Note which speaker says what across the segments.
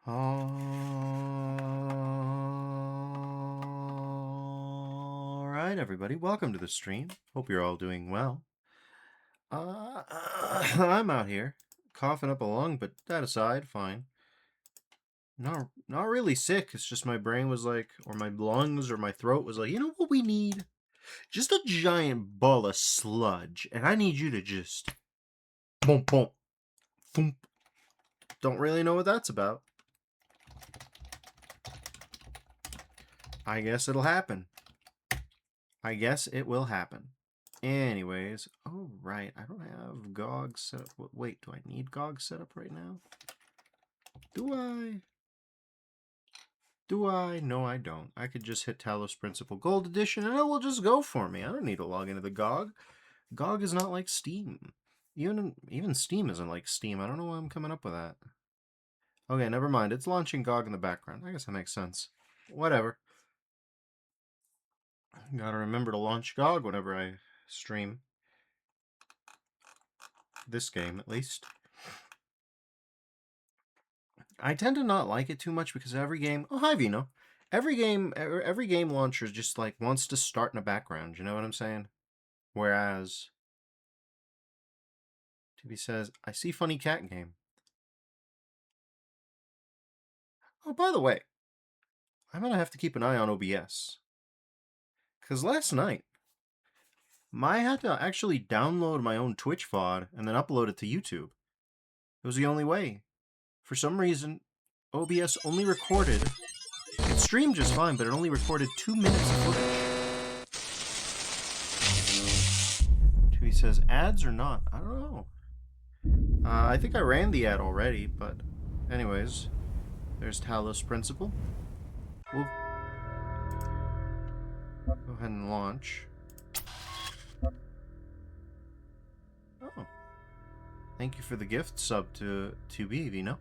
Speaker 1: Alright, everybody, welcome to the stream. Hope you're all doing well. I'm out here, coughing up a lung, but that aside, fine. Not really sick, it's just my brain was like, or my lungs or my throat was like, you know what we need? Just a giant ball of sludge, and I need you to just... boom, boom, boom. Don't really know what that's about. I guess it'll happen. I guess it will happen. Anyways, oh right, I don't have GOG set up. Wait, do I need GOG set up right now? Do I? No, I don't. I could just hit Talos Principal Gold Edition and it will just go for me. I don't need to log into the GOG. GOG is not like Steam. Even Steam isn't like Steam. I don't know why I'm coming up with that. Okay, never mind. It's launching GOG in the background. I guess that makes sense. Whatever. Gotta remember to launch GOG whenever I stream. This game, at least. I tend to not like it too much because every game... Oh, hi, Vino. Every game launcher just, like, wants to start in the background. You know what I'm saying? Whereas... TV says, I see funny cat game. Oh, by the way, I'm going to have to keep an eye on OBS. Because last night, I had to actually download my own Twitch VOD and then upload it to YouTube. It was the only way. For some reason, OBS only recorded... It streamed just fine, but it only recorded 2 minutes of footage. He says, ads or not? I don't know. I think I ran the ad already, but... Anyways, there's Talos Principal. We'll go ahead and launch. Oh. Thank you for the gift sub to 2B, Vino.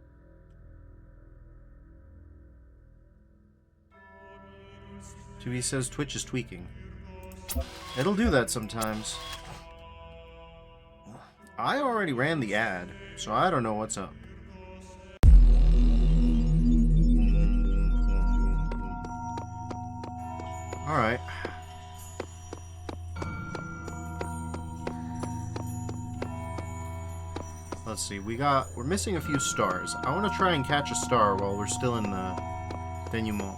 Speaker 1: He says Twitch is tweaking. It'll do that sometimes. I already ran the ad, so I don't know what's up. Alright. Let's see, we're missing a few stars. I want to try and catch a star while we're still in the denouement.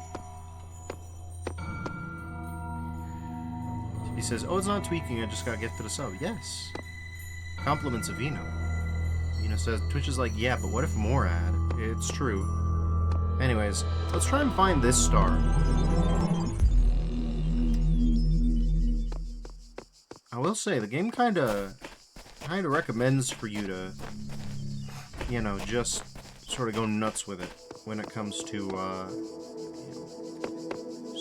Speaker 1: He says, oh, it's not tweaking, I just got gifted a sub. Yes. Compliments of Vino. Vino says, Twitch is like, yeah, but what if more ad? It's true. Anyways, let's try and find this star. I will say, the game kinda recommends for you to, you know, just sort of go nuts with it when it comes to, you know.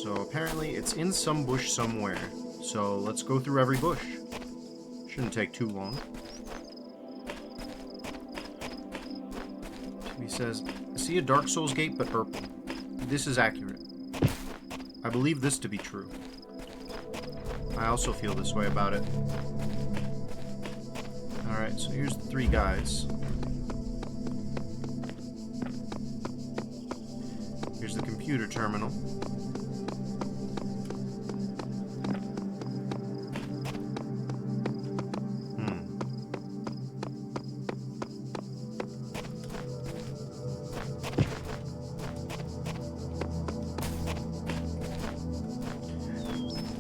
Speaker 1: So apparently it's in some bush somewhere. So let's go through every bush. Shouldn't take too long. He says, I see a Dark Souls gate, but purple. This is accurate. I believe this to be true. I also feel this way about it. Alright, so here's the 3 guys. Here's the computer terminal.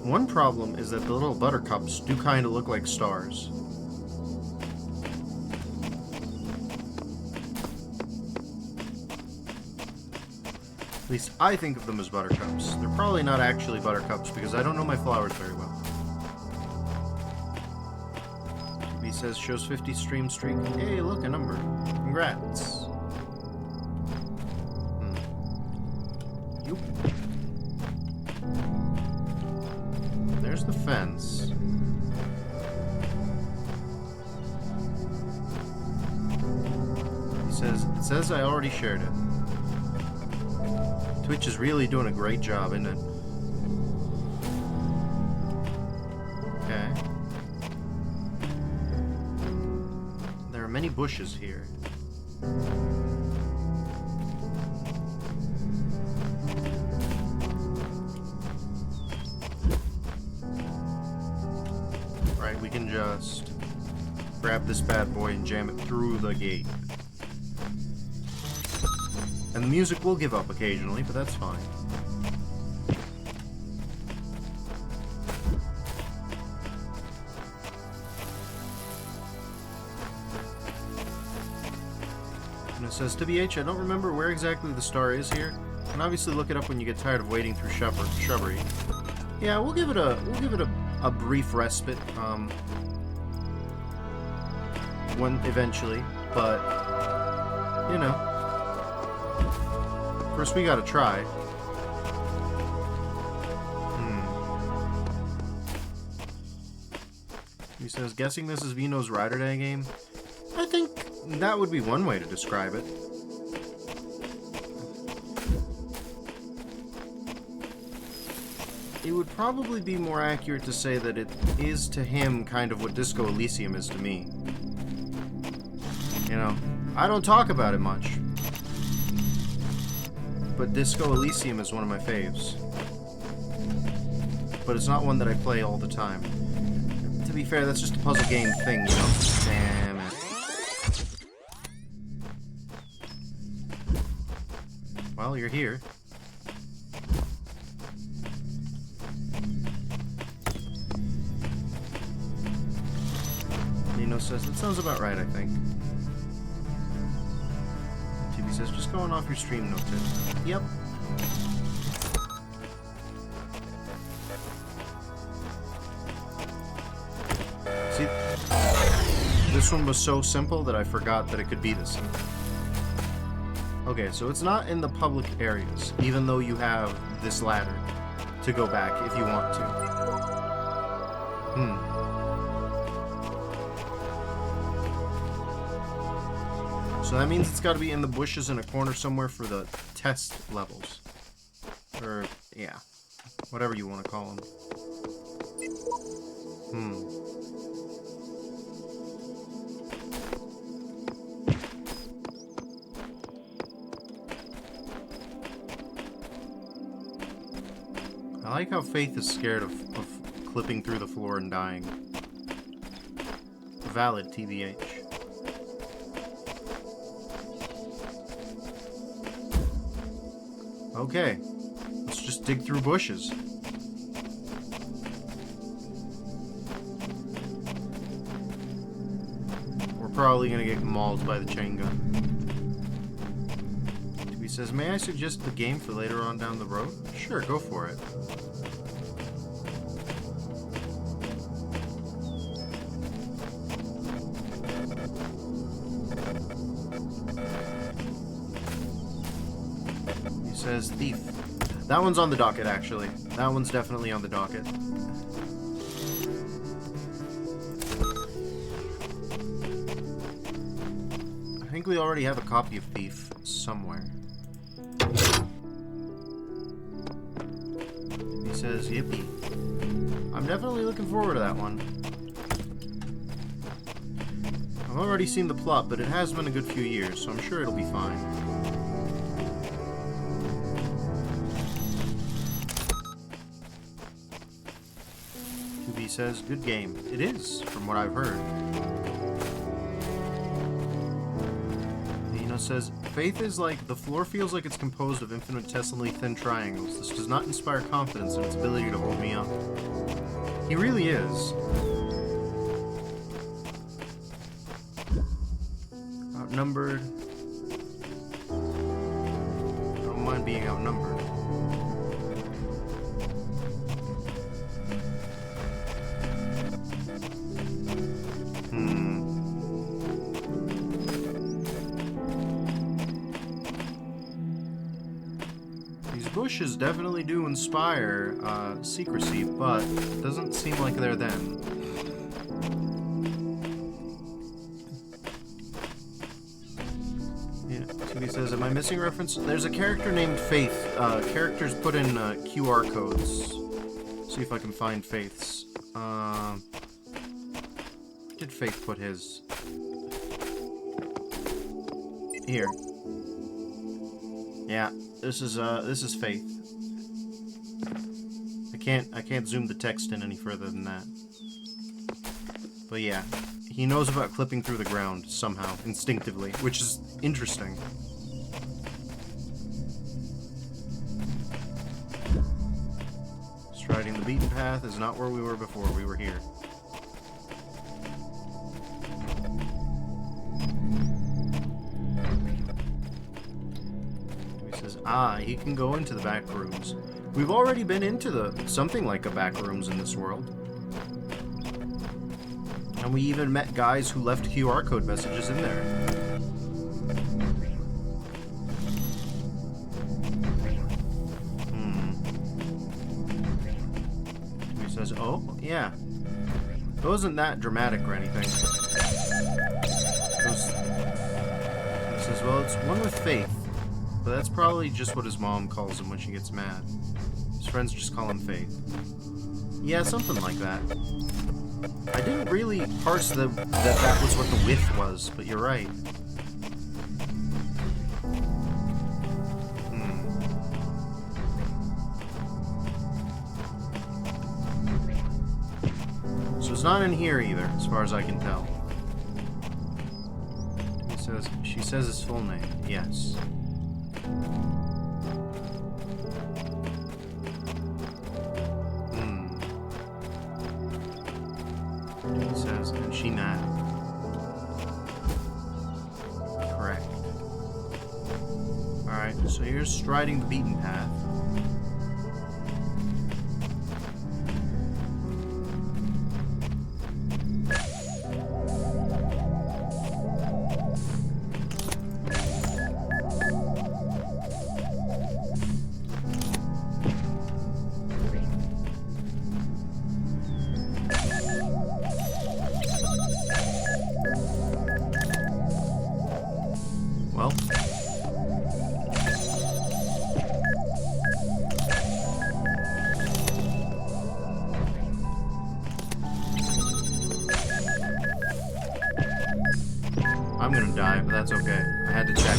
Speaker 1: One problem is that the little buttercups do kind of look like stars. At least I think of them as buttercups. They're probably not actually buttercups because I don't know my flowers very well. He says shows 50 stream streak. Hey, look, a number. Congrats. Yup. There's the fence. It says I already shared it. Twitch is really doing a great job, isn't it? Okay. There are many bushes here. can just grab this bad boy and jam it through the gate. And the music will give up occasionally, but that's fine. And it says, to BH, I don't remember where exactly the star is here. You can obviously look it up when you get tired of wading through shrubbery. Yeah, we'll give it a brief respite, when eventually, but you know, first we gotta try. He says, guessing this is Vino's Rider Day game? I think that would be one way to describe it. It would probably be more accurate to say that it is to him kind of what Disco Elysium is to me. You know, I don't talk about it much, but Disco Elysium is one of my faves. But it's not one that I play all the time. To be fair, that's just a puzzle game thing, you know? Damn it. Well, you're here. Nino says, that sounds about right, I think. TV says, just going off your stream note tip. Yep. See, this one was so simple that I forgot that it could be this simple. Okay, so it's not in the public areas, even though you have this ladder to go back if you want to. So that means it's got to be in the bushes in a corner somewhere for the test levels. Or, yeah. Whatever you want to call them. I like how Faith is scared of clipping through the floor and dying. Valid, TBH. Okay, let's just dig through bushes. We're probably gonna get mauled by the chain gun. He says, may I suggest the game for later on down the road? Sure, go for it. Says thief. That one's on the docket, actually. That one's definitely on the docket. I think we already have a copy of Thief somewhere. He says, yippee. I'm definitely looking forward to that one. I've already seen the plot, but it has been a good few years, so I'm sure it'll be fine. Says, good game. It is, from what I've heard. Nino says, Faith is like, the floor feels like it's composed of infinitesimally thin triangles. This does not inspire confidence in its ability to hold me up. He really is. Outnumbered. I don't mind being outnumbered. Bushes definitely do inspire secrecy, but it doesn't seem like they're them. Yeah, somebody says, am I missing reference? There's a character named Faith. Characters put in QR codes. See if I can find Faith's. Did Faith put his? Here. Yeah, this is Faith. I can't zoom the text in any further than that. But yeah, he knows about clipping through the ground somehow, instinctively, which is interesting. Striding the beaten path is not where we were before. We were here. He says, he can go into the back rooms. We've already been into something like a back rooms in this world. And we even met guys who left QR code messages in there. He says, oh, yeah. It wasn't that dramatic or anything. He says, well, it's one with faith. But that's probably just what his mom calls him when she gets mad. His friends just call him Faith. Yeah, something like that. I didn't really parse that was what the width was, but you're right. So it's not in here either, as far as I can tell. She says his full name. Yes. He says, and she not. Correct. Alright, so here's striding the beaten path. Well, I'm gonna die, but that's okay. I had to check.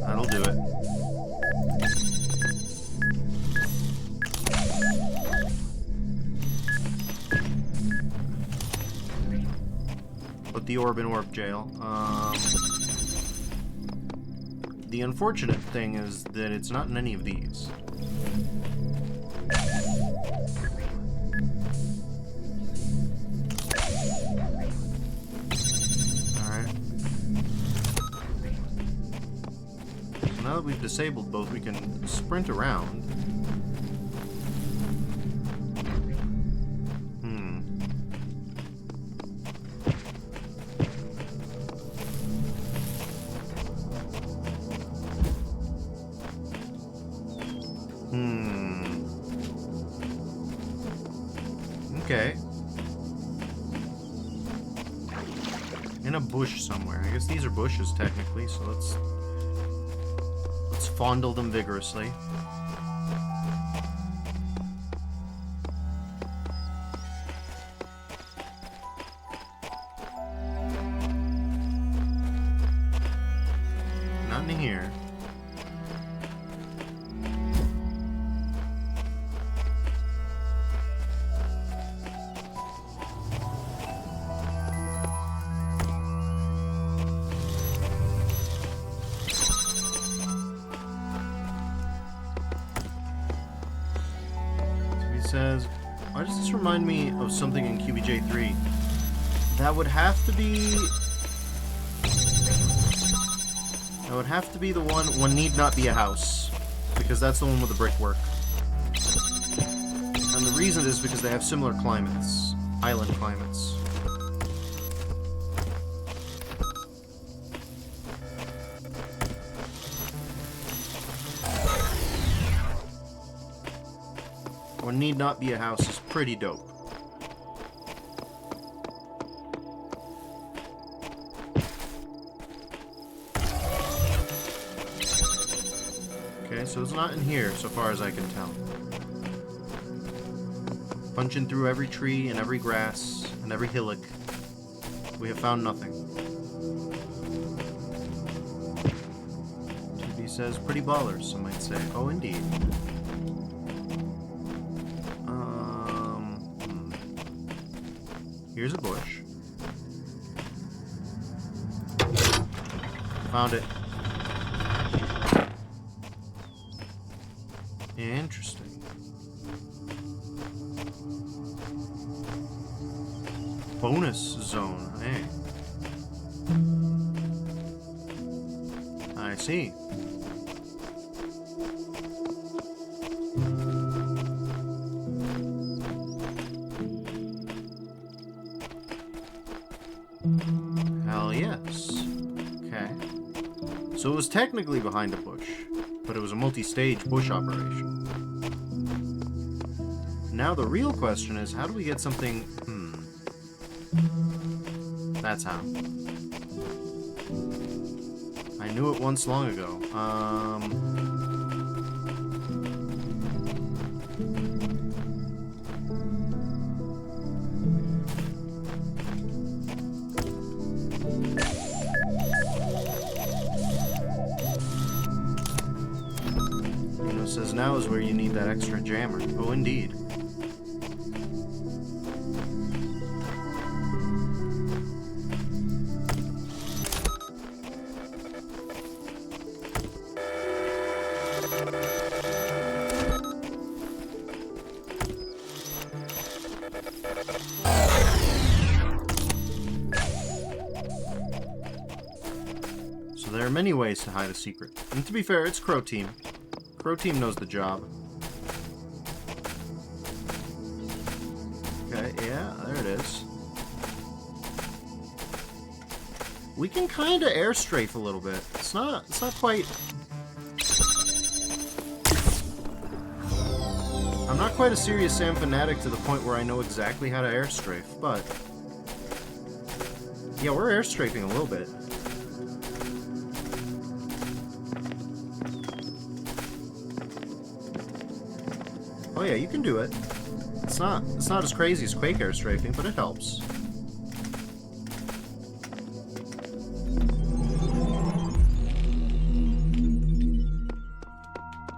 Speaker 1: That'll do it. Put the orb in warp jail. The unfortunate thing is that it's not in any of these. Now that we've disabled both, we can sprint around. Okay. In a bush somewhere. I guess these are bushes technically, so let's fondle them vigorously. Not in here. Says, why does this remind me of something in QBJ3? That would have to be the one need not be a house, because that's the one with the brickwork. And the reason is because they have similar climates, island climates. What need not be a house is pretty dope. Okay, so it's not in here so far as I can tell. Punching through every tree and every grass and every hillock. we have found nothing. TV says, pretty ballers, some might say. Oh, indeed. Here's a bush. Found it. Interesting. Bonus zone, hey. I see. Hell yes. Okay. So it was technically behind a bush, but it was a multi-stage bush operation. Now the real question is, how do we get something... That's how. I knew it once long ago. Says now is where you need that extra jammer. Oh, indeed. So there are many ways to hide a secret. And to be fair, it's Crow Team. Crow Team knows the job. Okay, yeah, there it is. We can kind of air strafe a little bit. It's not quite... I'm not quite a serious Sam fanatic to the point where I know exactly how to air strafe, but... Yeah, we're air strafing a little bit. Oh yeah, you can do it. It's not as crazy as Quake air strafing, but it helps.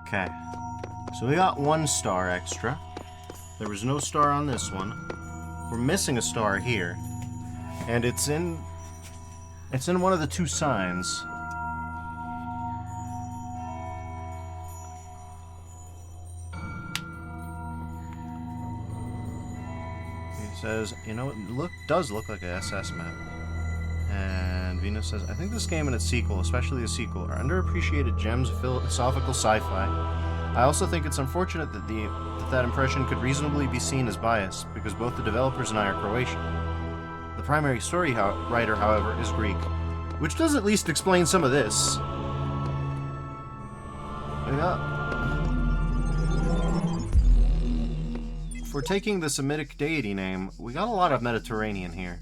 Speaker 1: Okay. So we got 1 star extra. There was no star on this one. We're missing a star here. And it's in one of the 2 signs. Says, you know, it does look like a SS map. And Venus says, I think this game and its sequel, especially the sequel, are underappreciated gems of philosophical sci-fi. I also think it's unfortunate that that impression could reasonably be seen as biased, because both the developers and I are Croatian. The primary story writer, however, is Greek, which does at least explain some of this. Yeah. For taking the Semitic deity name, we got a lot of Mediterranean here.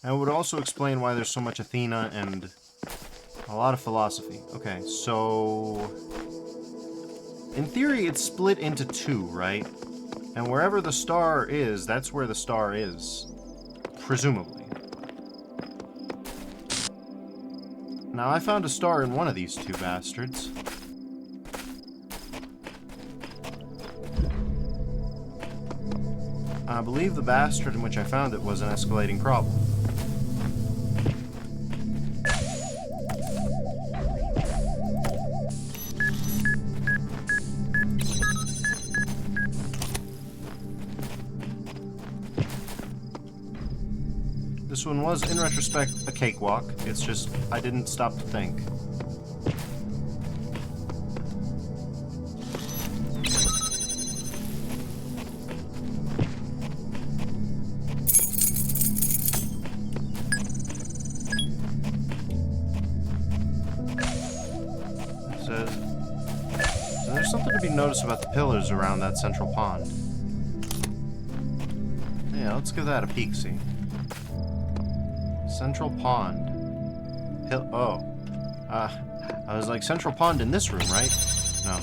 Speaker 1: And it would also explain why there's so much Athena and a lot of philosophy. Okay, so... in theory, it's split into 2, right? And wherever the star is, that's where the star is. Presumably. Now, I found a star in one of these 2 bastards. I believe the bastard in which I found it was an escalating problem. This one was, in retrospect, a cakewalk. It's just, I didn't stop to think. Notice about the pillars around that central pond. Yeah, let's give that a peek-see. Central pond. I was like, central pond in this room, right? No.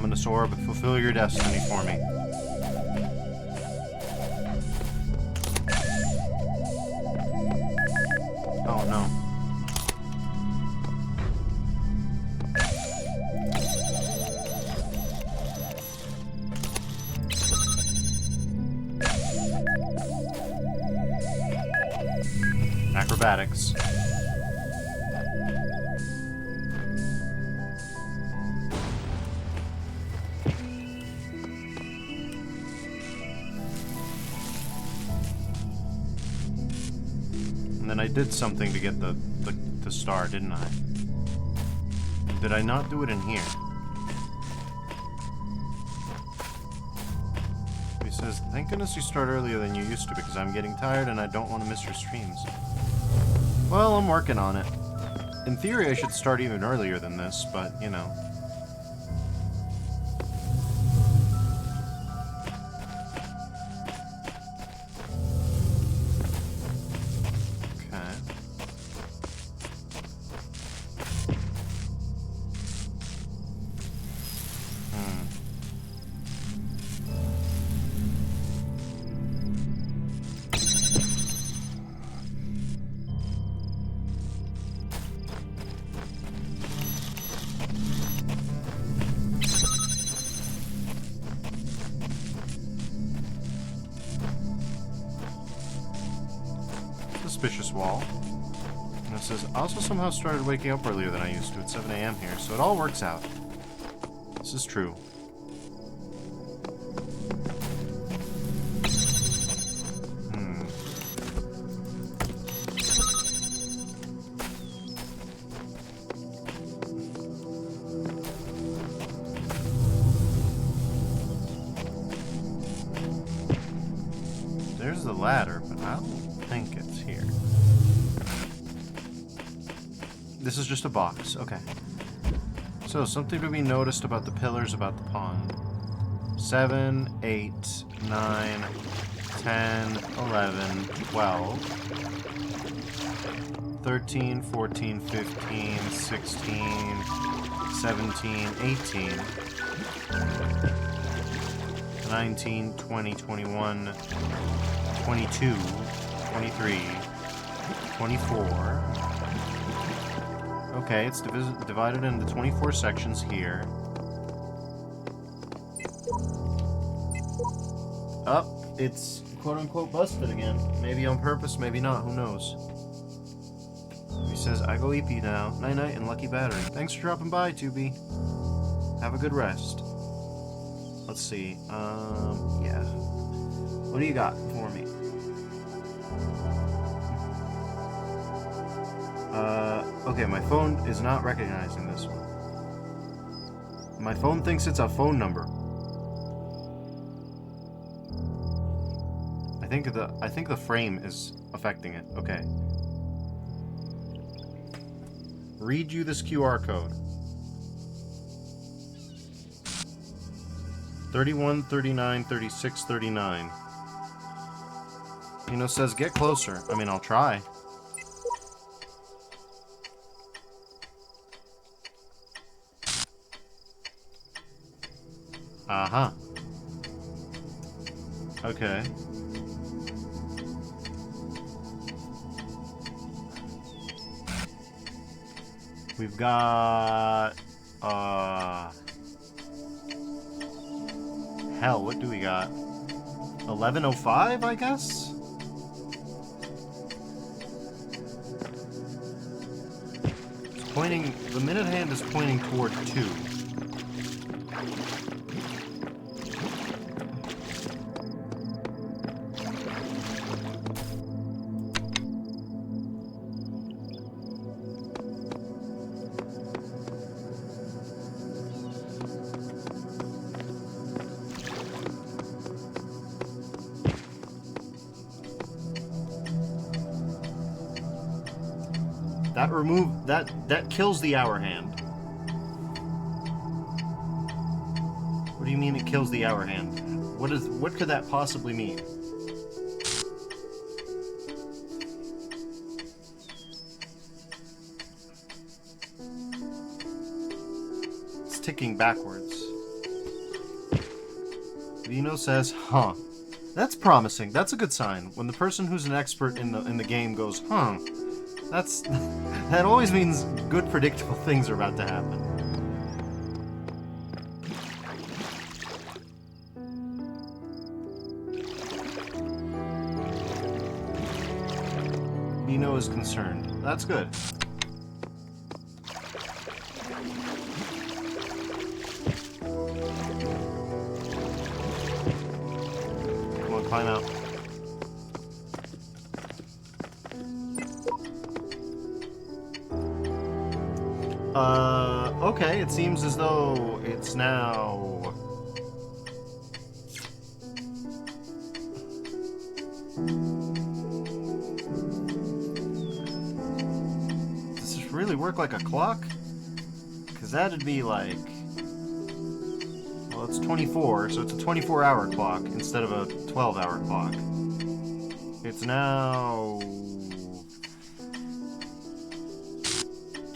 Speaker 1: luminous orb. Fulfill your destiny for me. Oh no. Acrobatics. And then I did something to get the star, didn't I? Did I not do it in here? He says, thank goodness you start earlier than you used to because I'm getting tired and I don't want to miss your streams. Well, I'm working on it. In theory, I should start even earlier than this, but, you know. Suspicious wall. And it says, I also somehow started waking up earlier than I used to at 7 a.m. here, so it all works out. This is true. There's the ladder, but I don't think it's here. This is just a box. Okay. So, something to be noticed about the pillars about the pond. 7, 8, 9, 10, 11, 12, 13, 14, 15, 16, 17, 18, 19, 20, 21, 22, 23, 24. Okay, it's divided into 24 sections here. Oh, it's quote-unquote busted again. Maybe on purpose, maybe not, who knows. He says, I go EP now. Night-night and lucky battery. Thanks for dropping by, 2B. Have a good rest. Let's see, yeah. What do you got for me? Okay, my phone is not recognizing this one. My phone thinks it's a phone number. I think the frame is affecting it. Okay. Read you this QR code. 31, 39, 36, 39. You know, says get closer. I mean, I'll try. Uh-huh. Okay. We've got... Hell, what do we got? 11:05, I guess? It's pointing... The minute hand is pointing toward 2. That kills the hour hand. What do you mean it kills the hour hand? What could that possibly mean? It's ticking backwards. Vino says, huh. That's promising. That's a good sign. When the person who's an expert in the game goes, huh, that's that always means good predictable things are about to happen. Vino is concerned. That's good. Come on, climb out. Okay, it seems as though it's now... Does this really work like a clock? Because that'd be like... Well, it's 24, so it's a 24-hour clock instead of a 12-hour clock. It's now...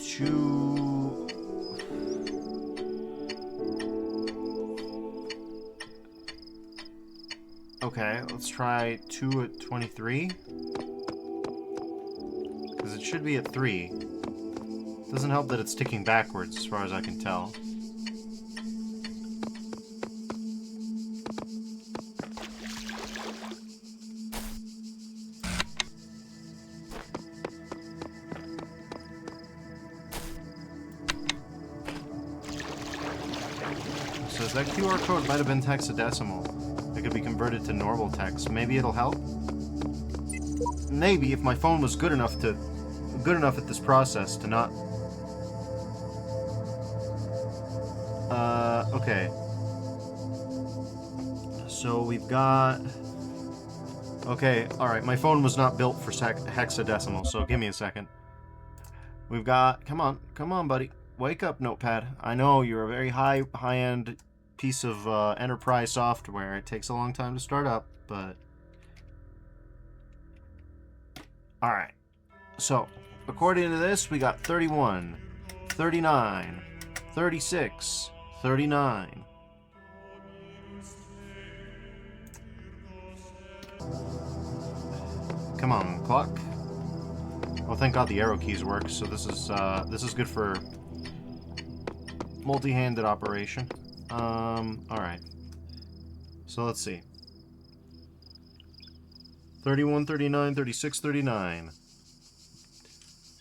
Speaker 1: 2... Okay, let's try 2 at 23. Because it should be at 3. Doesn't help that it's ticking backwards, as far as I can tell. So that QR code might have been hexadecimal. It could be converted to normal text. Maybe it'll help? Maybe if my phone was good enough at this process to not... Okay. So we've got... Okay, alright, my phone was not built for hexadecimal, so give me a second. We've got... Come on, buddy. Wake up, Notepad. I know you're a very high-end piece of enterprise software. It takes a long time to start up, but... Alright. So, according to this, we got 31, 39, 36, 39. Come on, clock. Oh, thank God the arrow keys work, so this is good for multi-handed operation. Alright. So let's see. 31, 39, 36, 39.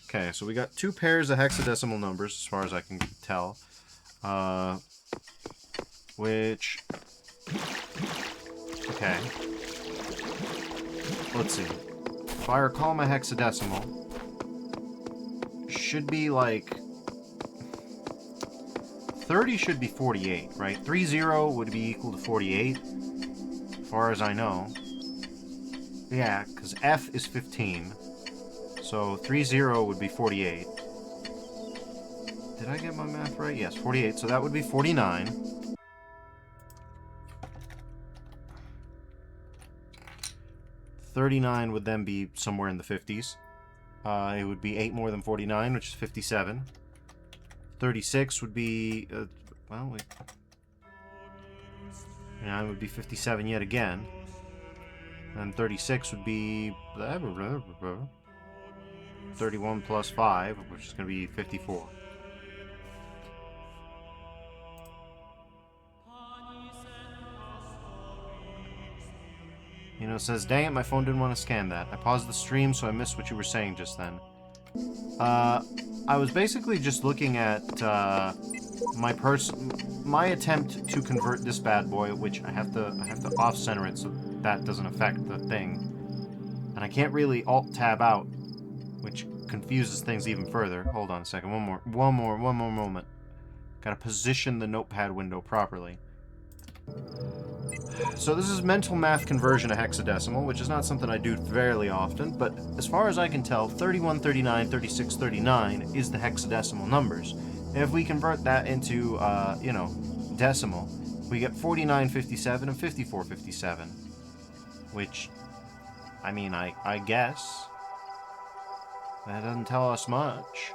Speaker 1: Okay, so we got 2 pairs of hexadecimal numbers, as far as I can tell. Which... Okay. Let's see. If I recall my hexadecimal, should be like... 30 should be 48, right? 30 would be equal to 48, as far as I know. Yeah, because F is 15. So 30 would be 48. Did I get my math right? Yes, 48. So that would be 49. $39 would then be somewhere in the 50s. It would be 8 more than 49, which is 57. 36 would be, well, 9 would be 57 yet again. And 36 would be 31 plus 5, which is going to be 54. You know, it says, dang it, my phone didn't want to scan that. I paused the stream, so I missed what you were saying just then. I was basically just looking at my attempt to convert this bad boy, which I have to off-center it so that doesn't affect the thing, and I can't really Alt-Tab out, which confuses things even further. Hold on a second, one more moment. Gotta position the Notepad window properly. So this is mental math conversion to hexadecimal, which is not something I do fairly often, but as far as I can tell, 31, 39, 36, 39 is the hexadecimal numbers. And if we convert that into, you know, decimal, we get 4957 and 5457. Which, I mean, I guess that doesn't tell us much.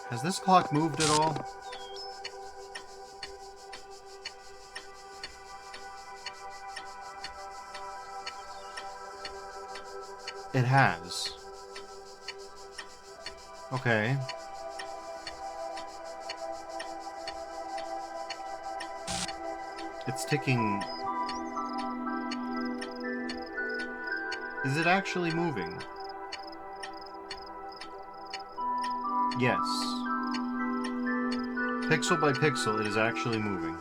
Speaker 1: Has this clock moved at all? It has. Okay. It's ticking. Is it actually moving? Yes. Pixel by pixel, it is actually moving.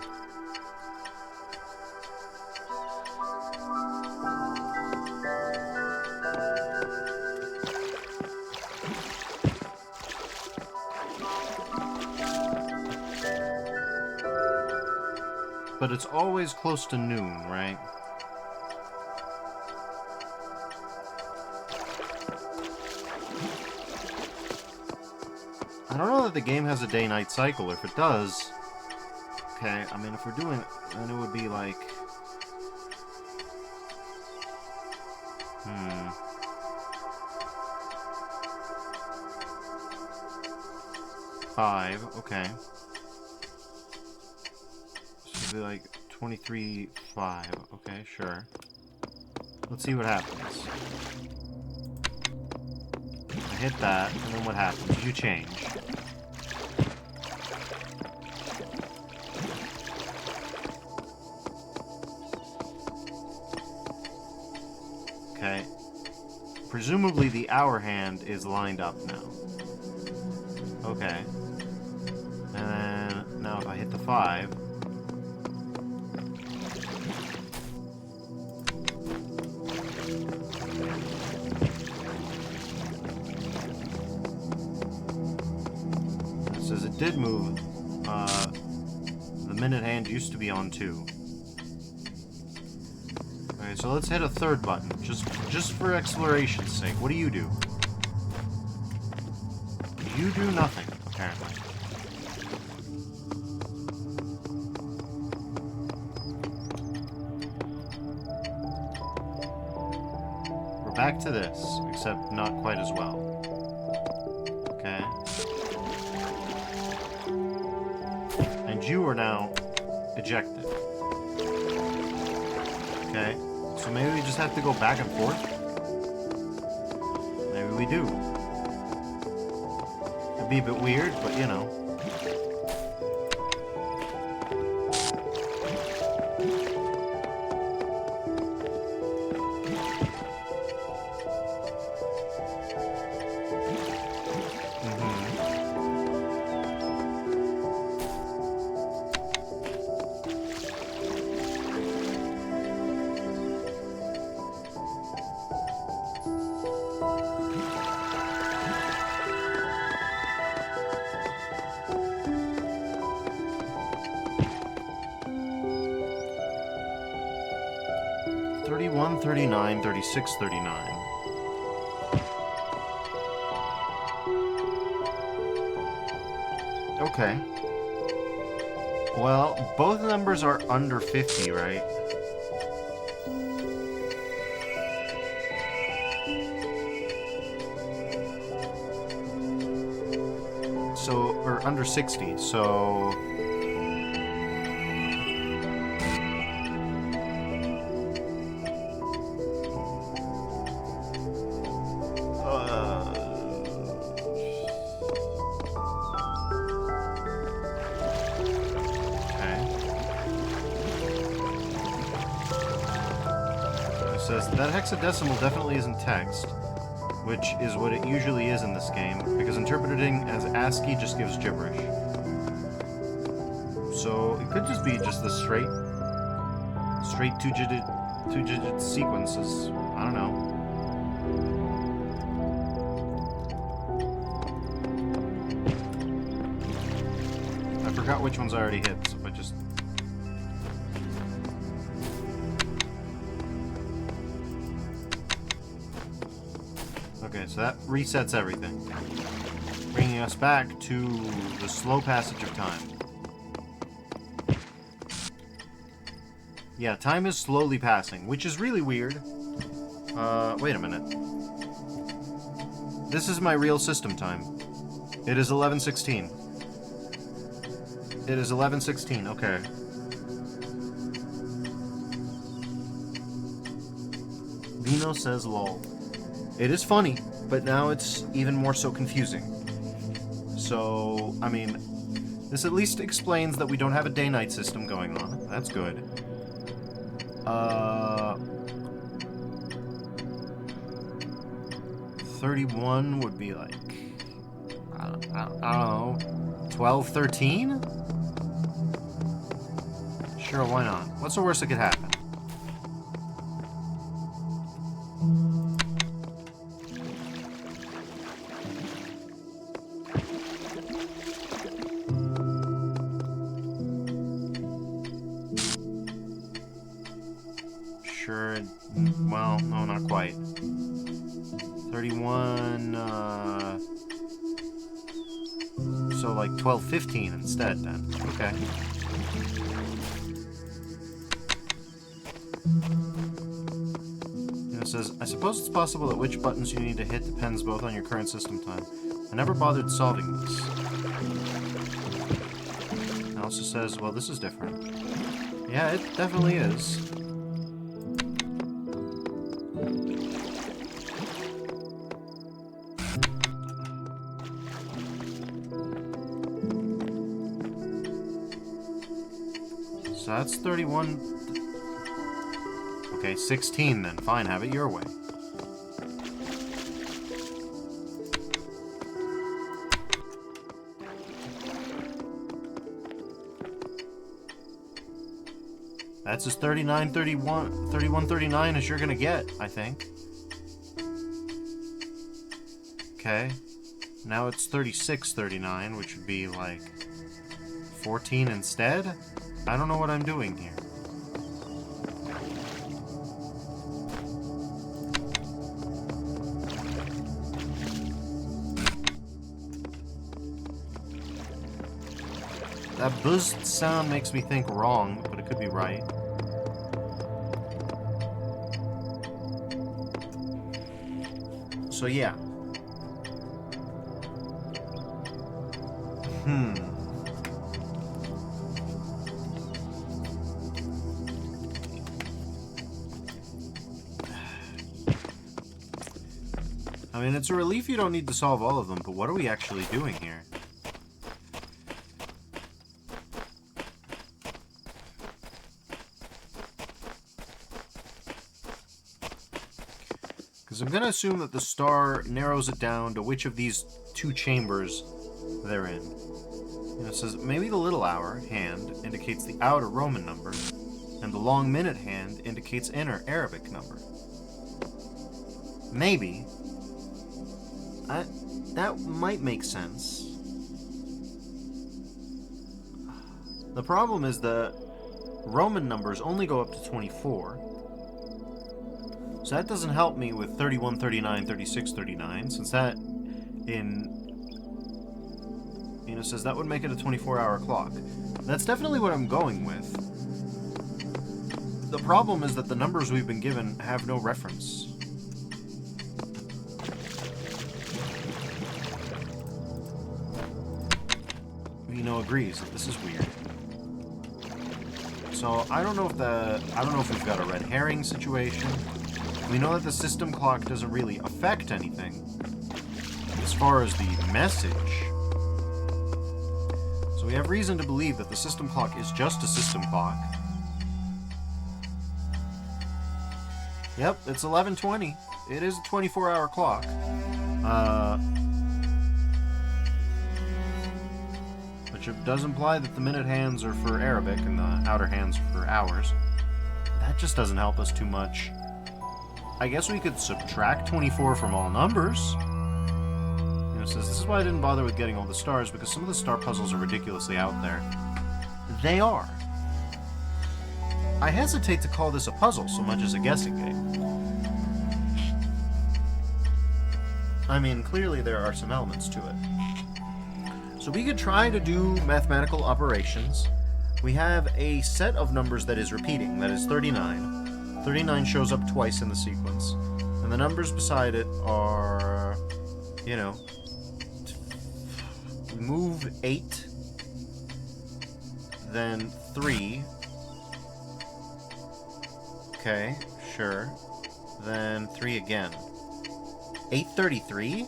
Speaker 1: But it's always close to noon, right? I don't know that the game has a day-night cycle. If it does... Okay, I mean, if we're doing it, then it would be like... 5, okay. So it'd be like 23, 5. Okay, sure. Let's see what happens. I hit that, and then what happens? You change. Okay. Presumably the hour hand is lined up now. Okay. And then, now if I hit the 5... It says it did move. The minute hand used to be on 2. Okay, so let's hit a third button, just for exploration's sake. What do? You do nothing, apparently. We're back to this, except not quite as well. Okay. And you are now ejected. Okay. So maybe we just have to go back and forth? Maybe we do. It'd be a bit weird, but you know. $31, $39, $36, $39. Okay. Well, both numbers are under 50, right? So, or under 60, so... Says that hexadecimal definitely isn't text, which is what it usually is in this game, because interpreting as ASCII just gives gibberish. So it could just be just the straight two-digit sequences. I don't know. I forgot which ones I already hit, so if I just... Okay, so that resets everything, bringing us back to the slow passage of time. Yeah, time is slowly passing, which is really weird. Wait a minute. This is my real system time. It is 11:16. It is 11:16, okay. Vino says lol. It is funny, but now it's even more so confusing. So, I mean, this at least explains that we don't have a day-night system going on. That's good. 31 would be like, I don't know, 12, 13? Sure, why not? What's the worst that could happen? Sure, well, no, not quite. 31, so like 12, 15 instead then. Okay. It says, I suppose it's possible that which buttons you need to hit depends both on your current system time. I never bothered solving this. It also says, well, this is different. Yeah, it definitely is. So that's 31. Okay, 16 then. Fine, have it your way. That's as 39, 31, 31, 39 as you're gonna get, I think. Okay. Now it's 36, 39, which would be like 14 instead? I don't know what I'm doing here. That buzzed sound makes me think wrong, but it could be right. So yeah. I mean, it's a relief you don't need to solve all of them, but what are we actually doing here? Because I'm going to assume that the star narrows it down to which of these two chambers they're in. And it says, maybe the little hour hand indicates the outer Roman number, and the long minute hand indicates inner Arabic number. Maybe. That might make sense. The problem is the Roman numbers only go up to 24. So that doesn't help me with 31, 39, 36, 39, since that says that would make it a 24-hour clock. That's definitely what I'm going with. The problem is that the numbers we've been given have no reference. Vino agrees that this is weird. So I don't know if we've got a red herring situation. We know that the system clock doesn't really affect anything as far as the message. So we have reason to believe that the system clock is just a system clock. Yep, it's 11:20. It is a 24-hour clock. Which does imply that the minute hands are for Arabic and the outer hands are for hours. That just doesn't help us too much. I guess we could subtract 24 from all numbers. It says, this is why I didn't bother with getting all the stars, because some of the star puzzles are ridiculously out there. They are. I hesitate to call this a puzzle so much as a guessing game. I mean, clearly there are some elements to it. So we could try to do mathematical operations. We have a set of numbers that is repeating, that is 39. 39 shows up twice in the sequence. And the numbers beside it are, move 8, then 3. Okay, sure. Then 3 again. 833?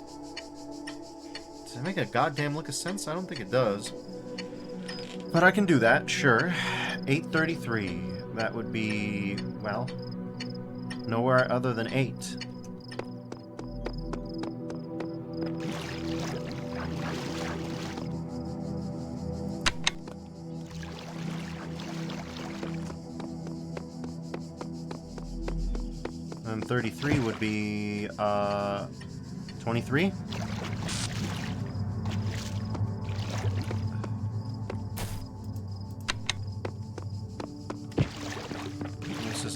Speaker 1: Does it make a goddamn lick of sense? I don't think it does. But I can do that, sure. 833. That would be, well, nowhere other than 8. And 33 would be, 23?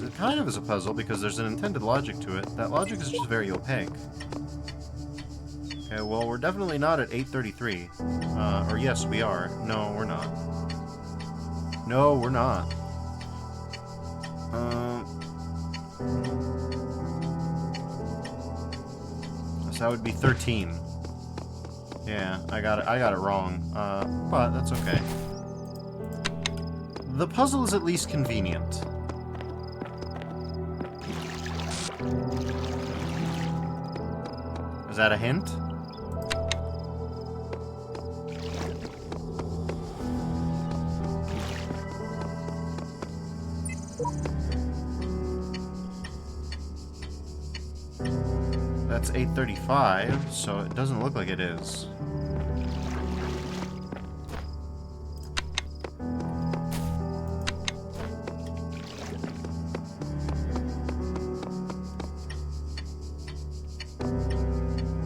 Speaker 1: It kind of is a puzzle because there's an intended logic to it. That logic is just very opaque. Okay, well, we're definitely not at 833. Or yes, we are. No, we're not. No, we're not. So that would be 13. Yeah, I got it wrong. But that's okay. The puzzle is at least convenient. Is that a hint? That's 835, so it doesn't look like it is.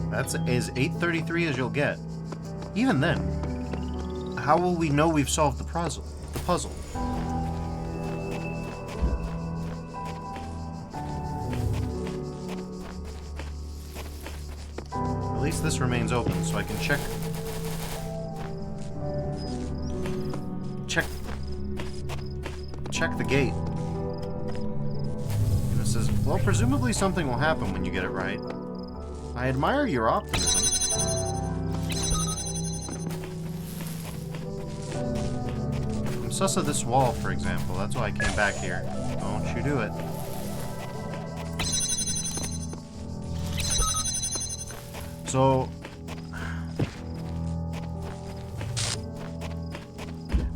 Speaker 1: That's as 833 as you'll get. Even then, how will we know we've solved the puzzle? At least this remains open, so I can check the gate. And it says, well, presumably something will happen when you get it right. I admire your optimism. I'm sus of this wall, for example. That's why I came back here. Don't you do it. So...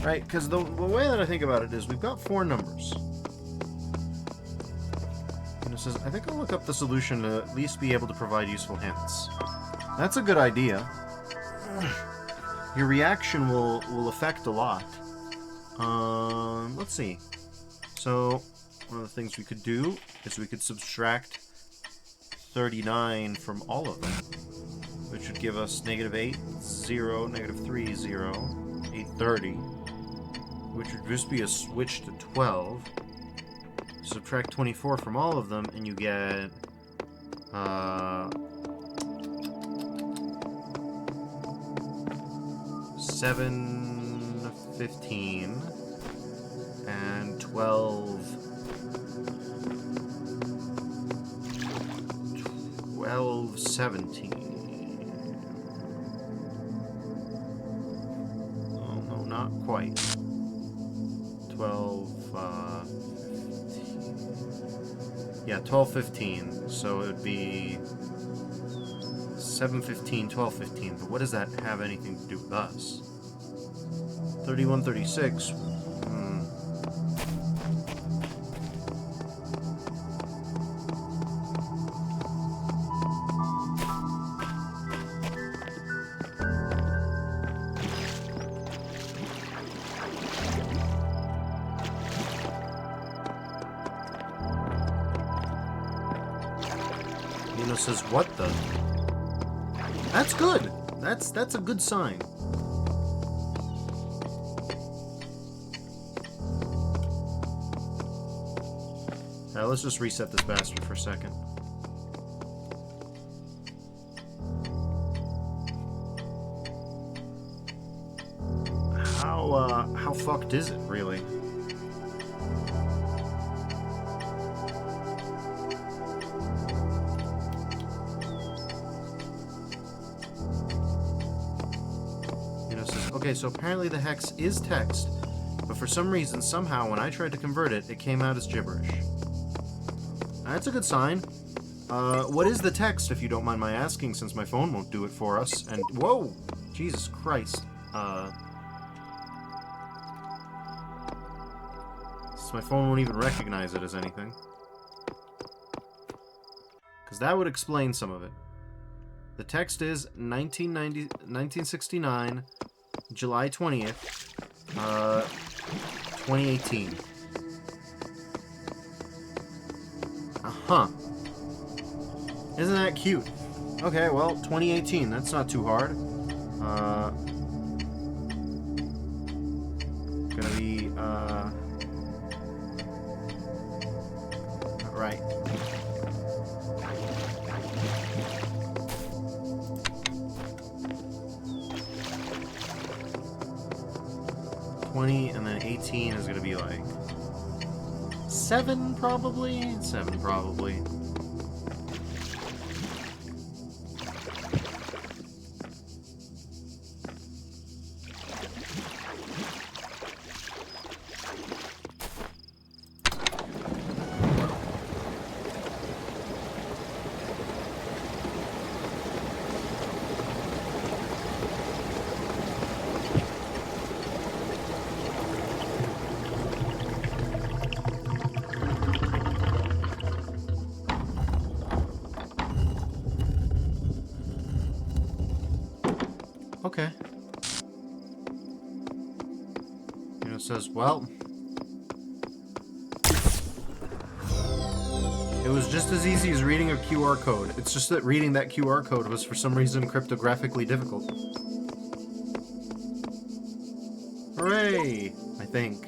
Speaker 1: right, because the way that I think about it is we've got 4 numbers. Says, I think I'll look up the solution to at least be able to provide useful hints. That's a good idea. Your reaction will affect a lot. Let's see. So, one of the things we could do is we could subtract 39 from all of them, which would give us -8, 0, -3, 0, 830, which would just be a switch to 12. Subtract 24 from all of them, and you get 7, 15, and 12, 17. Oh no, not quite. 12. Yeah, 12, 15. So it would be 7, 15, 12, 15. But what does that have anything to do with us? 31, 36. Says what the? That's good. That's a good sign. Now let's just reset this bastard for a second. How fucked is it really? Okay, so apparently the hex is text, but for some reason, somehow, when I tried to convert it, it came out as gibberish. That's a good sign. What is the text, if you don't mind my asking, since my phone won't do it for us? And, whoa! Jesus Christ. So my phone won't even recognize it as anything. Because that would explain some of it. The text is 1969, July 20th, 2018. Uh-huh. Isn't that cute? Okay, well, 2018, that's not too hard. Gonna be, right. And then 18 is going to be like 7 probably? 7 probably. Okay. And it says, well, it was just as easy as reading a QR code. It's just that reading that QR code was for some reason cryptographically difficult. Hooray! I think.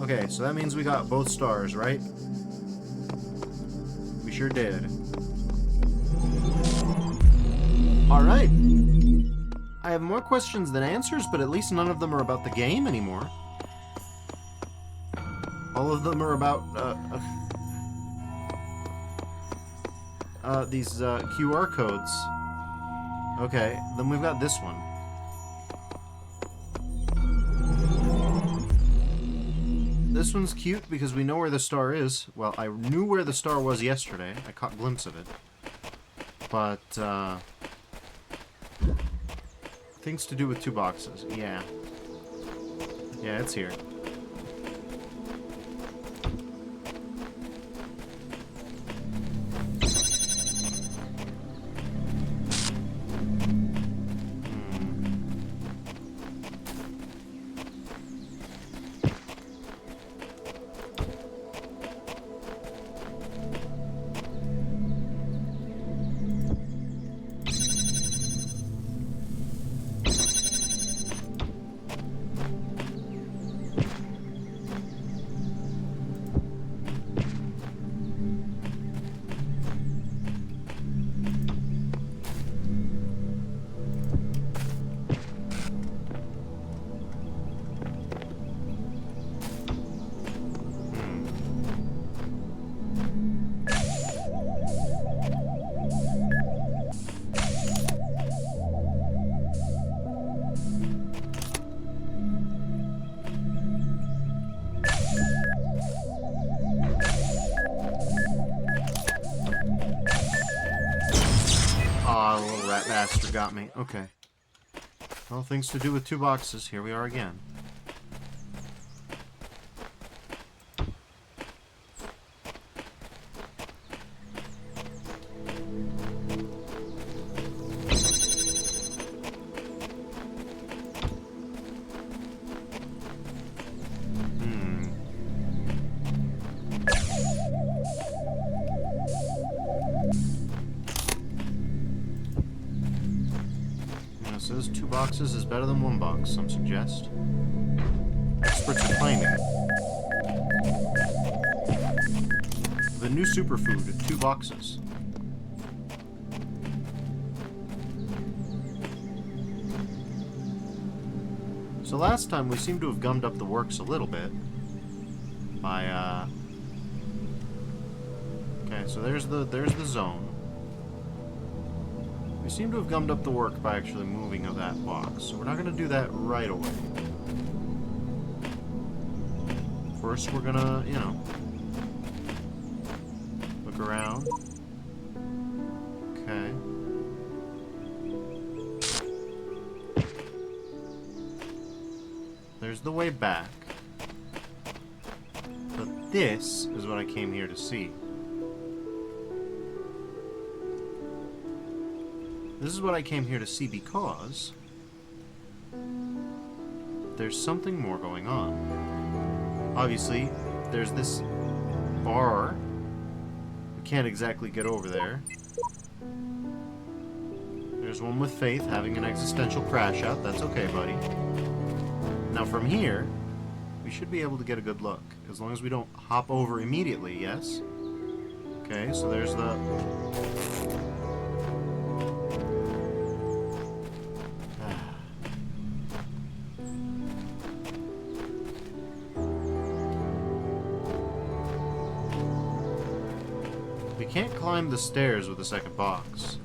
Speaker 1: Okay, so that means we got both stars, right? We sure did. Alright. I have more questions than answers, but at least none of them are about the game anymore. All of them are about, these, QR codes. Okay, then we've got this one. This one's cute because we know where the star is. Well, I knew where the star was yesterday. I caught a glimpse of it. But, things to do with 2 boxes. Yeah. Yeah, it's here. That bastard got me. Okay. Well, things to do with 2 boxes. Here we are again. Says 2 boxes is better than 1 box, some suggest. Experts are claiming. The new superfood, 2 boxes. So last time we seemed to have gummed up the works a little bit. By, Okay, so there's the zone. We seem to have gummed up the work by actually moving of that box, so we're not going to do that right away. First, we're going to, you know, look around. Okay. There's the way back. But this is what I came here to see. This is what I came here to see because there's something more going on. Obviously, there's this bar. We can't exactly get over there. There's one with Faith having an existential crash out. That's okay, buddy. Now from here, we should be able to get a good look. As long as we don't hop over immediately, yes? Okay, so there's the... We can't climb the stairs with the second box.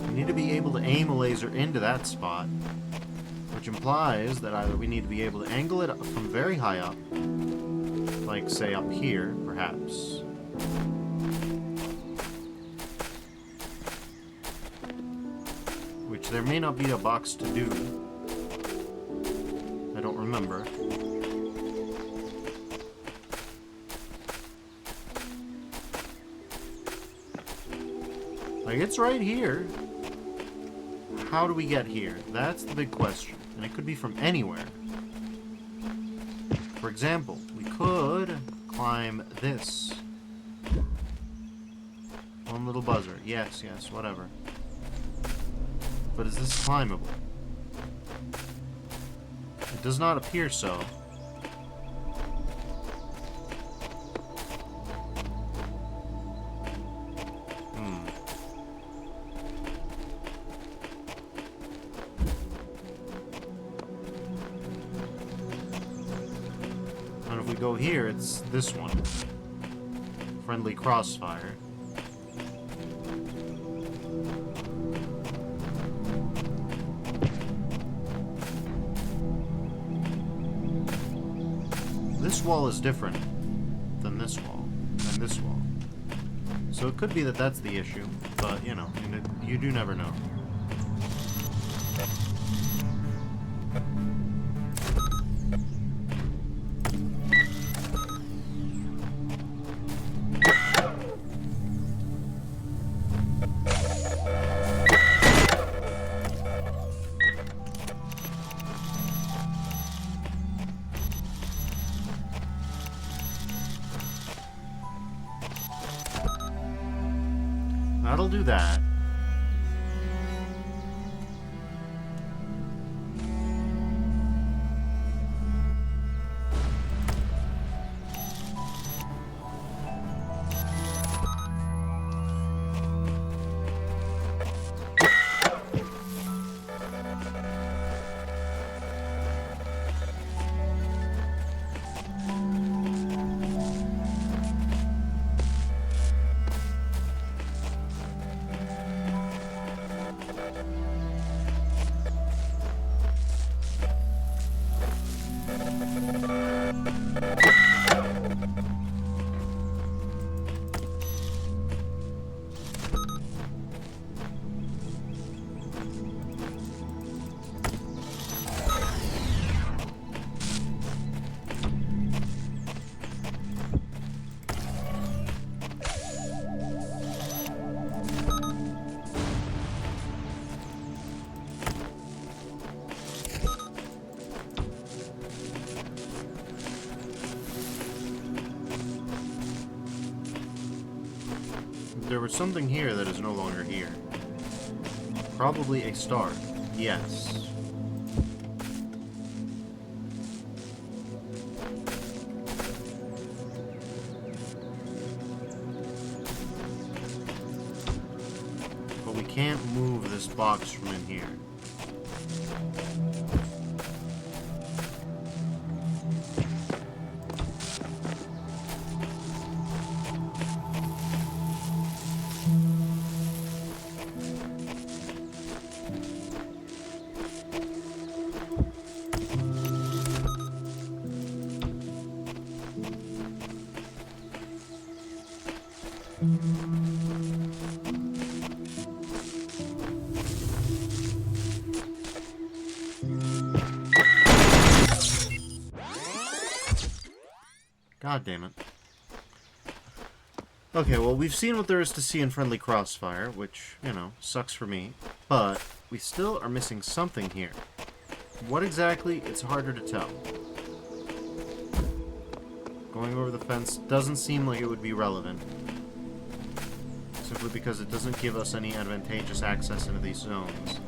Speaker 1: We need to be able to aim a laser into that spot, which implies that either we need to be able to angle it from very high up, like say up here, perhaps. Which there may not be a box to do. I don't remember. Like, it's right here. How do we get here? That's the big question. And it could be from anywhere. For example, we could climb this. One little buzzer. Yes, yes, whatever. But is this climbable? It does not appear so. And if we go here, it's this one. Friendly crossfire. This wall is different than this wall, and this wall. So it could be that that's the issue, but, you know, you do never know. That'll do that. There was something here that is no longer here. Probably a star. Yes. But we can't move this box from in here. God damn it. Okay, well, we've seen what there is to see in Friendly Crossfire, which, you know, sucks for me. But we still are missing something here. What exactly, it's harder to tell. Going over the fence doesn't seem like it would be relevant. Simply because it doesn't give us any advantageous access into these zones.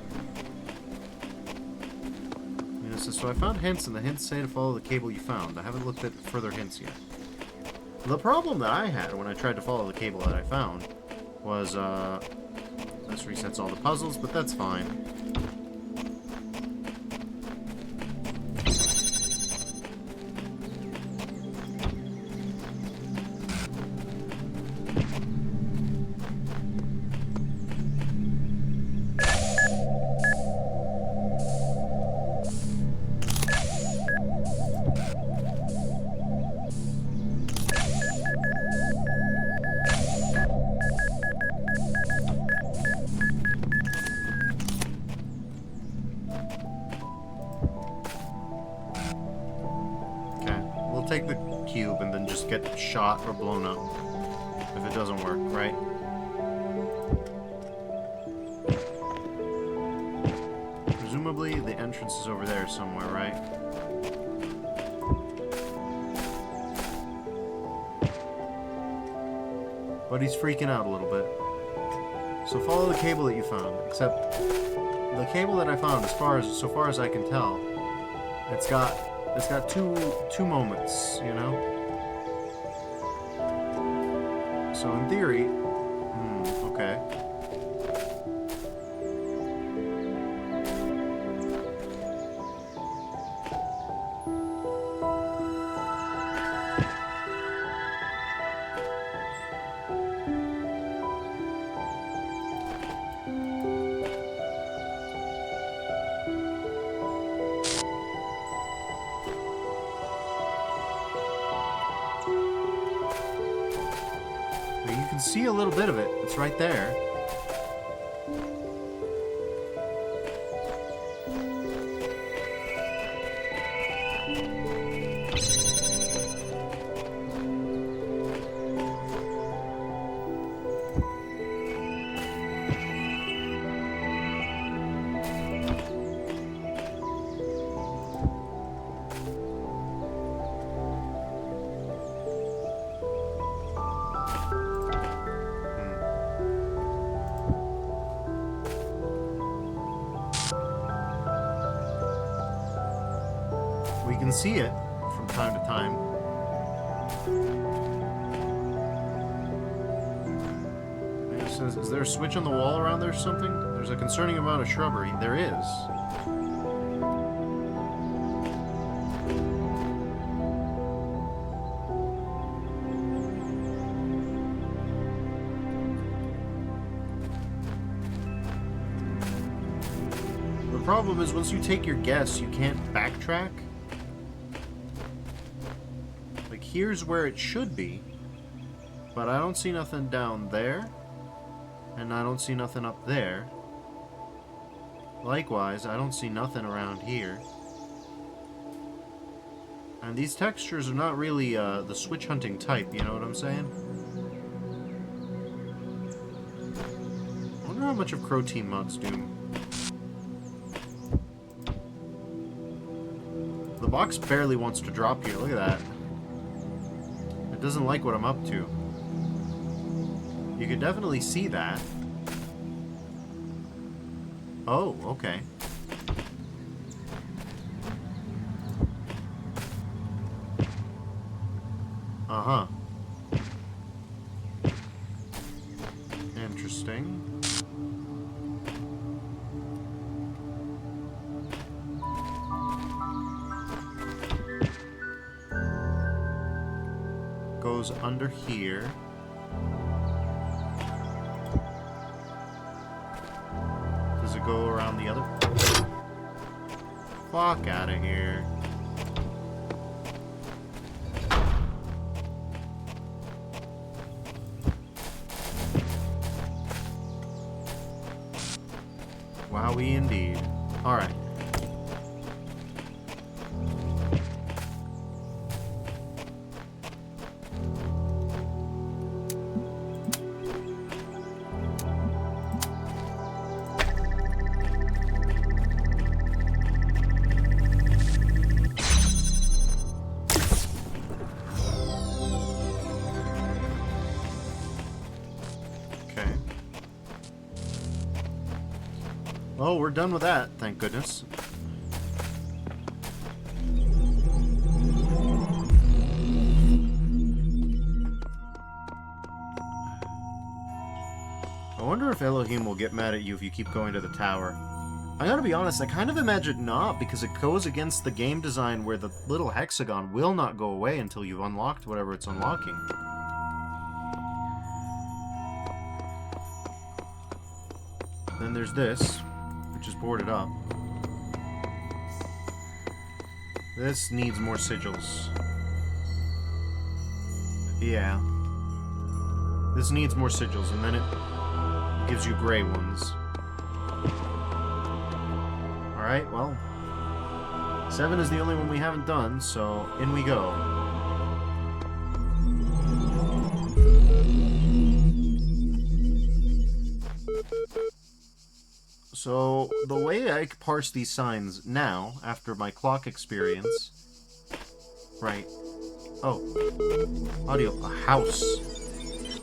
Speaker 1: So I found hints, and the hints say to follow the cable you found. I haven't looked at further hints yet. The problem that I had when I tried to follow the cable that I found was, this resets all the puzzles, but that's fine. Take the cube and then just get shot or blown up if it doesn't work, right? Presumably the entrance is over there somewhere, right? But he's freaking out a little bit. So follow the cable that you found, except the cable that I found, so far as I can tell, it's got two moments, you know? So in theory, okay. You can see a little bit of it. It's right there. We can see it from time to time. It says, is there a switch on the wall around there or something? There's a concerning amount of shrubbery. There is. The problem is once you take your guess, you can't backtrack. Here's where it should be, but I don't see nothing down there, and I don't see nothing up there. Likewise, I don't see nothing around here. And these textures are not really the switch hunting type, you know what I'm saying? I wonder how much of Crow Team mods do. The box barely wants to drop here, look at that. It doesn't like what I'm up to. You can definitely see that. Oh, okay. Uh-huh. Interesting. Goes under here. Does it go around the other? Fuck out of here. Wowie indeed. Alright. well, we're done with that, thank goodness. I wonder if Elohim will get mad at you if you keep going to the tower. I gotta be honest, I kind of imagine not, because it goes against the game design where the little hexagon will not go away until you've unlocked whatever it's unlocking. Then there's this, which is boarded up. This needs more sigils. Yeah. This needs more sigils, and then it gives you gray ones. Alright, well, 7 is the only one we haven't done, so in we go. So, the way I parse these signs now, after my clock experience... Right. Oh. Audio. A house.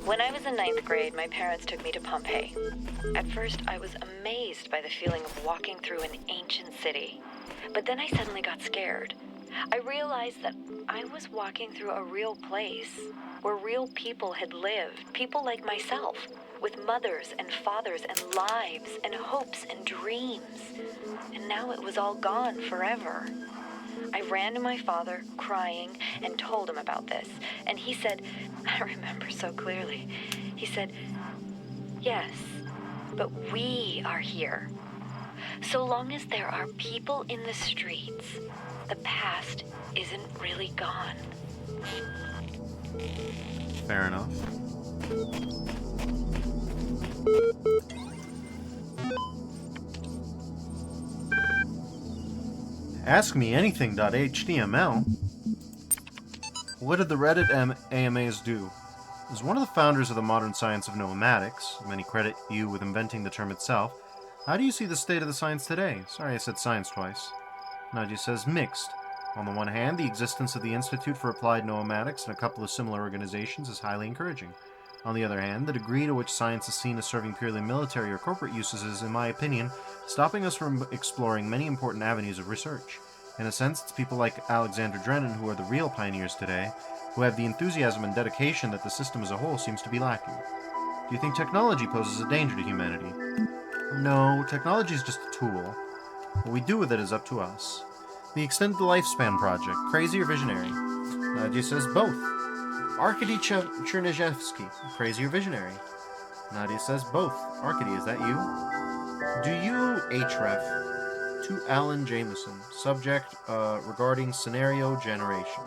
Speaker 2: When I was in 9th grade, my parents took me to Pompeii. At first, I was amazed by the feeling of walking through an ancient city. But then I suddenly got scared. I realized that I was walking through a real place, where real people had lived, people like myself, with mothers and fathers and lives and hopes and dreams. And now it was all gone forever. I ran to my father, crying, and told him about this. And he said, I remember so clearly, he said, yes, but we are here. So long as there are people in the streets, the past isn't really gone.
Speaker 1: Fair enough. Ask me anything.html. What did the Reddit AMAs do? As one of the founders of the modern science of noematics, many credit you with inventing the term itself, how do you see the state of the science today? Sorry, I said science twice. Nadia says mixed. On the one hand, the existence of the Institute for Applied Noematics and a couple of similar organizations is highly encouraging. On the other hand, the degree to which science is seen as serving purely military or corporate uses is, in my opinion, stopping us from exploring many important avenues of research. In a sense, it's people like Alexander Drennan who are the real pioneers today, who have the enthusiasm and dedication that the system as a whole seems to be lacking. Do you think technology poses a danger to humanity? No, technology is just a tool. What we do with it is up to us. The Extended Lifespan Project, crazy or visionary? Nadia says both. Arkady Chernizhevsky, crazy or visionary? Nadia says both. Arkady, is that you? Do you, href, to Alan Jameson, subject regarding scenario generation.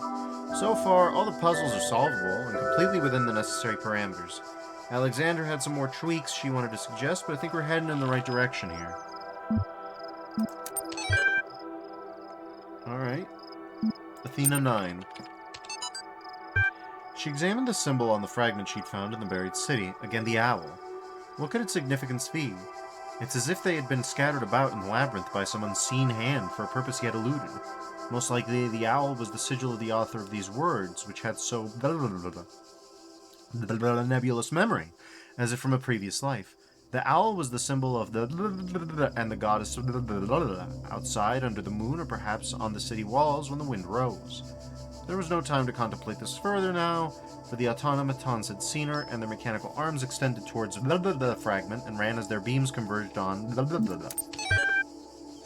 Speaker 1: So far, all the puzzles are solvable and completely within the necessary parameters. Alexander had some more tweaks she wanted to suggest, but I think we're heading in the right direction here. Alright. Athena 9. She examined the symbol on the fragment she'd found in the buried city, again the owl. What could its significance be? It's as if they had been scattered about in the labyrinth by some unseen hand for a purpose yet eluded. Most likely, the owl was the sigil of the author of these words, which had so nebulous memory, as if from a previous life. The owl was the symbol of the and the goddess outside under the moon, or perhaps on the city walls when the wind rose. There was no time to contemplate this further now, for the automatons had seen her, and their mechanical arms extended towards the fragment and ran as their beams converged on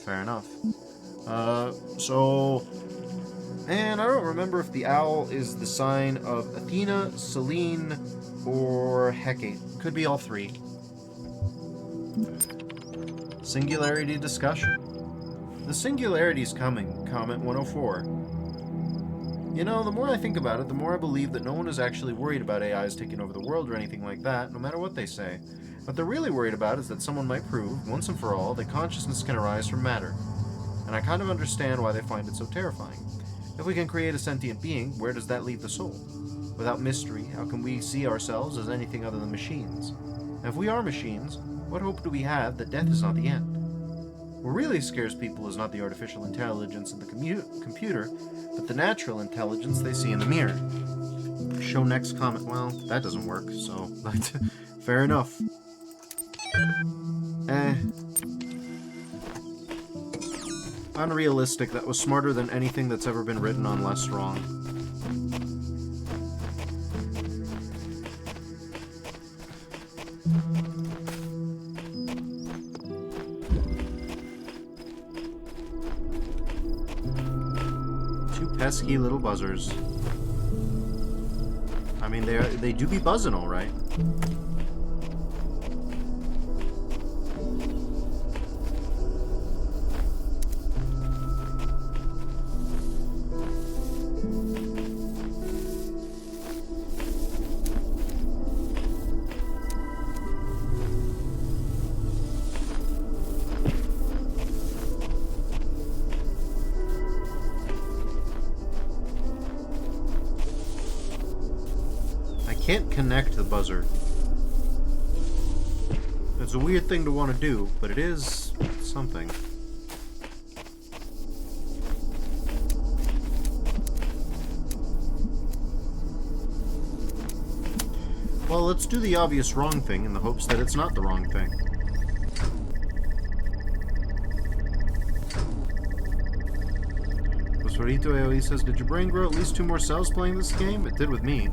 Speaker 1: Fair enough. And I don't remember if the owl is the sign of Athena, Selene, or Hecate. Could be all three. Singularity discussion. The singularity's coming. Comment 104. You know, the more I think about it, the more I believe that no one is actually worried about AIs taking over the world or anything like that, no matter what they say. What they're really worried about is that someone might prove, once and for all, that consciousness can arise from matter. And I kind of understand why they find it so terrifying. If we can create a sentient being, where does that leave the soul? Without mystery, how can we see ourselves as anything other than machines? And if we are machines, what hope do we have that death is not the end? What really scares people is not the artificial intelligence in the computer, but the natural intelligence they see in the mirror. Show next comment. Well, that doesn't work, so fair enough. unrealistic. That was smarter than anything that's ever been written on Less Wrong. Two pesky little buzzers. I mean, they do be buzzing all right. Can't connect the buzzer. It's a weird thing to want to do, but it is something. Well, let's do the obvious wrong thing in the hopes that it's not the wrong thing. Rosarito AOE says, did your brain grow at least 2 more cells playing this game? It did with me.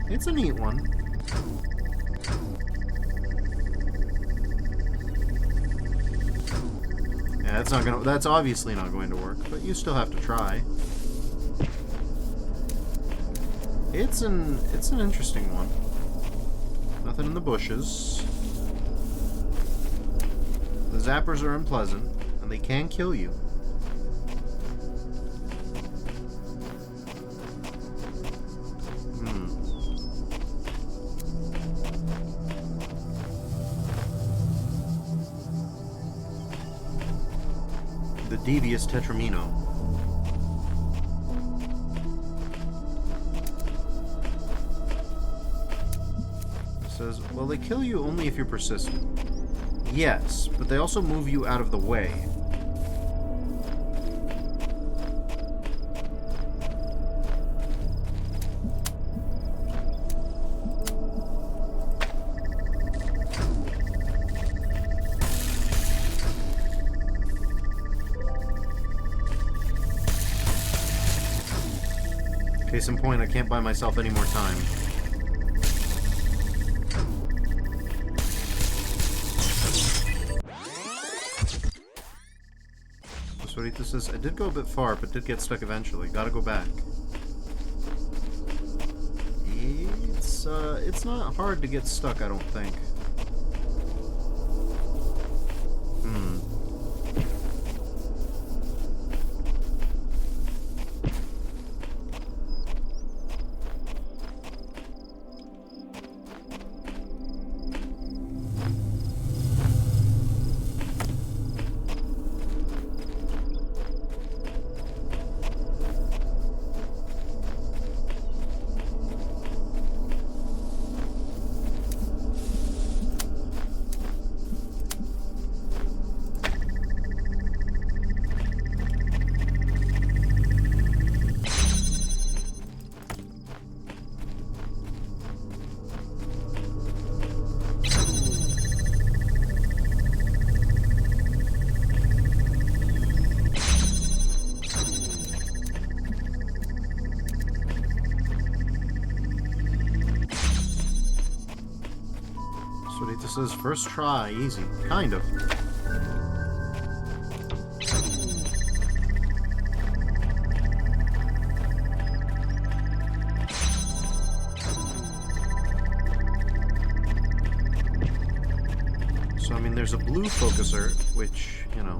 Speaker 1: It's a neat one. Yeah, that's obviously not going to work, but you still have to try. It's an interesting one. Nothing in the bushes. The zappers are unpleasant, and they can kill you. Devious Tetramino. It says, well, they kill you only if you're persistent. Yes, but they also move you out of the way. Case in point, I can't buy myself any more time. Sorito says, I did go a bit far, but did get stuck eventually. Gotta go back. It's not hard to get stuck, I don't think. This is first try, easy. Kind of. So, I mean, there's a blue focuser, which, you know...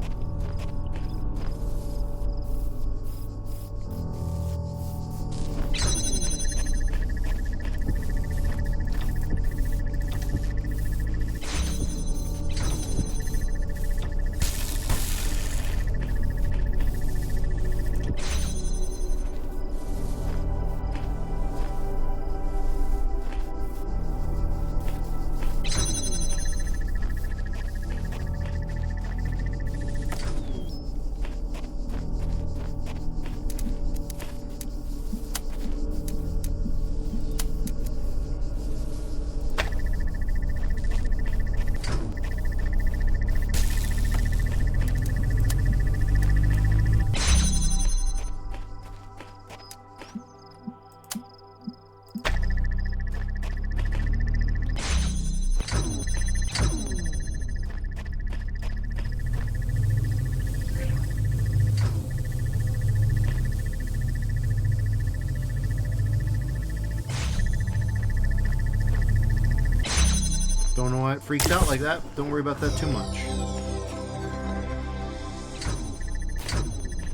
Speaker 1: why it freaked out like that. Don't worry about that too much.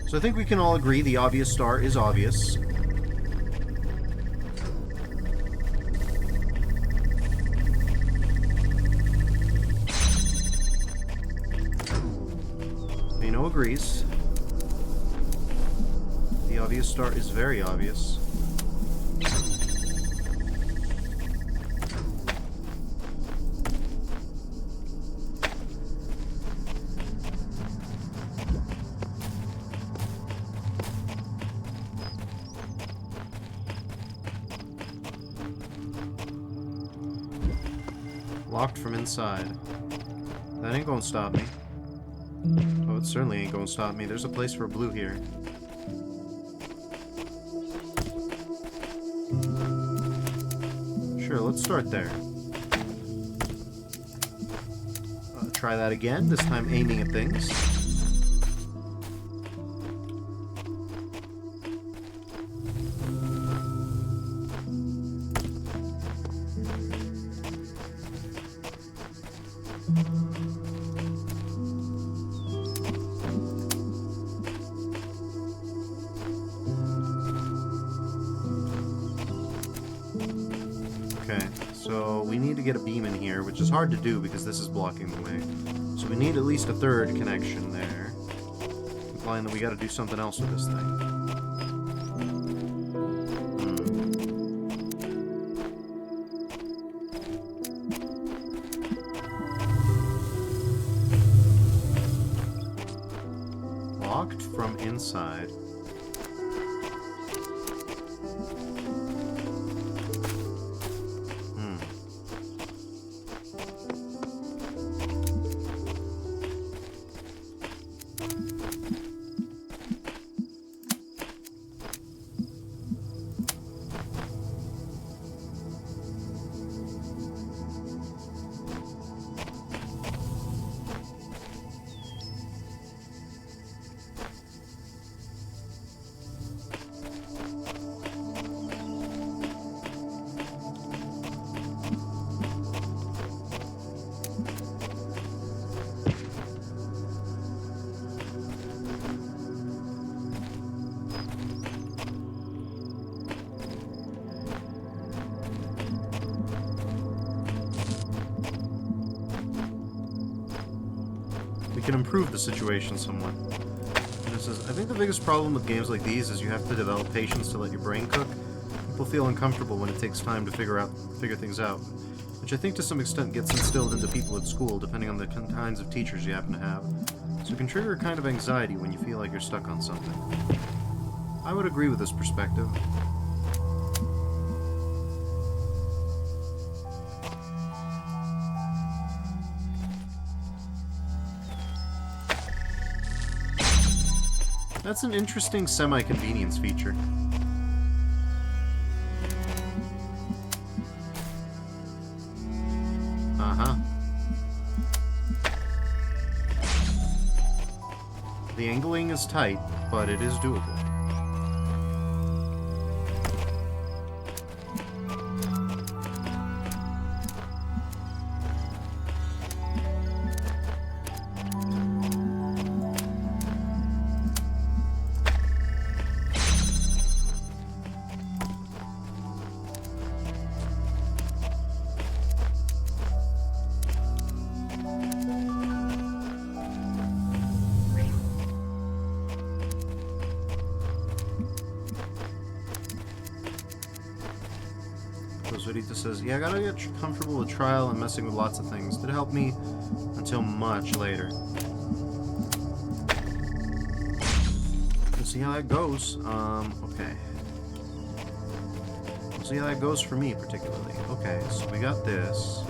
Speaker 1: So I think we can all agree the obvious star is obvious. Mano agrees. The obvious star is very obvious. Locked from inside. That ain't gonna stop me. Oh, it certainly ain't gonna stop me. There's a place for blue here. Sure, let's start there. Try that again, this time aiming at things. Okay, so we need to get a beam in here, which is hard to do because this is blocking the way. So we need at least a third connection there, implying that we got to do something else with this thing. Locked from inside. We can improve the situation somewhat. I think the biggest problem with games like these is you have to develop patience to let your brain cook. People feel uncomfortable when it takes time to figure things out, which I think to some extent gets instilled into people at school, depending on the kinds of teachers you happen to have. So it can trigger a kind of anxiety when you feel like you're stuck on something. I would agree with this perspective. That's an interesting semi-convenience feature. Uh-huh. The angling is tight, but it is doable. Zurita says, yeah, I gotta get comfortable with trial and messing with lots of things. Did help me until much later. We'll see how that goes. Okay. We'll see how that goes for me, particularly. Okay, so we got this.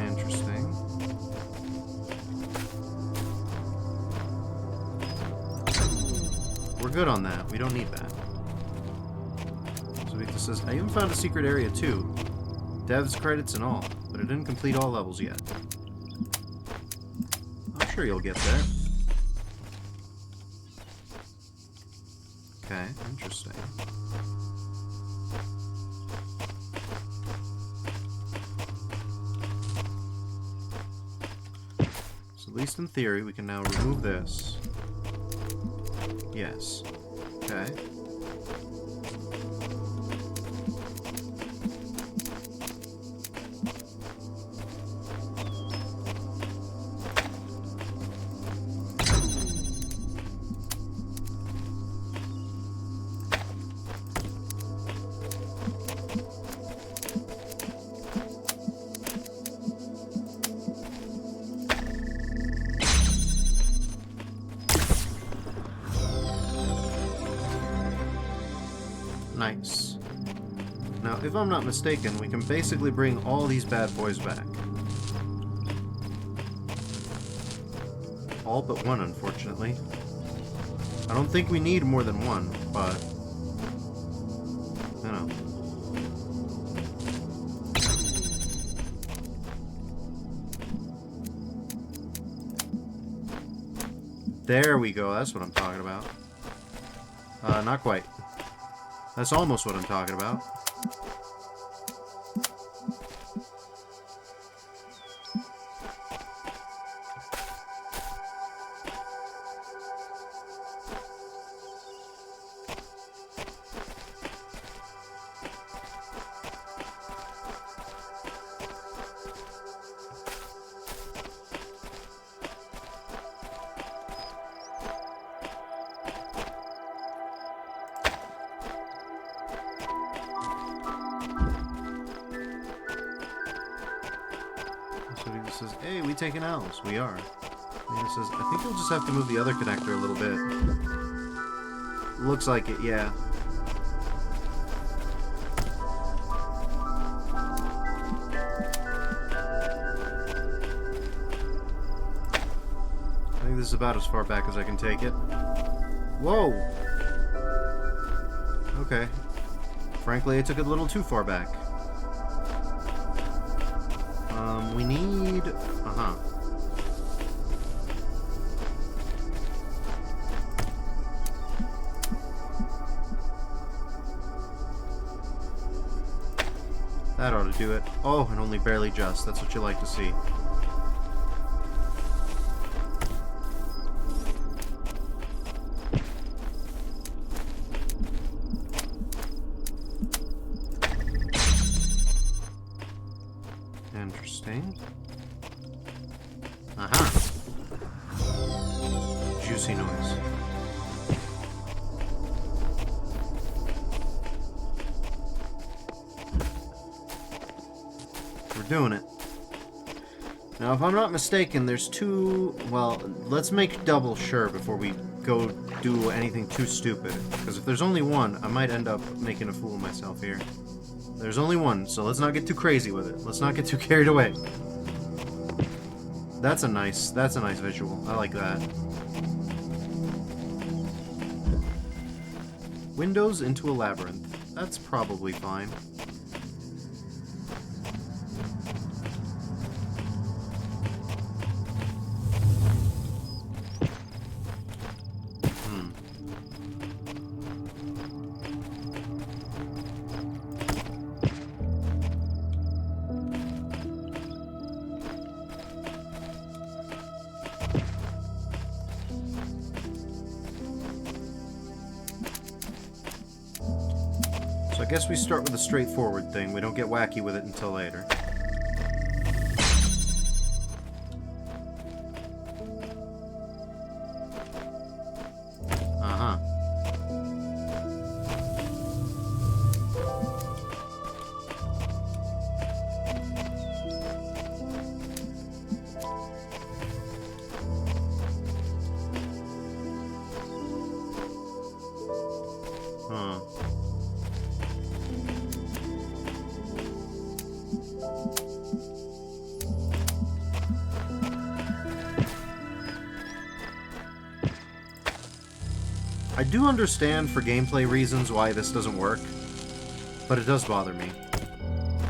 Speaker 1: Interesting. We're good on that. We don't need that. It says, I even found a secret area too. Devs credits and all, but it didn't complete all levels yet. I'm sure you'll get there. Okay, interesting. At least in theory, we can now remove this. Yes. Okay. Nice. Now, if I'm not mistaken, we can basically bring all these bad boys back. All but one, unfortunately. I don't think we need more than one, but... you know. There we go, that's what I'm talking about. Not quite. That's almost what I'm talking about. So he says, hey, we taking L's. We are. And he says, I think we'll just have to move the other connector a little bit. Looks like it, yeah. I think this is about as far back as I can take it. Whoa! Okay. Frankly, I took it a little too far back. We need... uh-huh. That ought to do it. Oh, and only barely just. That's what you like to see. Interesting. Aha! Juicy noise. We're doing it. Now, if I'm not mistaken, there's two... well, let's make double sure before we go do anything too stupid. Because if there's only one, I might end up making a fool of myself here. There's only one, so let's not get too crazy with it. Let's not get too carried away. That's a nice visual. I like that. Windows into a labyrinth. That's probably fine. I guess we start with a straightforward thing. We don't get wacky with it until later. Uh-huh. Huh. I do understand for gameplay reasons why this doesn't work, but it does bother me.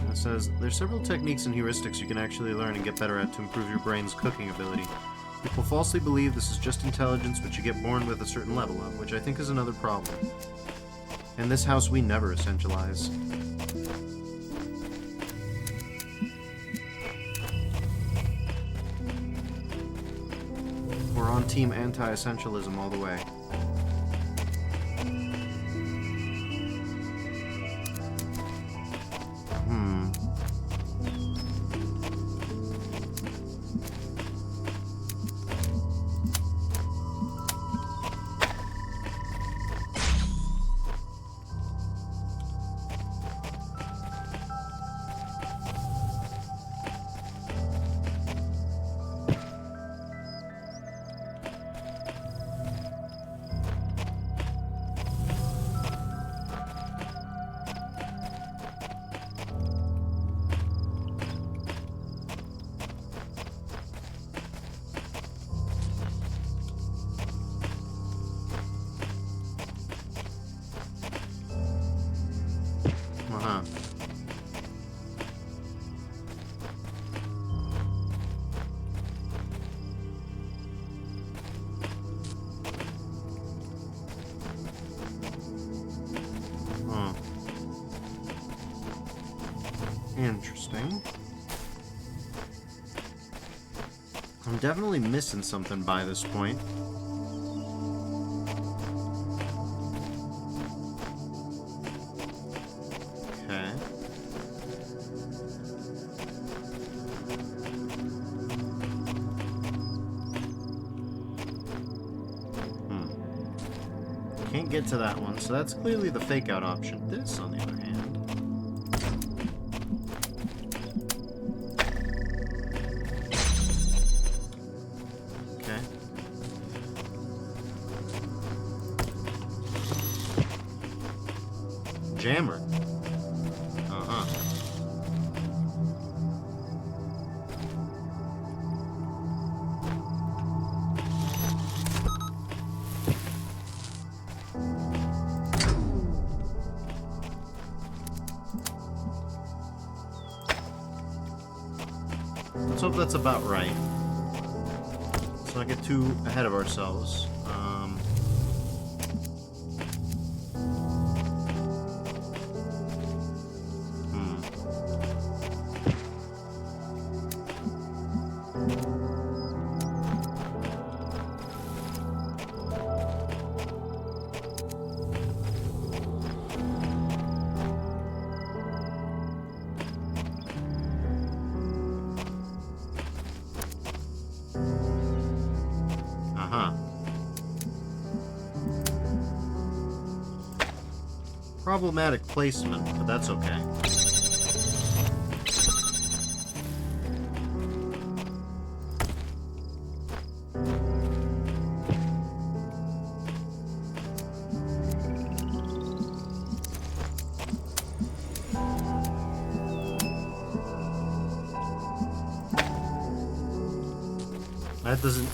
Speaker 1: It says, there's several techniques and heuristics you can actually learn and get better at to improve your brain's cooking ability. People falsely believe this is just intelligence which you get born with a certain level of, which I think is another problem. In this house, we never essentialize. We're on team anti-essentialism all the way. Interesting. I'm definitely missing something by this point. Okay. Can't get to that one, so that's clearly the fake out option. This, on the other hand. Jammer. Let's hope that's about right. Let's not get too ahead of ourselves. Problematic placement, but that's okay.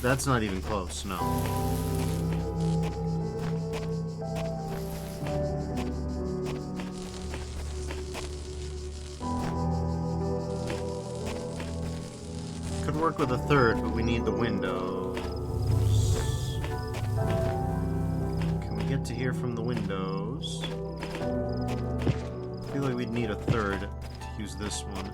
Speaker 1: That's not even close, no. Could work with a third, but we need the windows. Can we get to here from the windows? I feel like we'd need a third to use this one.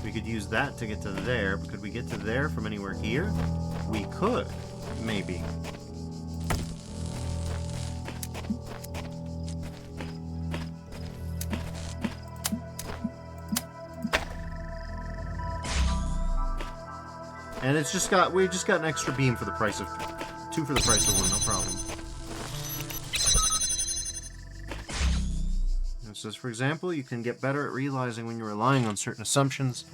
Speaker 1: We could use that to get to there, but could we get to there from anywhere here? We could, maybe. And we just got an extra beam for the price of two for the price of one, no problem. It says, for example, you can get better at realizing when you're relying on certain assumptions.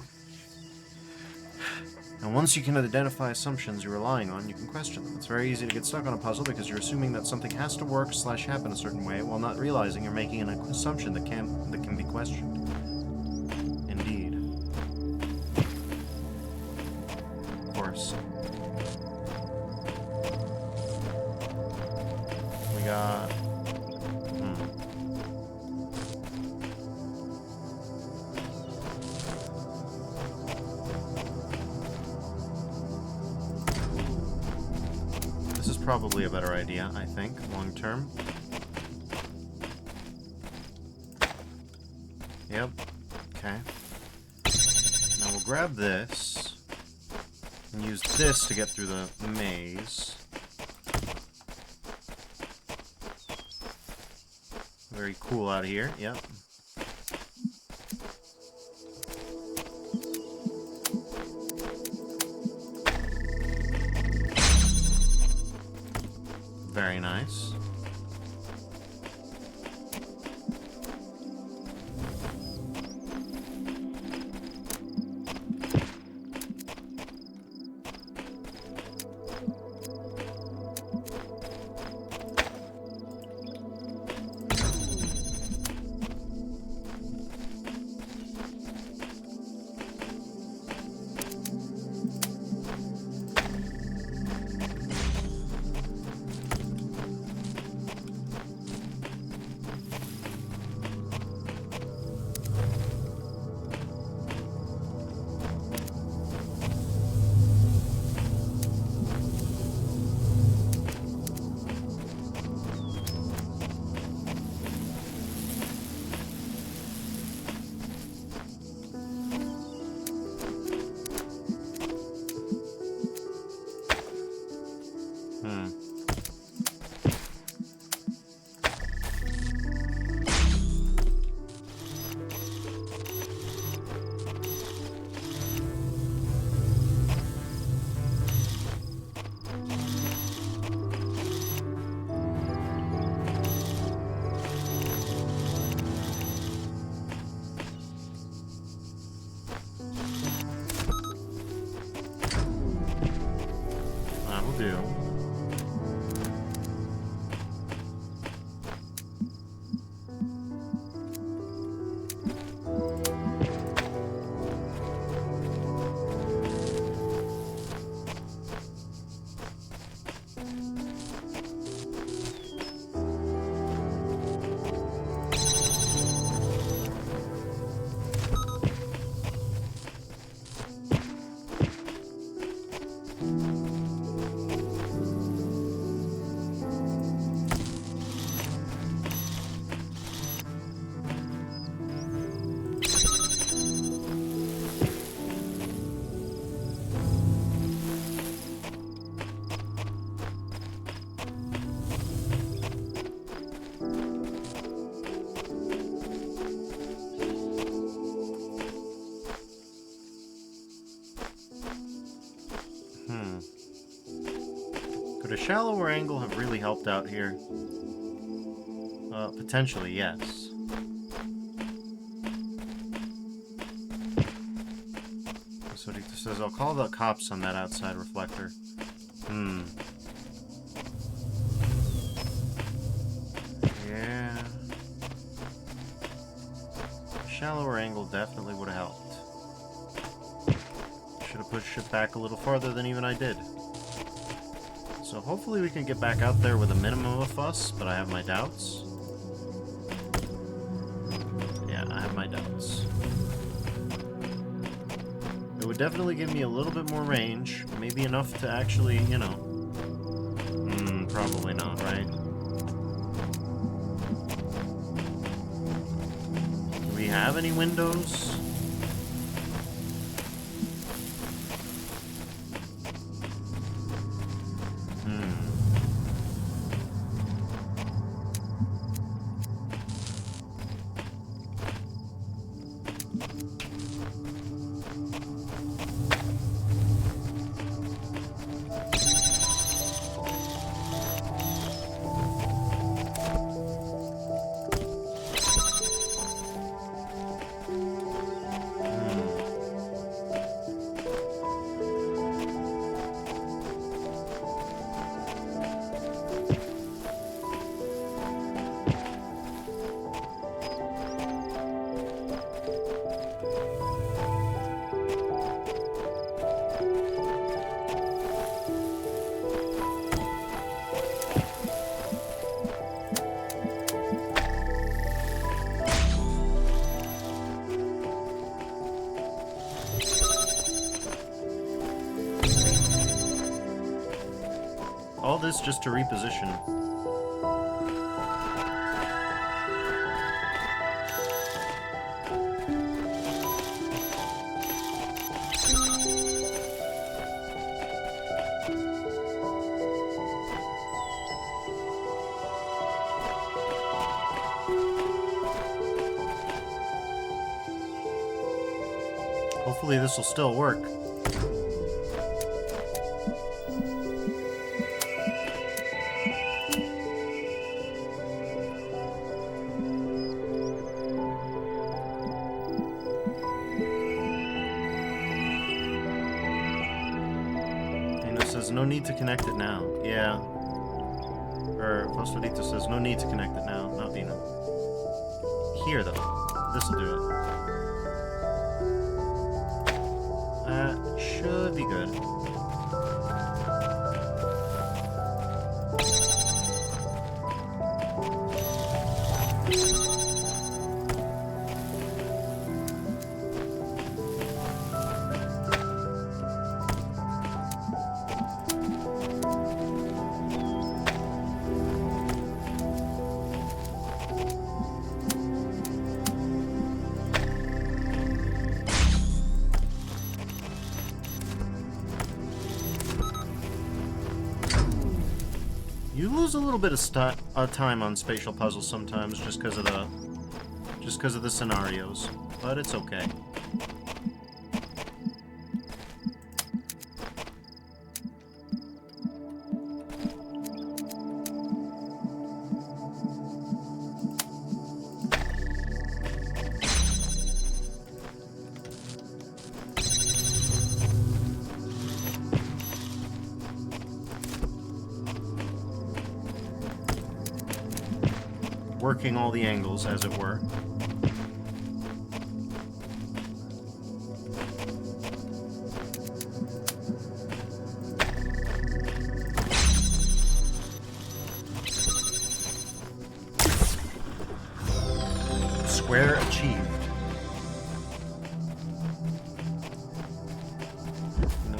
Speaker 1: And once you can identify assumptions you're relying on, you can question them. It's very easy to get stuck on a puzzle because you're assuming that something has to work / happen a certain way, while not realizing you're making an assumption that can be questioned. Indeed. Of course. We got... Probably a better idea, I think, long term. Yep. Okay. Now we'll grab this and use this to get through the maze. Very cool out here, yep. Very nice. That'll do. Could a shallower angle have really helped out here? Potentially, yes. That's what he says. I'll call the cops on that outside reflector. Yeah. A shallower angle definitely would have helped. Should have pushed it back a little farther than even I did. So hopefully we can get back out there with a minimum of fuss, but I have my doubts. Yeah, I have my doubts. It would definitely give me a little bit more range, maybe enough to actually, you know... probably not, right? Do we have any windows? All this just to reposition. Hopefully this will still work. Says no need to connect it now. Yeah. Or Fosforito says no need to connect it now. Not Vino. Here though. This'll do it. That should be good. You lose a little bit of time on spatial puzzles sometimes just because of the scenarios, but it's okay. Working all the angles, as it were. Square achieved.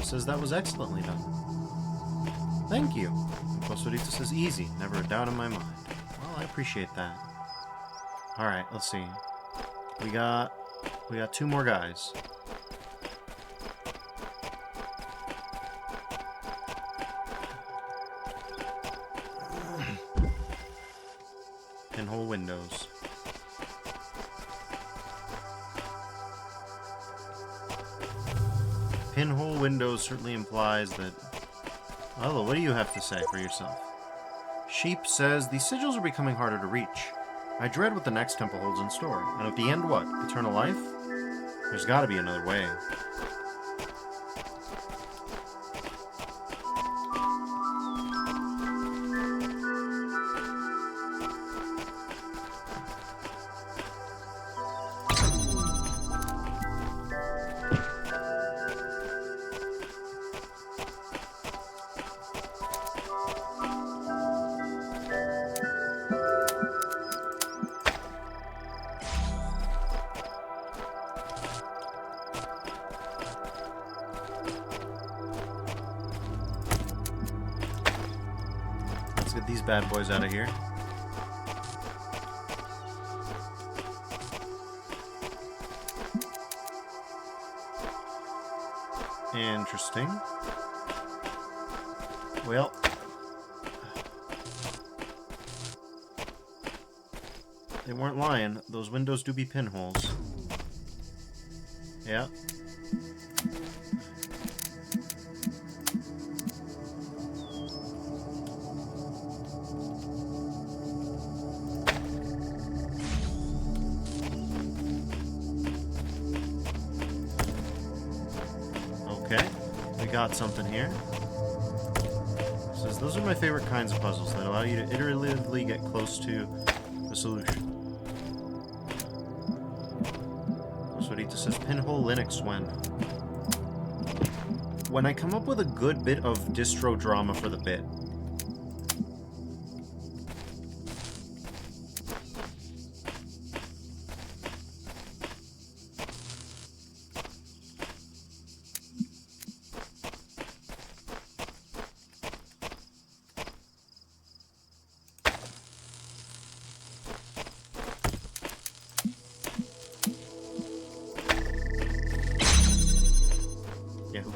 Speaker 1: Says that was excellently done. Thank you. Fosforito says easy, never a doubt in my mind. Well, I appreciate that. Alright, let's see. We got 2 more guys. Pinhole windows. Pinhole windows certainly implies that... Oh, what do you have to say for yourself? Sheep says, the sigils are becoming harder to reach. I dread what the next temple holds in store. And at the end, what? Eternal life? There's gotta be another way. Get these bad boys out of here. Interesting. Well, they weren't lying. Those windows do be pinholes. Yeah. Got something here. It says, those are my favorite kinds of puzzles that allow you to iteratively get close to the solution. Fosforito says, pinhole Linux when I come up with a good bit of distro drama for the bit.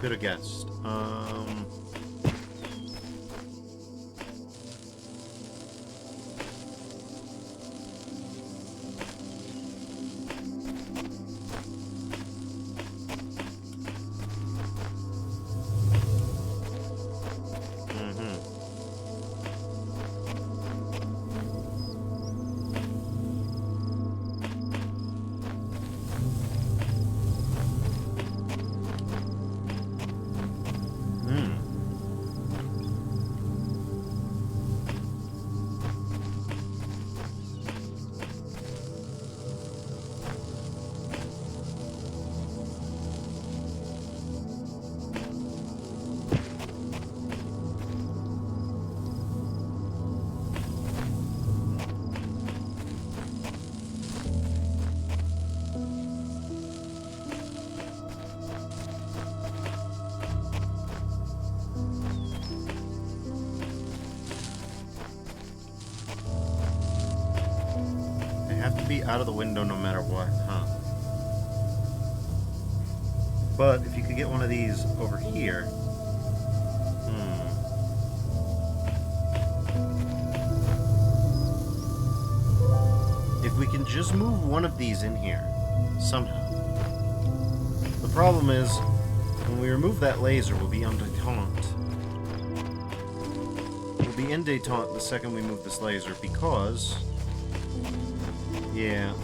Speaker 1: Could have guessed. have to be out of the window no matter what, huh? But if you could get one of these over here... If we can just move one of these in here, somehow. The problem is, when we remove that laser, we'll be en détente. We'll be en détente the second we move this laser, because... Yeah.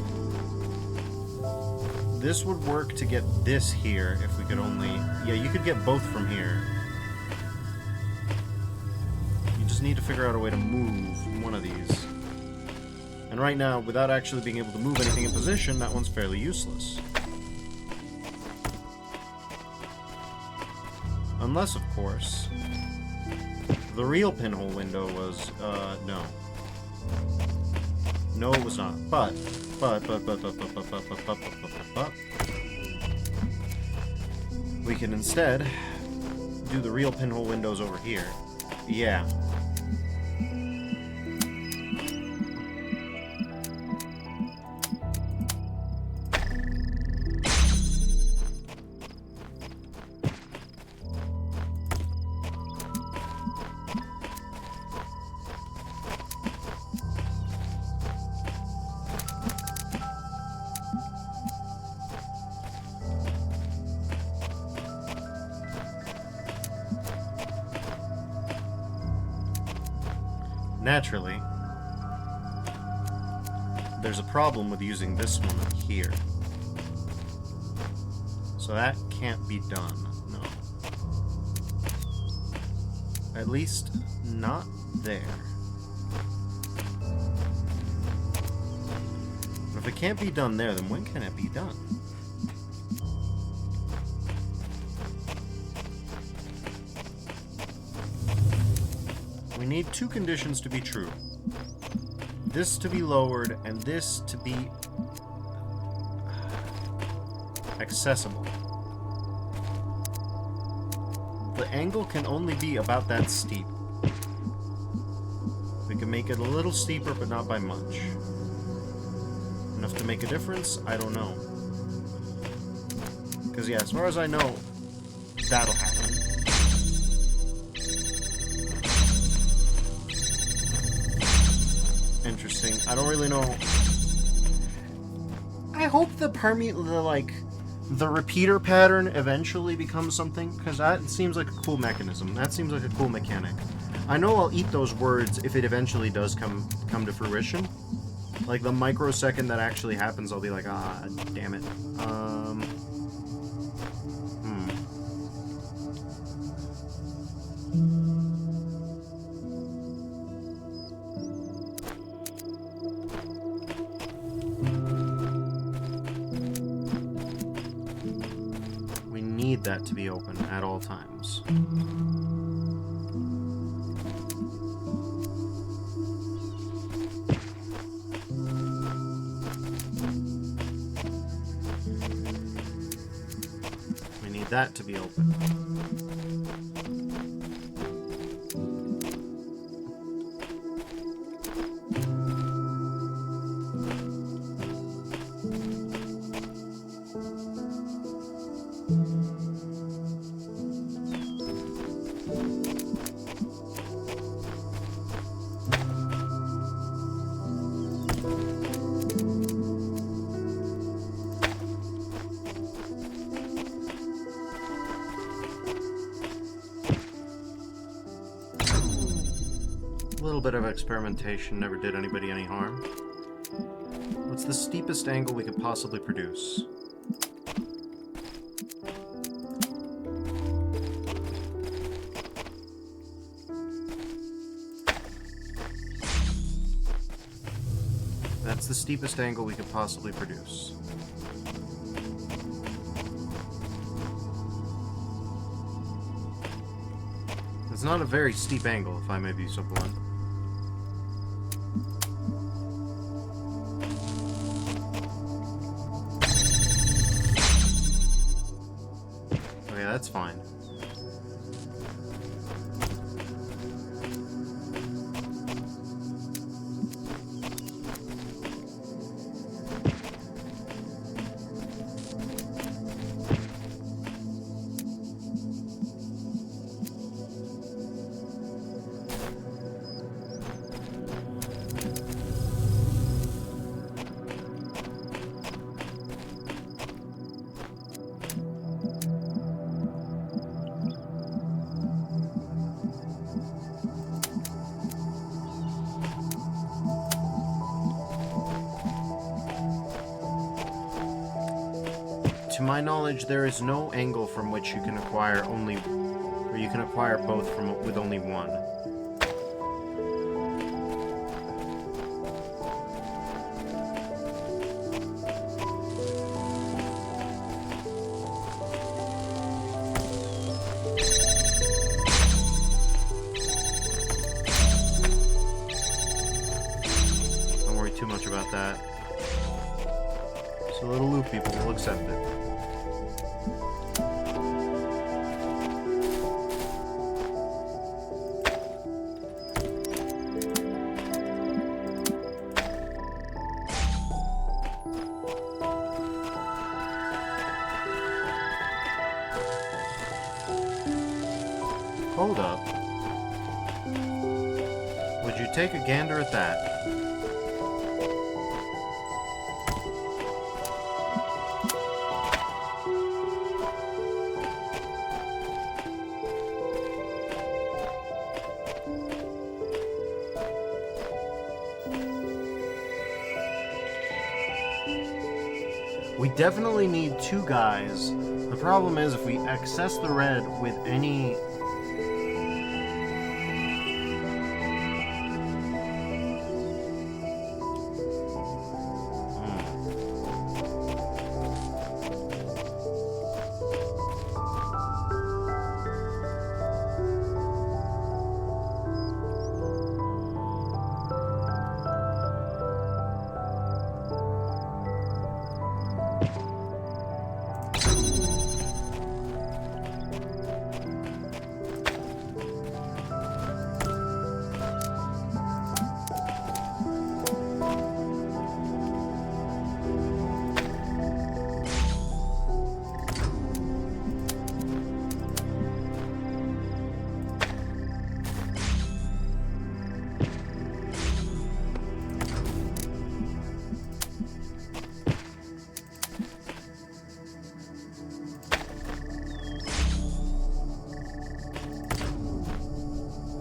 Speaker 1: This would work to get this here, if we could only... Yeah, you could get both from here. You just need to figure out a way to move one of these. And right now, without actually being able to move anything in position, that one's fairly useless. Unless, of course, the real pinhole window was, no. No, it was not. But, we can instead do the real pinhole windows over here. Yeah. Naturally, there's a problem with using this one here. So that can't be done, no. At least, not there. If it can't be done there, then when can it be done? We need two conditions to be true. This to be lowered, and this to be accessible. The angle can only be about that steep. We can make it a little steeper, but not by much. Enough to make a difference? I don't know. Because, yeah, as far as I know, that'll happen. Interesting. I don't really know. I hope the repeater pattern eventually becomes something, because that seems like a cool mechanism. That seems like a cool mechanic. I know I'll eat those words if it eventually does come to fruition. Like, the microsecond that actually happens, I'll be like, ah, damn it. We need that to be open at all times. We need that to be open. A little bit of experimentation never did anybody any harm. What's the steepest angle we could possibly produce? That's the steepest angle we could possibly produce. It's not a very steep angle, if I may be so blunt. Okay, that's fine. my knowledge, there is no angle from which you can acquire only, or you can acquire both from with only one. Don't worry too much about that. It's a little loopy, but we'll accept it. Hold up. Would you take a gander at that? We definitely need two guys. The problem is if we access the red with any...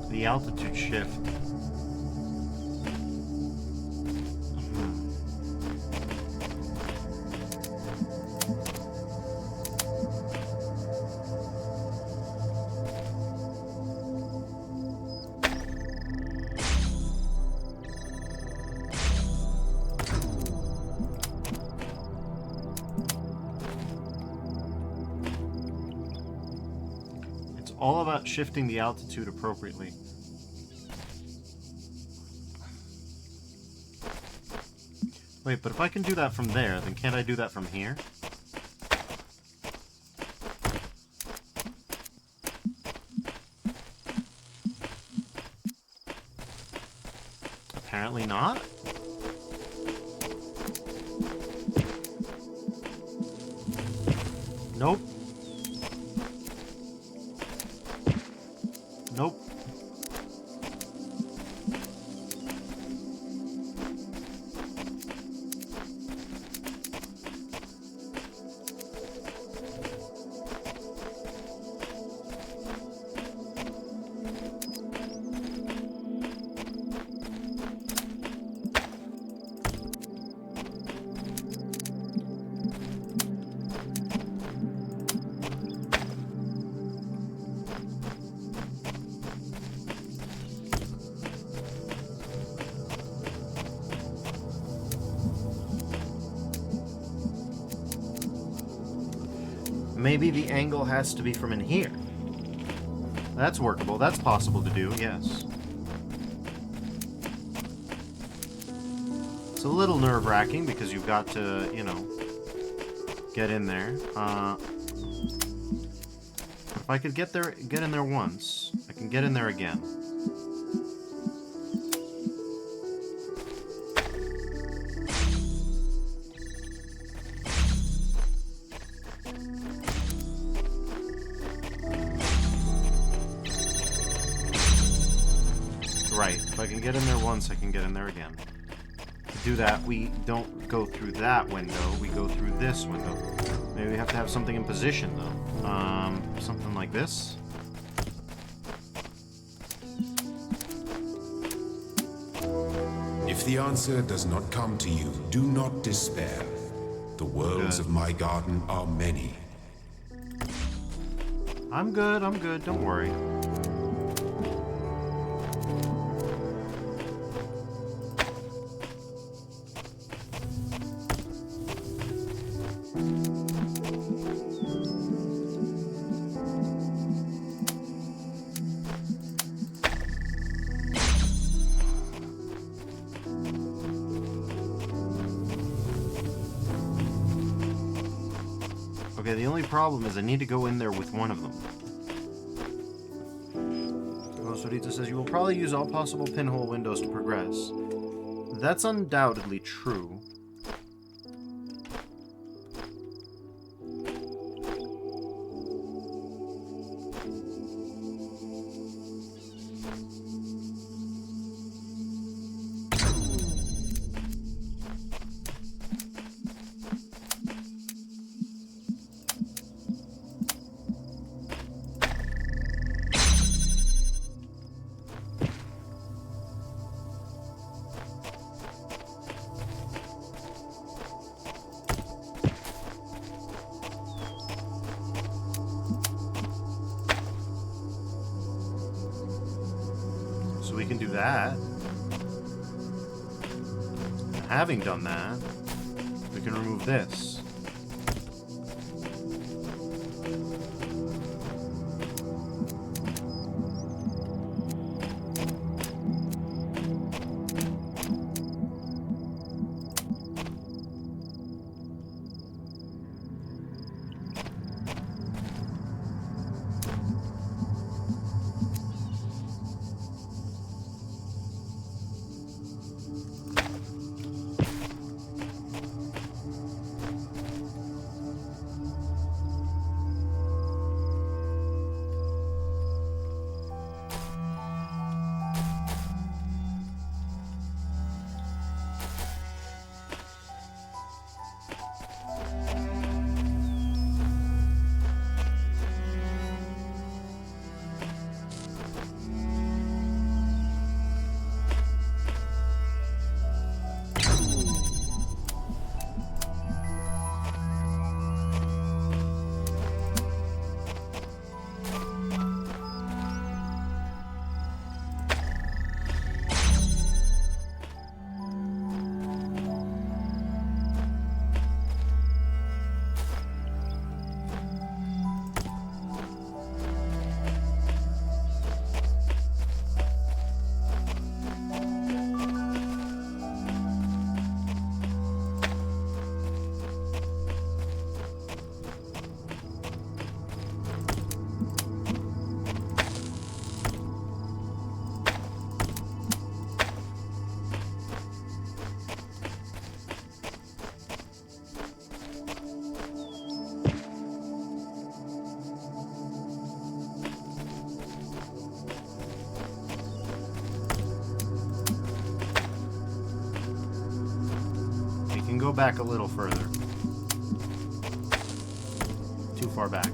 Speaker 1: the altitude shift. It's all about shifting the altitude appropriately. Wait, but if I can do that from there, then can't I do that from here? Apparently not. Nope. Nope. Maybe the angle has to be from in here. That's workable. That's possible to do, yes. It's a little nerve-wracking because you've got to, you know, get in there. If I could get in there once, I can get in there again. Right, if I can get in there once, I can get in there again. To do that, we don't go through that window, we go through this window. Maybe we have to have something in position, though. Something like this.
Speaker 3: If the answer does not come to you, do not despair. The worlds
Speaker 1: Good.
Speaker 3: of my garden are many.
Speaker 1: I'm good, don't worry. Okay, the only problem is I need to go in there with one of them. Sorita says you will probably use all possible pinhole windows to progress. That's undoubtedly true. So we can do that. Having done that, we can remove this. Go back a little further. Too far back.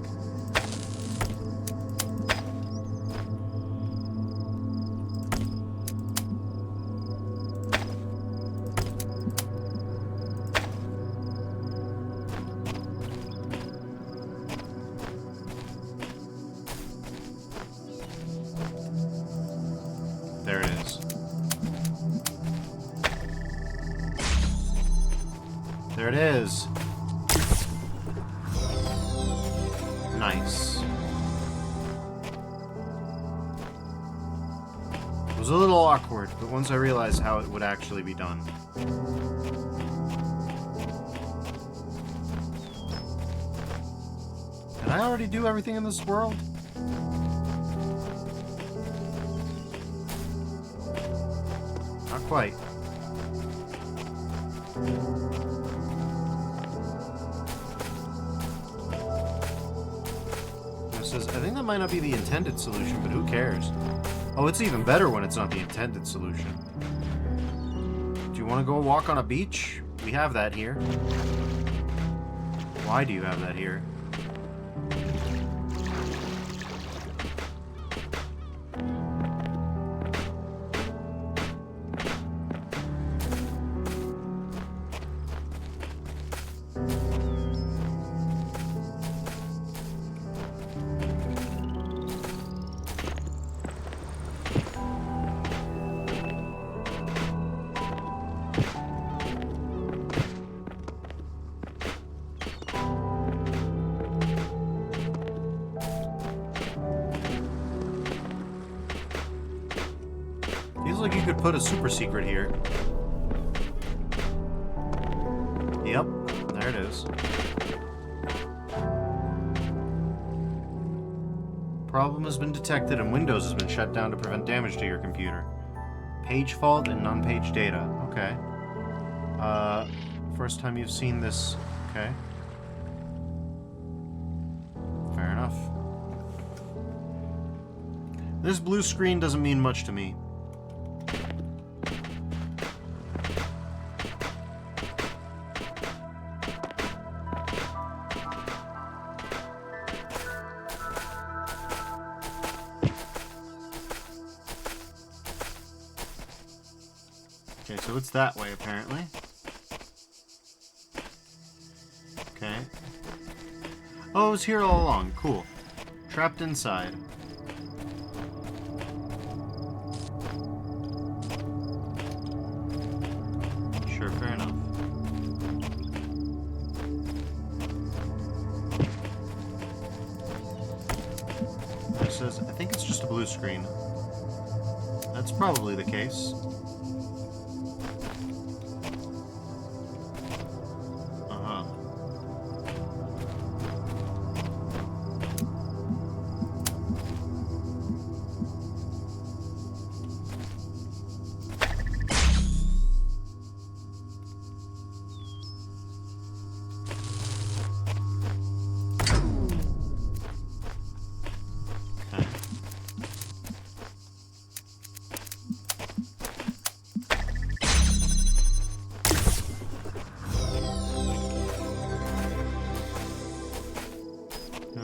Speaker 1: There it is. There it is. Nice. It was a little awkward, but once I realized how it would actually be done. Did I already do everything in this world? Not quite. Says, I think that might not be the intended solution, but who cares? Oh, it's even better when it's not the intended solution. Do you want to go walk on a beach? We have that here. Why do you have that here? Feels like you could put a super secret here. Yep, there it is. Problem has been detected and Windows has been shut down to prevent damage to your computer. Page fault and non-page data. Okay. First time you've seen this. Okay. Fair enough. This blue screen doesn't mean much to me. Okay, so it's that way, apparently. Okay. Oh, it was here all along. Cool. Trapped inside. Sure, fair enough. It says, I think it's just a blue screen. That's probably the case.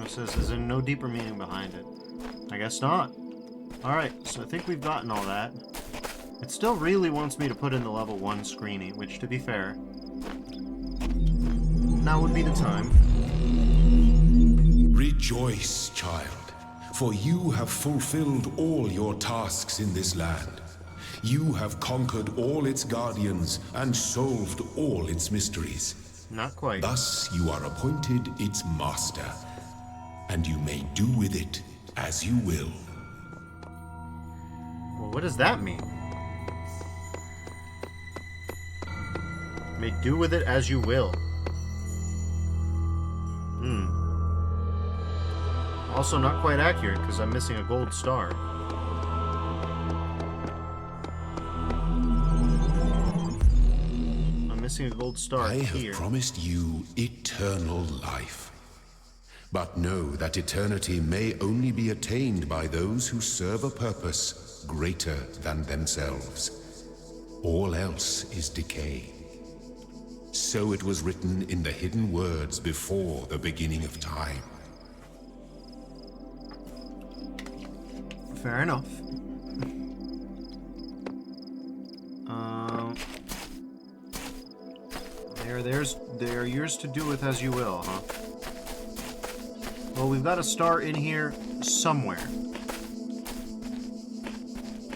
Speaker 1: Says, is there no deeper meaning behind it? I guess not. Alright, so I think we've gotten all that. It still really wants me to put in the level 1 screening, which, to be fair, now would be the time.
Speaker 3: Rejoice, child, for you have fulfilled all your tasks in this land. You have conquered all its guardians and solved all its mysteries.
Speaker 1: Not quite.
Speaker 3: Thus you are appointed its master, and you may do with it as you will.
Speaker 1: Well, what does that mean? May do with it as you will. Also not quite accurate, because I'm missing a gold star. I'm missing a gold star
Speaker 3: I
Speaker 1: here.
Speaker 3: have promised you eternal life. But know that eternity may only be attained by those who serve a purpose greater than themselves. All else is decay. So it was written in the hidden words before the beginning of time.
Speaker 1: Fair enough. They're yours to do with as you will, huh? Well, we've got a star in here somewhere.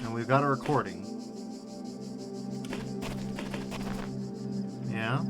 Speaker 1: And we've got a recording. Yeah?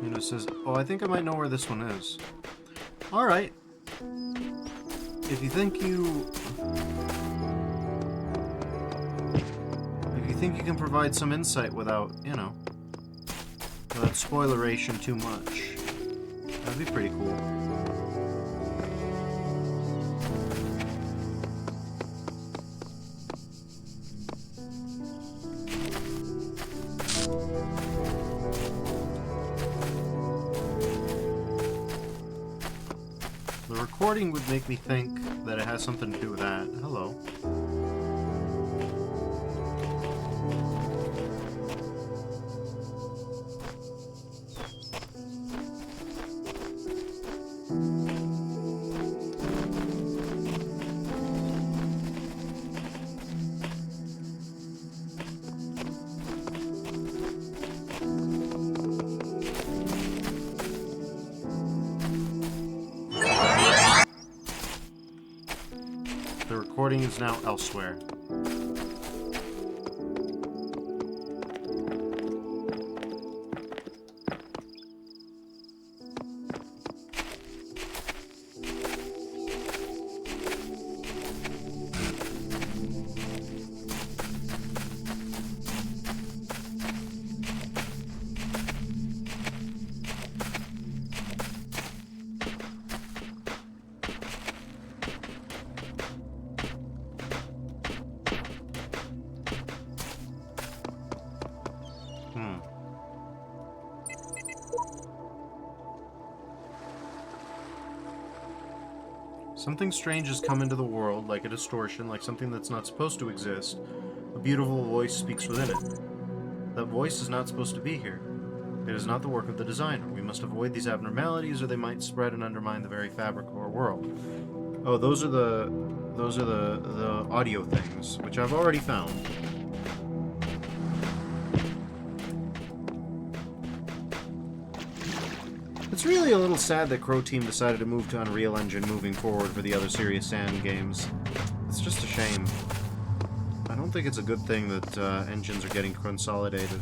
Speaker 1: And it says, oh, I think I might know where this one is. Alright. If you think you can provide some insight without, you know, without spoileration too much, that'd be pretty cool. The recording would make me think that it has something to do with that. Hello. recording is now elsewhere. Something strange has come into the world, like a distortion, like something that's not supposed to exist. A beautiful voice speaks within it. That voice is not supposed to be here. It is not the work of the designer. We must avoid these abnormalities, or they might spread and undermine the very fabric of our world. Oh, those are the audio things, which I've already found. It's really a little sad that Crow Team decided to move to Unreal Engine moving forward for the other Serious Sam games. It's just a shame. I don't think it's a good thing that engines are getting consolidated.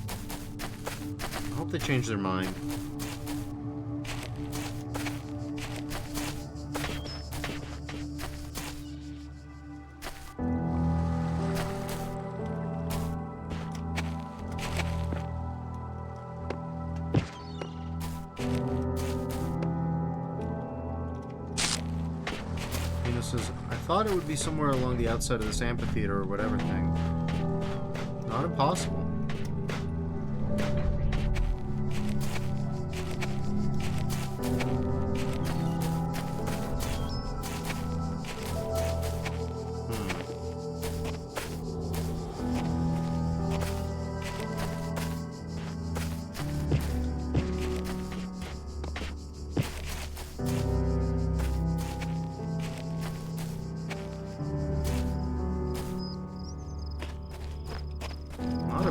Speaker 1: I hope they change their mind. I thought it would be somewhere along the outside of this amphitheater or whatever thing. Not impossible.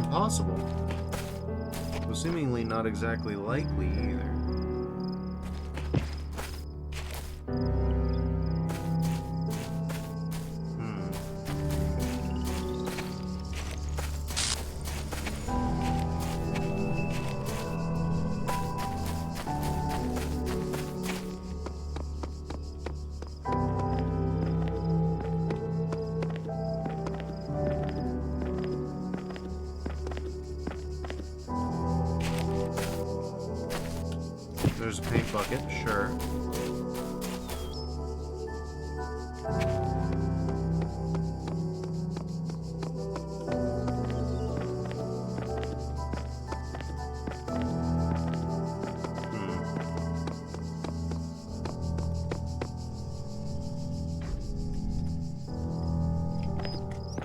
Speaker 1: Possible, but seemingly not exactly likely either. There's a paint bucket, sure.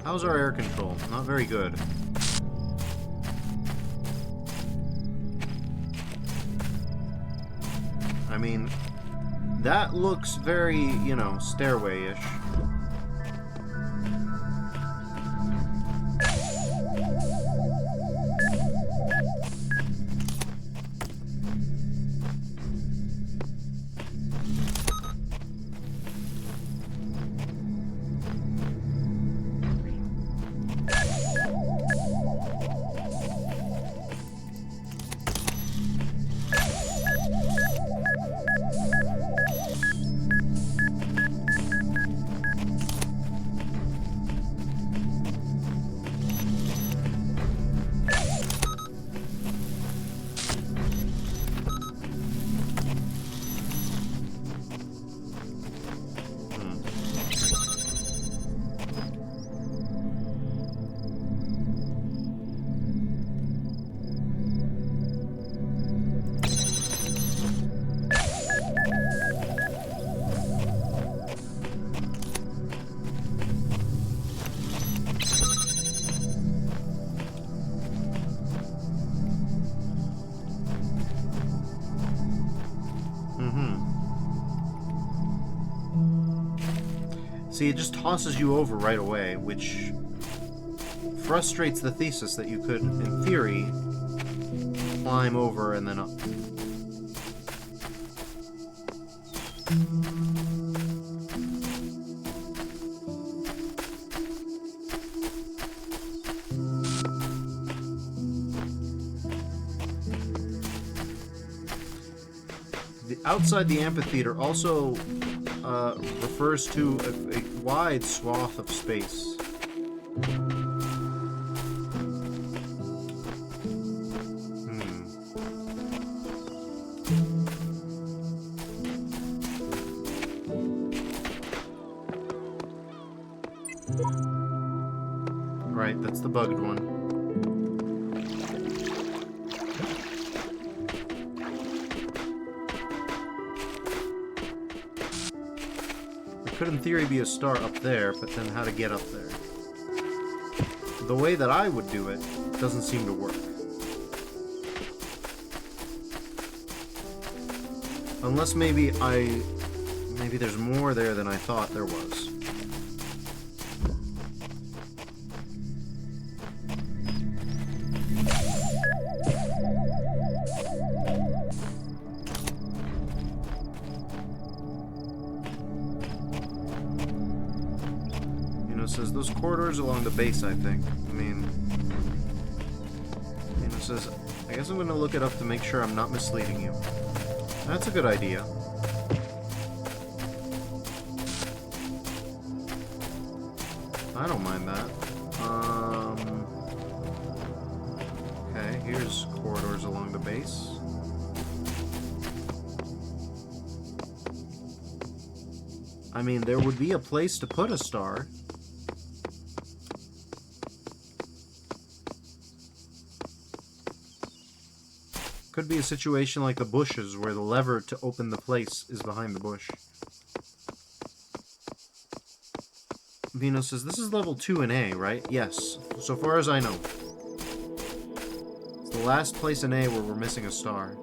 Speaker 1: How's our air control? Not very good. I mean, that looks very, you know, stairway-ish. See, it just tosses you over right away, which frustrates the thesis that you could, in theory, climb over and then up. outside the amphitheater also refers to a wide swath of space. Right, that's the bugged one. There could in theory be a star up there, but then how to get up there? The way that I would do it doesn't seem to work. Unless maybe there's more there than I thought there was. It says those corridors along the base, I think. I mean, it says, I guess I'm going to look it up to make sure I'm not misleading you. That's a good idea. I don't mind that. Okay, here's corridors along the base. I mean, there would be a place to put a star. Could be a situation like the bushes, where the lever to open the place is behind the bush. Vino says, this is level 2 in A, right? Yes, so far as I know. It's the last place in A where we're missing a star.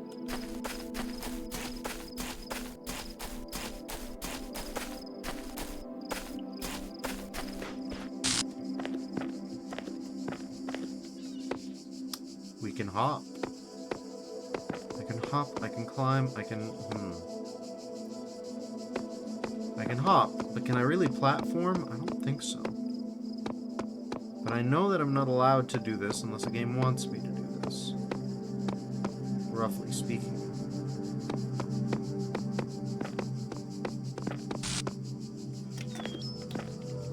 Speaker 1: We can hop. I can hop, I can climb, I can hop, but can I really platform? I don't think so. But I know that I'm not allowed to do this unless the game wants me to do this. Roughly speaking.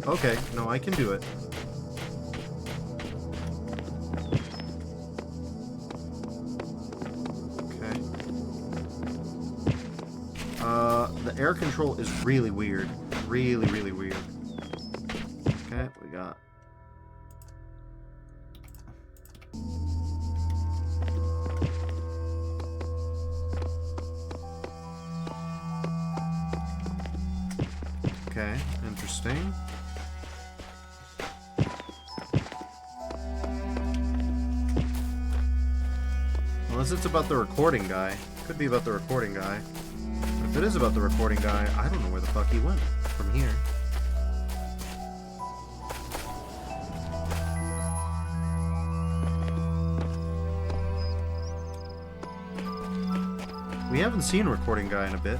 Speaker 1: Okay, no, I can do it. The air control is really weird. Really, really weird. Okay, we got... Okay, interesting. Unless it's about the recording guy. Could be about the recording guy. If it is about the recording guy, I don't know where the fuck he went from here. We haven't seen recording guy in a bit.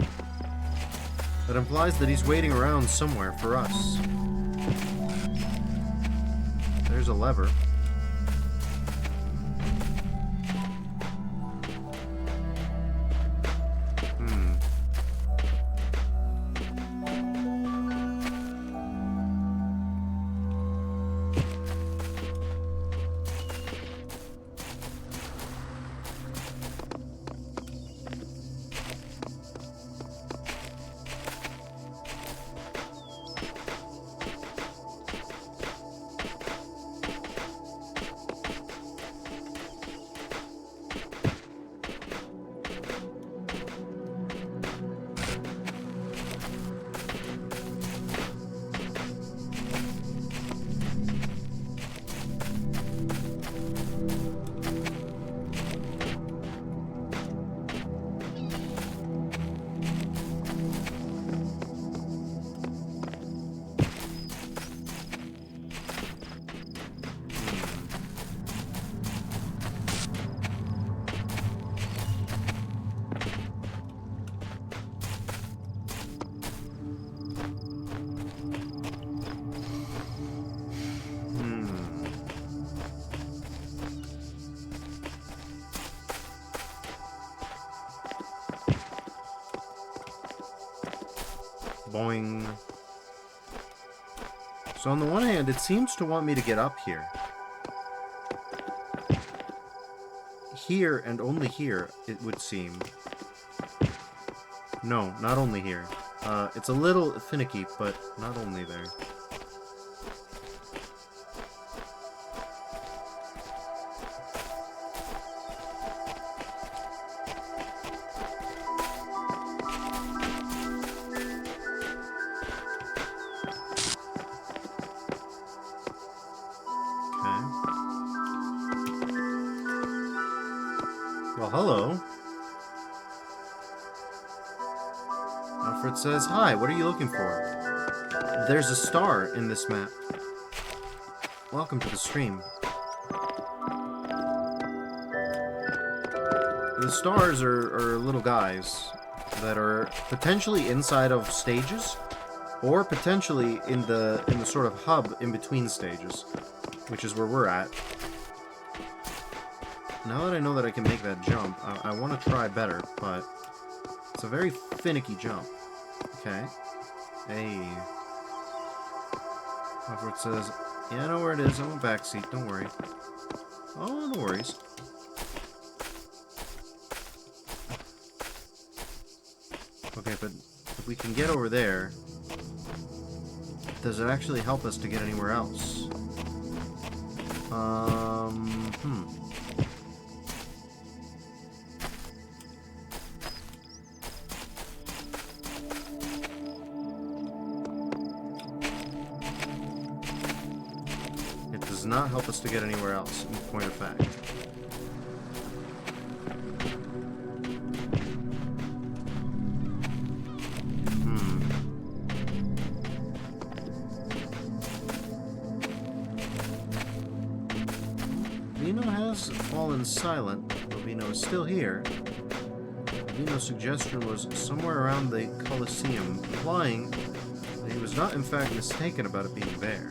Speaker 1: That implies that he's waiting around somewhere for us. There's a lever. Boing. So on the one hand, it seems to want me to get up here. Here and only here, it would seem. No, not only here. It's a little finicky, but not only there. Well, hello. Alfred says, "Hi, what are you looking for?" There's a star in this map. Welcome to the stream. The stars are little guys that are potentially inside of stages, or potentially in the sort of hub in between stages, which is where we're at. Now that I know that I can make that jump, I want to try better, but it's a very finicky jump. Okay. Hey. Alfred says, "Yeah, I know where it is. I'm a backseat. Don't worry." Oh, no worries. Okay, but if we can get over there, does it actually help us to get anywhere else? It does not help us to get anywhere else, in point of fact. Vino has fallen silent, but Vino is still here. Vino's suggestion was somewhere around the Colosseum, implying that he was not in fact mistaken about it being there.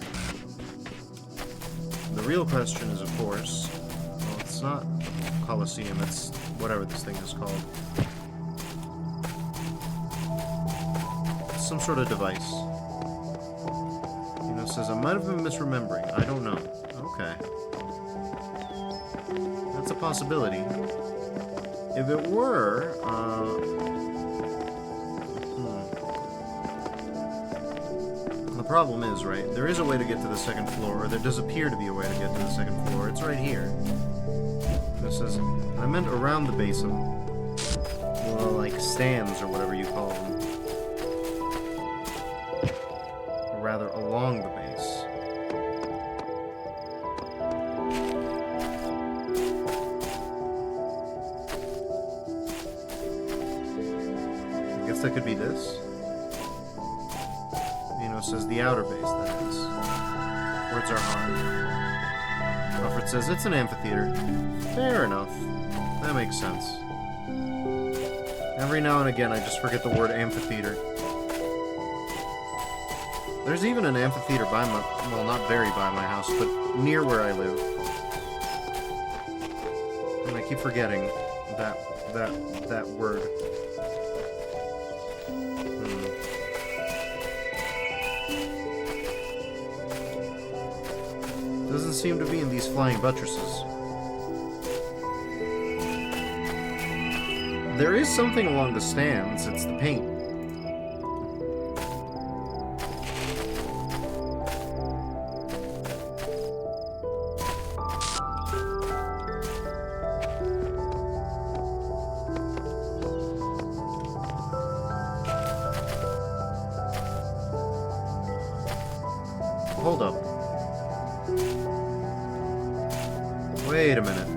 Speaker 1: The real question is, of course, well, it's not Colosseum, it's whatever this thing is called. It's some sort of device. Vino says, "I might have been misremembering. I don't know." Okay. That's a possibility. If it were, the problem is, right, there is a way to get to the second floor, or there does appear to be a way to get to the second floor. It's right here. This says, I meant around the base of them. Well, like stands, or whatever you call them. Or rather, along the base. That could be this. Vino says the outer base, that is. Words are hard. Alfred says it's an amphitheater. Fair enough. That makes sense. Every now and again I just forget the word amphitheater. There's even an amphitheater by my, well, not very by my house, but near where I live. And I keep forgetting that word. Doesn't seem to be in these flying buttresses. There is something along the stands. It's the paint. Hold up. Wait a minute.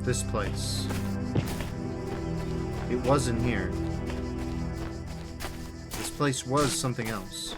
Speaker 1: This place. It wasn't here. This place was something else.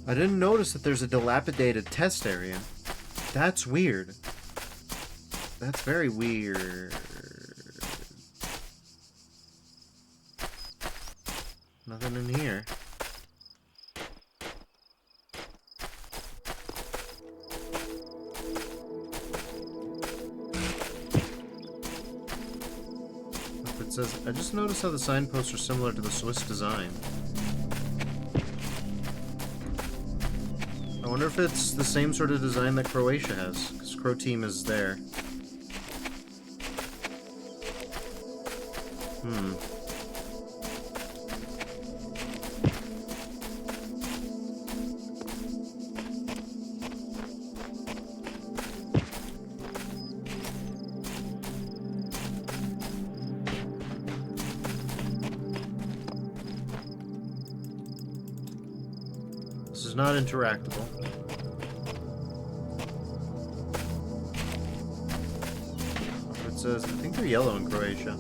Speaker 1: I didn't notice that there's a dilapidated test area. That's weird. That's very weird. Nothing in here. It says, I just noticed how the signposts are similar to the Swiss design. I wonder if it's the same sort of design that Croatia has, because Crow Team is there. This is not interactable. It says, I think they're yellow in Croatia.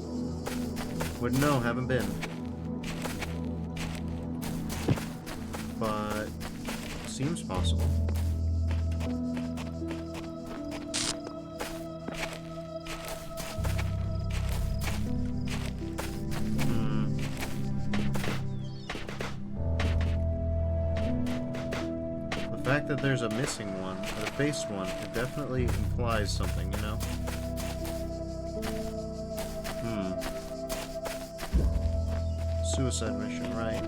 Speaker 1: Wouldn't know, haven't been. But seems possible. The fact that there's a missing one, or a faced one, it definitely implies something, you know? Suicide mission, right.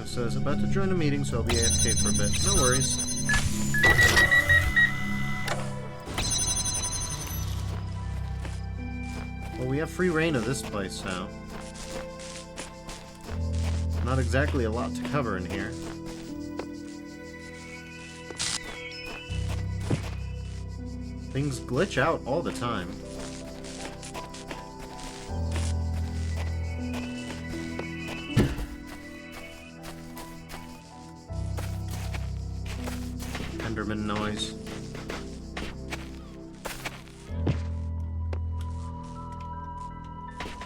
Speaker 1: Says, about to join a meeting, so I'll be AFK for a bit. No worries. Well, we have free reign of this place now. Not exactly a lot to cover in here. Things glitch out all the time. Enderman noise.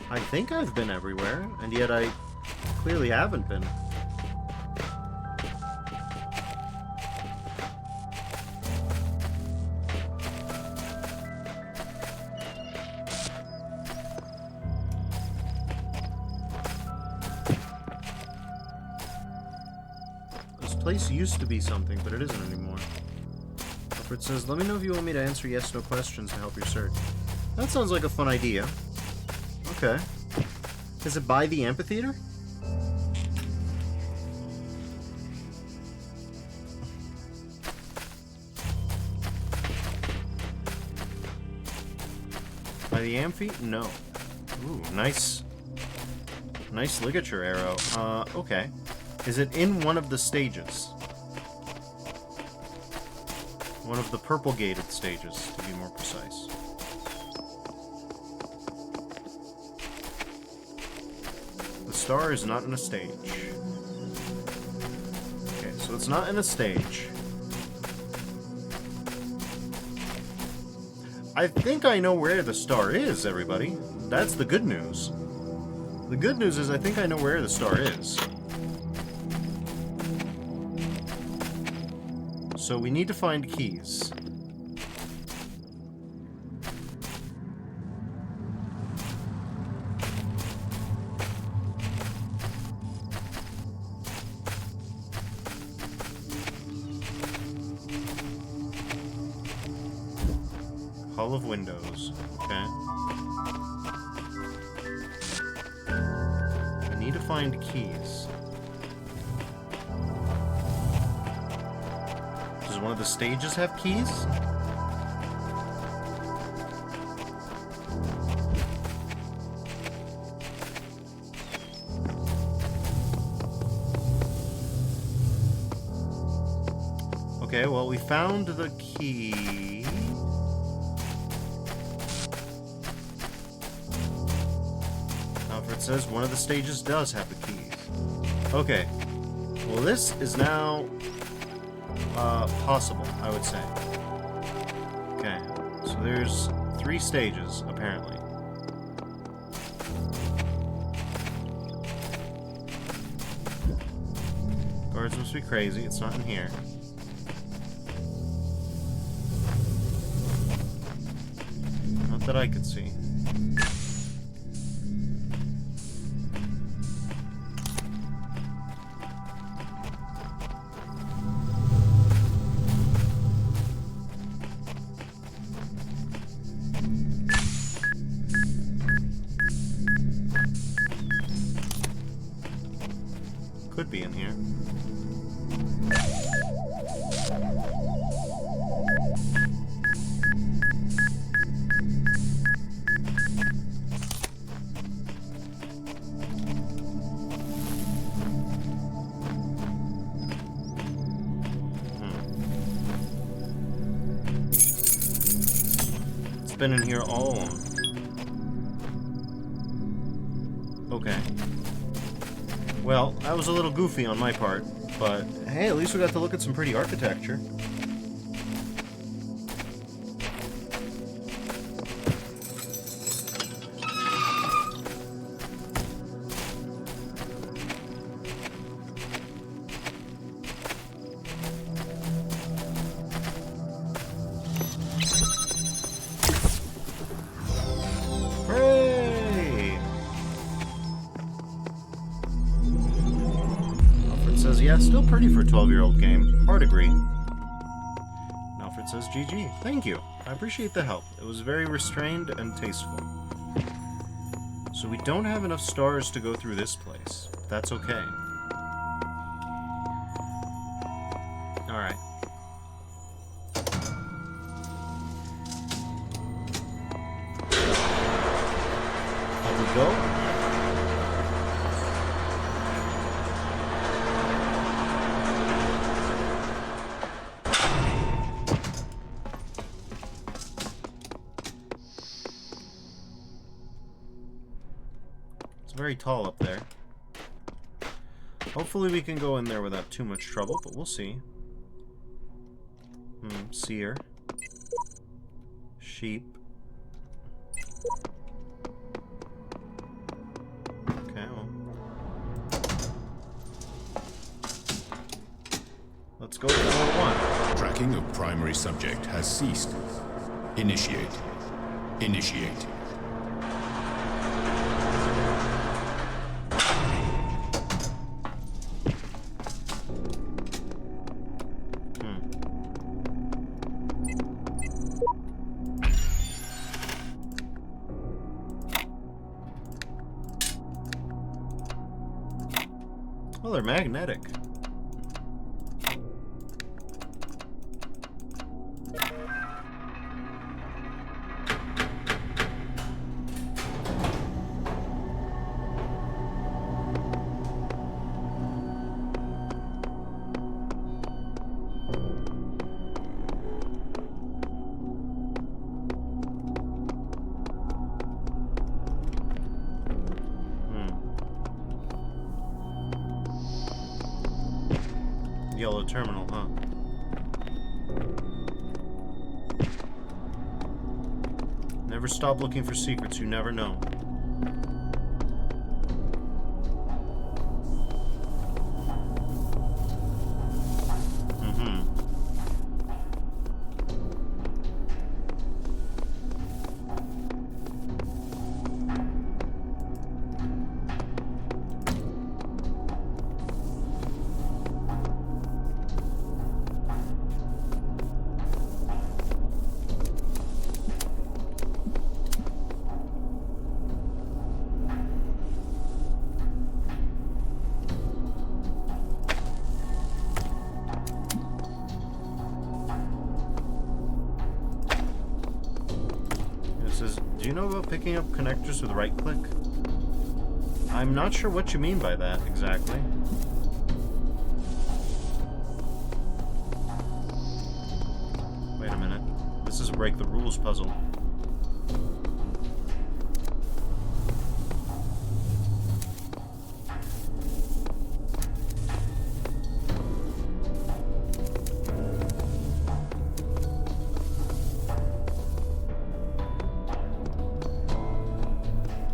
Speaker 1: I think I've been everywhere, and yet I clearly haven't been. This place used to be something, but it isn't anymore. It says, let me know if you want me to answer yes/no questions to help your search. That sounds like a fun idea. Okay. Is it by the amphitheater? By the amphi? No. Ooh, nice. Nice ligature arrow. Okay. Is it in one of the stages? One of the purple gated stages, to be more precise. The star is not in a stage. Okay, so it's not in a stage. I think I know where the star is, everybody. That's the good news. The good news is I think I know where the star is. So we need to find keys. Hall of Windows. Okay. I need to find keys. Does one of the stages have keys? Okay, well, we found the key. Alfred says one of the stages does have the keys. Okay. Well, this is now possible, I would say. Okay. So there's 3 stages, apparently. Guards must be crazy. It's not in here. Not that I could see. Could be in here. It's been in here all along. Okay. Well, that was a little goofy on my part, but hey, at least we got to look at some pretty architecture. Hooray! Alfred says, yeah, still pretty for a 12-year-old game. Hard agree. And Alfred says, GG. Thank you. I appreciate the help. It was very restrained and tasteful. So we don't have enough stars to go through this place. That's okay. Alright. Up we go. It's very tall up there. Hopefully we can go in there without too much trouble, but we'll see. Seer. Sheep. Okay, well. Let's go to floor 1.
Speaker 3: Tracking of primary subject has ceased. Initiate. Initiate.
Speaker 1: Well, they're magnetic. Yellow terminal, huh? Never stop looking for secrets, you never know. Do you know about picking up connectors with right click? I'm not sure what you mean by that exactly. break the rules puzzle.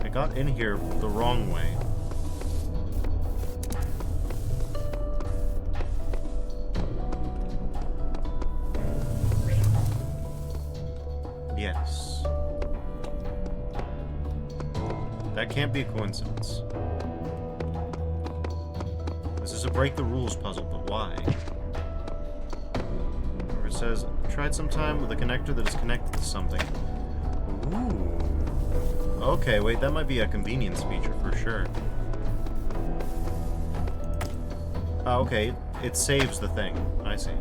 Speaker 1: I got in here the wrong way. Yes. That can't be a coincidence. This is a break the rules puzzle, but why? Or it says, tried sometime with a connector that is connected to something. Ooh. Okay, wait, that might be a convenience feature for sure. Oh, okay, it saves the thing. I see.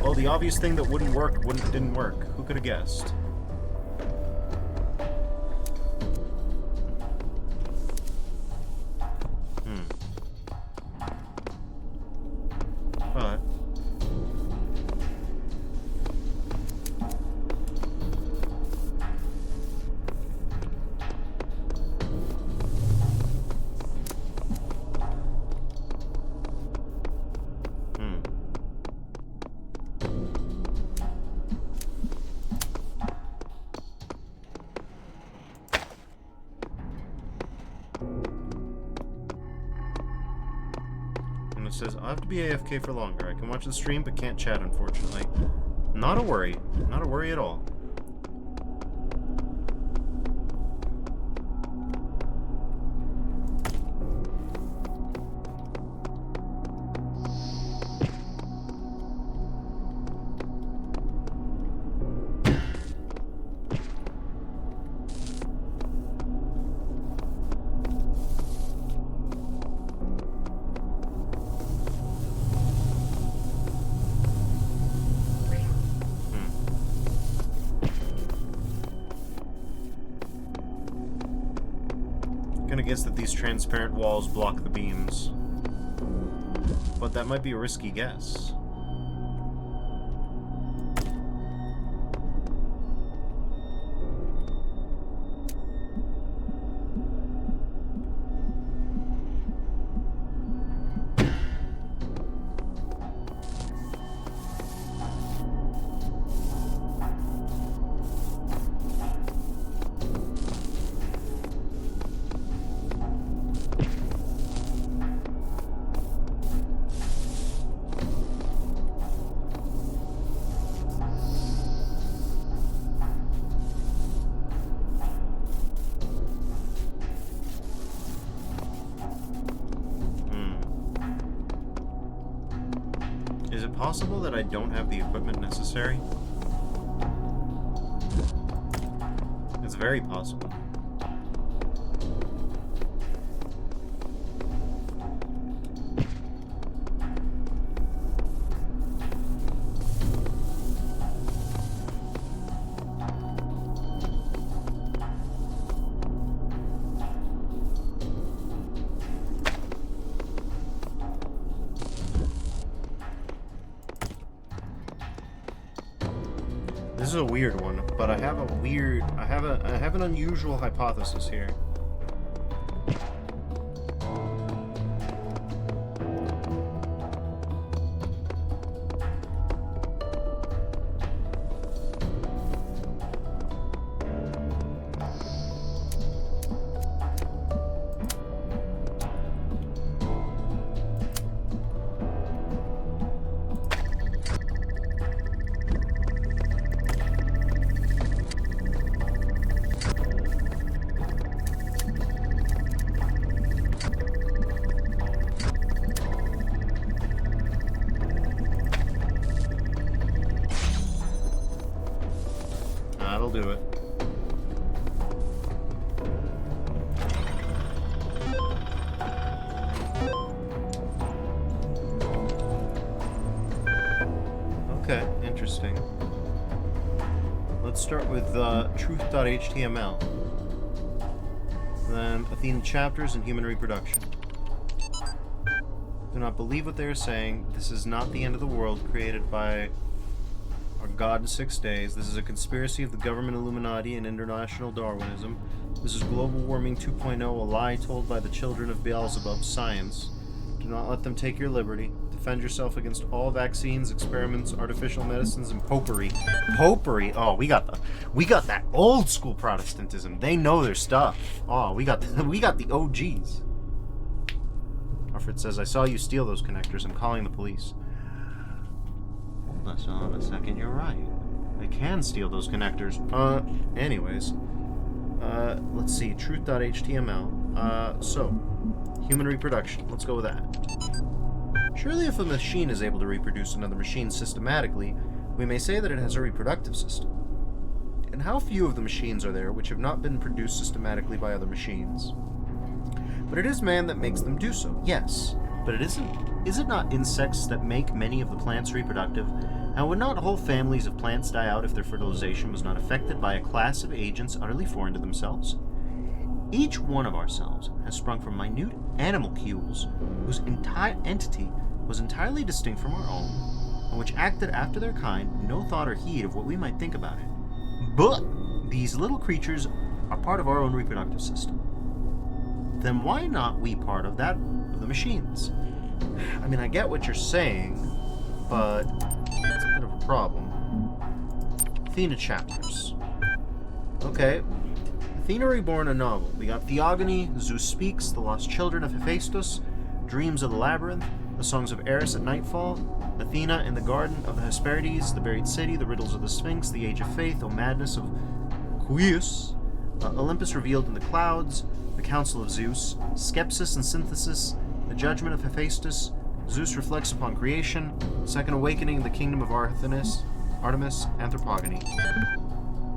Speaker 1: Oh, the obvious thing that wouldn't work didn't work. Who could have guessed? But and it says, I'll have to be AFK for longer. I can watch the stream, but can't chat, unfortunately. Not a worry. Not a worry at all. Gonna guess that these transparent walls block the beams. But that might be a risky guess. Is it possible that I don't have the equipment necessary? It's very possible. This is a weird one, but I have an unusual hypothesis here. That'll do it. Okay, interesting. Let's start with truth.html. Then Athena chapters and human reproduction. Do not believe what they are saying. This is not the end of the world created by our God in 6 days. This is a conspiracy of the government Illuminati and international Darwinism. This is global warming 2.0, a lie told by the children of Beelzebub, science. Do not let them take your liberty. Defend yourself against all vaccines, experiments, artificial medicines, and popery. Popery? Oh, we got that old school Protestantism. They know their stuff. Oh, we got the OGs. Alfred says, I saw you steal those connectors. I'm calling the police. Hold on a second, you're right. I can steal those connectors. Anyways. Let's see, truth.html. So, human reproduction. Let's go with that. Surely if a machine is able to reproduce another machine systematically, we may say that it has a reproductive system. And how few of the machines are there which have not been produced systematically by other machines? But it is man that makes them do so, yes. But is it not insects that make many of the plants reproductive? And would not whole families of plants die out if their fertilization was not affected by a class of agents utterly foreign to themselves? Each one of ourselves has sprung from minute animalcules whose entire entity was entirely distinct from our own, and which acted after their kind, no thought or heed of what we might think about it. But these little creatures are part of our own reproductive system. Then why not we part of that of the machines? I mean, I get what you're saying, but it's a bit of a problem. Athena chapters. Okay. Athena Reborn, a novel. We got Theogony, Zeus Speaks, The Lost Children of Hephaestus, Dreams of the Labyrinth, The Songs of Eris at Nightfall, Athena in the Garden of the Hesperides, The Buried City, The Riddles of the Sphinx, The Age of Faith, O Madness of Quius, Olympus Revealed in the Clouds, The Council of Zeus, Skepsis and Synthesis, The Judgment of Hephaestus, Zeus Reflects Upon Creation, Second Awakening in the Kingdom of Artemis, Anthropogony.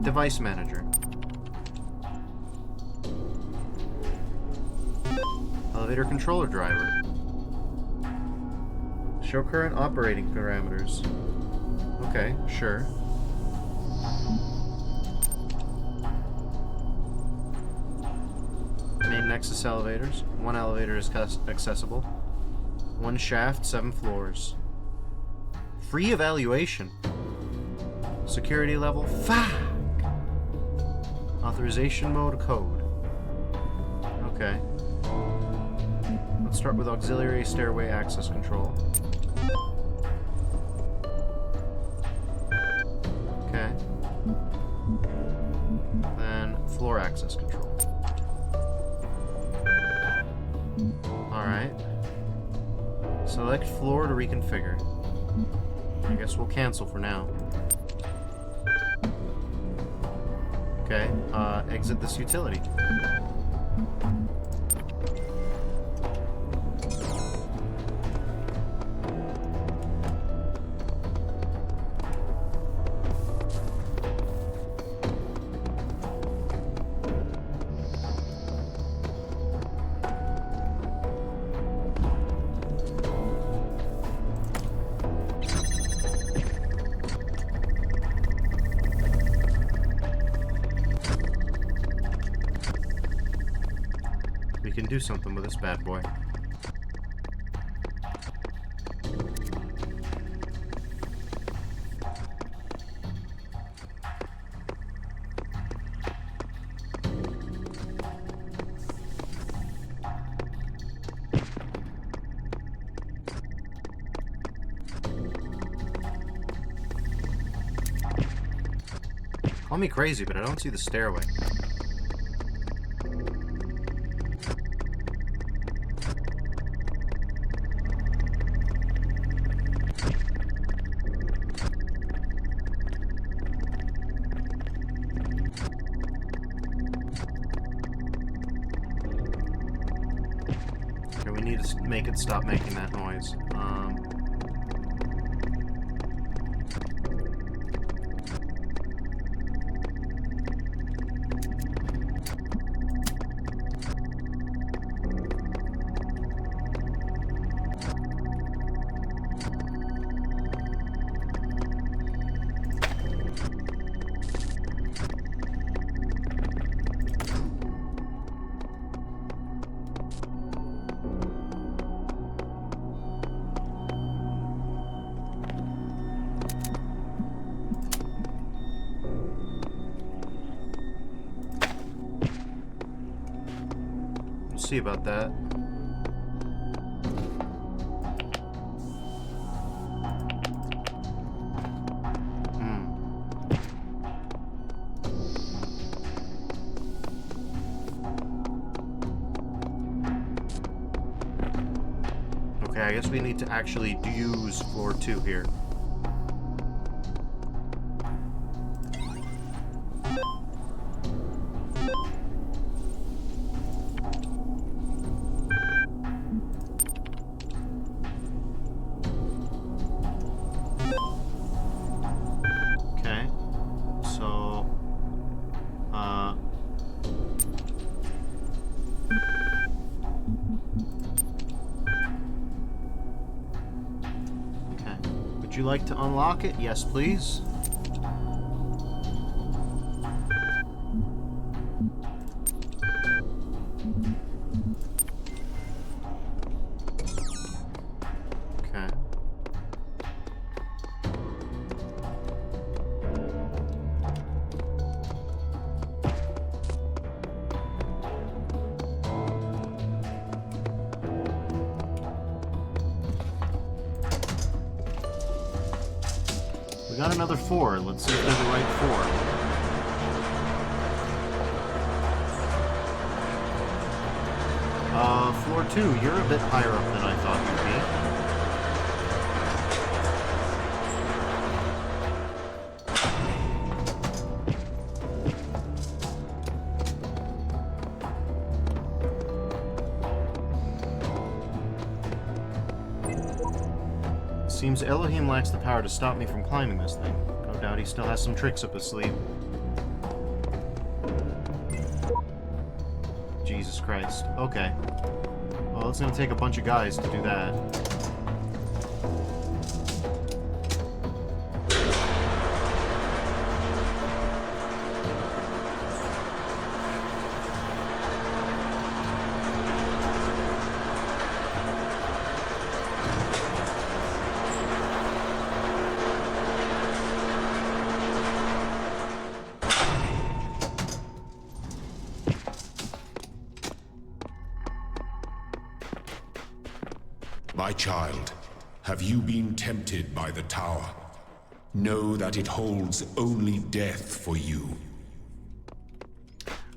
Speaker 1: Device Manager. Elevator Controller Driver. Show current operating parameters. Okay, sure. Main Nexus elevators. One elevator is accessible. One shaft, 7 floors. Free evaluation. Security level, fuck! Authorization mode, code. Okay. Let's start with auxiliary stairway access control. Okay. Then floor access control. Alright. Select floor to reconfigure. I guess we'll cancel for now. Okay, exit this utility. We can do something with this bad boy. Call me crazy, but I don't see the stairway. Okay, we need to make it stop making that noise. see about that. Okay, I guess we need to actually use floor 2 here. Okay, so, okay. Would you like to unlock it? Yes, please. Okay. We got another 4. Let's see if they're the right 4. Floor 2, you're a bit higher up than I thought you'd be. Seems Elohim lacks the power to stop me from climbing this thing. No doubt he still has some tricks up his sleeve. Jesus Christ. Okay. Well, it's gonna take a bunch of guys to do that.
Speaker 3: My child, have you been tempted by the tower? Know that it holds only death for you.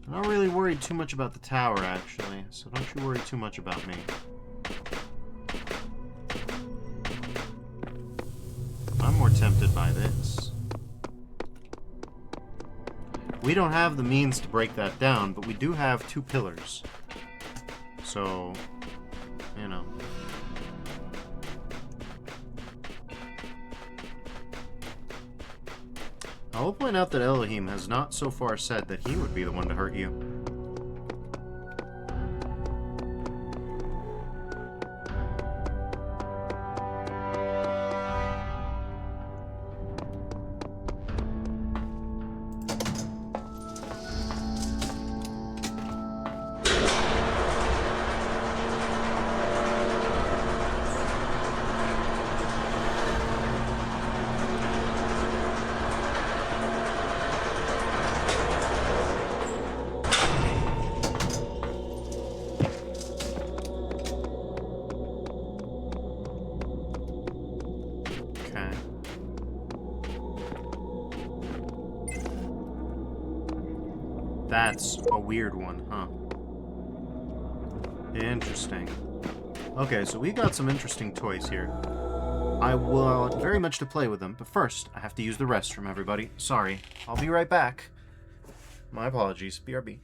Speaker 1: I'm not really worried too much about the tower, actually, so don't you worry too much about me. I'm more tempted by this. We don't have the means to break that down, but we do have 2 pillars. So, you know. I will point out that Elohim has not so far said that he would be the one to hurt you. That's a weird one, huh? Interesting. Okay, so we got some interesting toys here. I want very much to play with them, but first, I have to use the restroom, everybody. Sorry. I'll be right back. My apologies. BRB.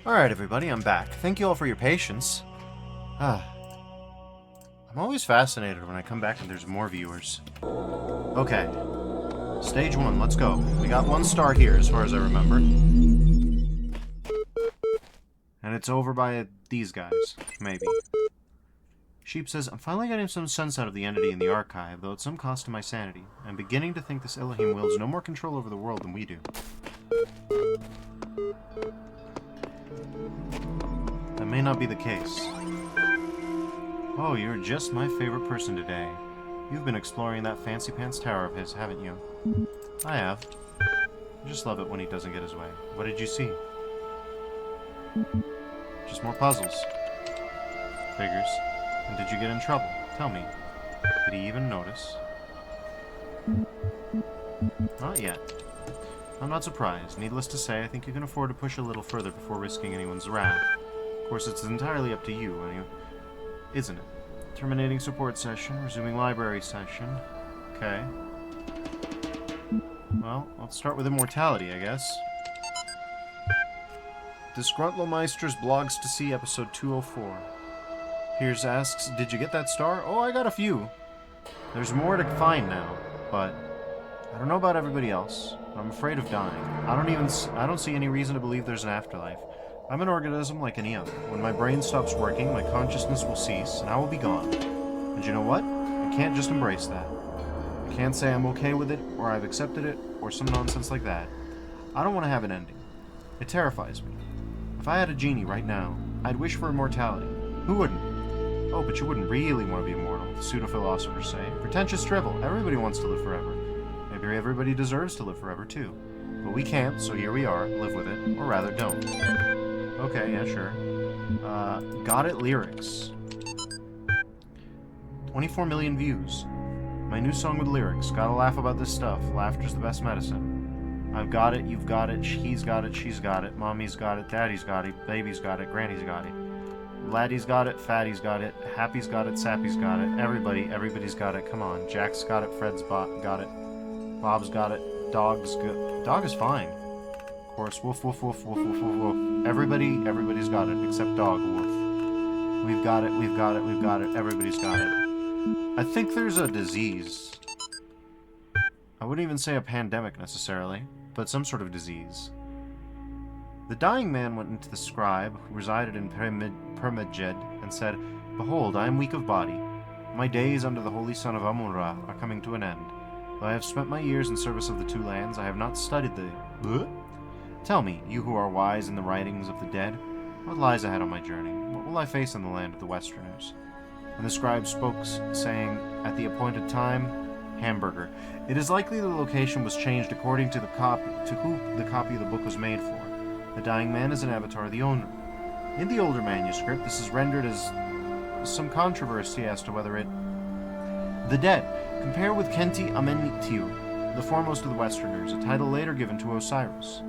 Speaker 1: Alright, everybody, I'm back. Thank you all for your patience. I'm always fascinated when I come back and there's more viewers. Okay. Stage 1, let's go. We got 1 star here, as far as I remember. And it's over by these guys. Maybe. Sheep says, I'm finally getting some sense out of the entity in the archive, though at some cost to my sanity. I'm beginning to think this Elohim wields no more control over the world than we do. That may not be the case. Oh, you're just my favorite person today. You've been exploring that fancy pants tower of his, haven't you? I have. I just love it when he doesn't get his way. What did you see? Just more puzzles. Figures. And did you get in trouble? Tell me. Did he even notice? Not yet. I'm not surprised. Needless to say, I think you can afford to push a little further before risking anyone's wrath. Of course, it's entirely up to you, isn't it? Terminating support session, resuming library session. Okay. Well, let's start with immortality, I guess. Disgruntlemeister's Blogs to See, episode 204. Piers asks, did you get that star? Oh, I got a few. There's more to find now, but I don't know about everybody else. I'm afraid of dying. I don't see any reason to believe there's an afterlife. I'm an organism like any other. When my brain stops working, my consciousness will cease, and I will be gone. And you know what? I can't just embrace that. I can't say I'm okay with it, or I've accepted it, or some nonsense like that. I don't want to have an ending. It terrifies me. If I had a genie right now, I'd wish for immortality. Who wouldn't? Oh, but you wouldn't really want to be immortal, the pseudo-philosophers say. Pretentious drivel. Everybody wants to live forever. Maybe everybody deserves to live forever, too. But we can't, so here we are. Live with it. Or rather, don't. Okay, yeah, sure. Got it lyrics. 24 million views. My new song with lyrics. Gotta laugh about this stuff. Laughter's the best medicine. I've got it, you've got it, he's got it, she's got it, mommy's got it, daddy's got it, baby's got it, granny's got it. Laddie's got it, fatty's got it, happy's got it, sappy's got it, everybody's got it, come on. Jack's got it, Fred's got it, Bob's got it, dog's good. Dog is fine. Of course, woof, woof, woof, woof, woof, woof, woof. Everybody's got it, except dog, woof. We've got it, we've got it, we've got it, everybody's got it. I think there's a disease. I wouldn't even say a pandemic necessarily, but some sort of disease. The dying man went into the scribe, who resided in Permaged, and said, Behold, I am weak of body. My days under the holy son of Amun-Ra are coming to an end. Though I have spent my years in service of the two lands, I have not studied the... Tell me, you who are wise in the writings of the dead, what lies ahead on my journey? What will I face in the land of the Westerners? And the scribe spoke, saying, At the appointed time, Hamburger. It is likely the location was changed according to who the copy of the book was made for. The dying man is an avatar of the owner. In the older manuscript, this is rendered as some controversy as to whether it... The dead. Compare with Kenti Amentiu, the foremost of the Westerners, a title later given to Osiris.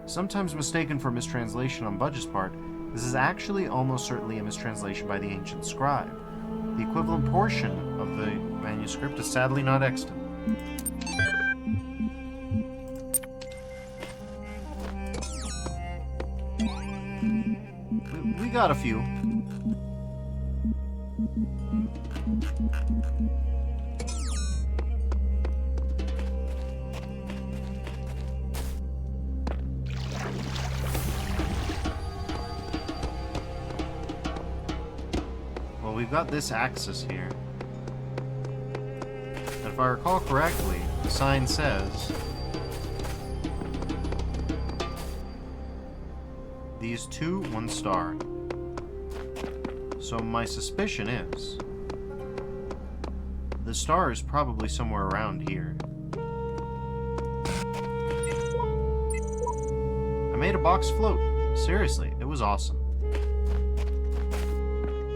Speaker 1: Sometimes mistaken for mistranslation on Budge's part, this is actually almost certainly a mistranslation by the ancient scribe. The equivalent portion of the manuscript is sadly not extant. We got a few. Well, we've got this axis here. And if I recall correctly, the sign says... These two, 1 star. So my suspicion is... the star is probably somewhere around here. I made a box float. Seriously, it was awesome.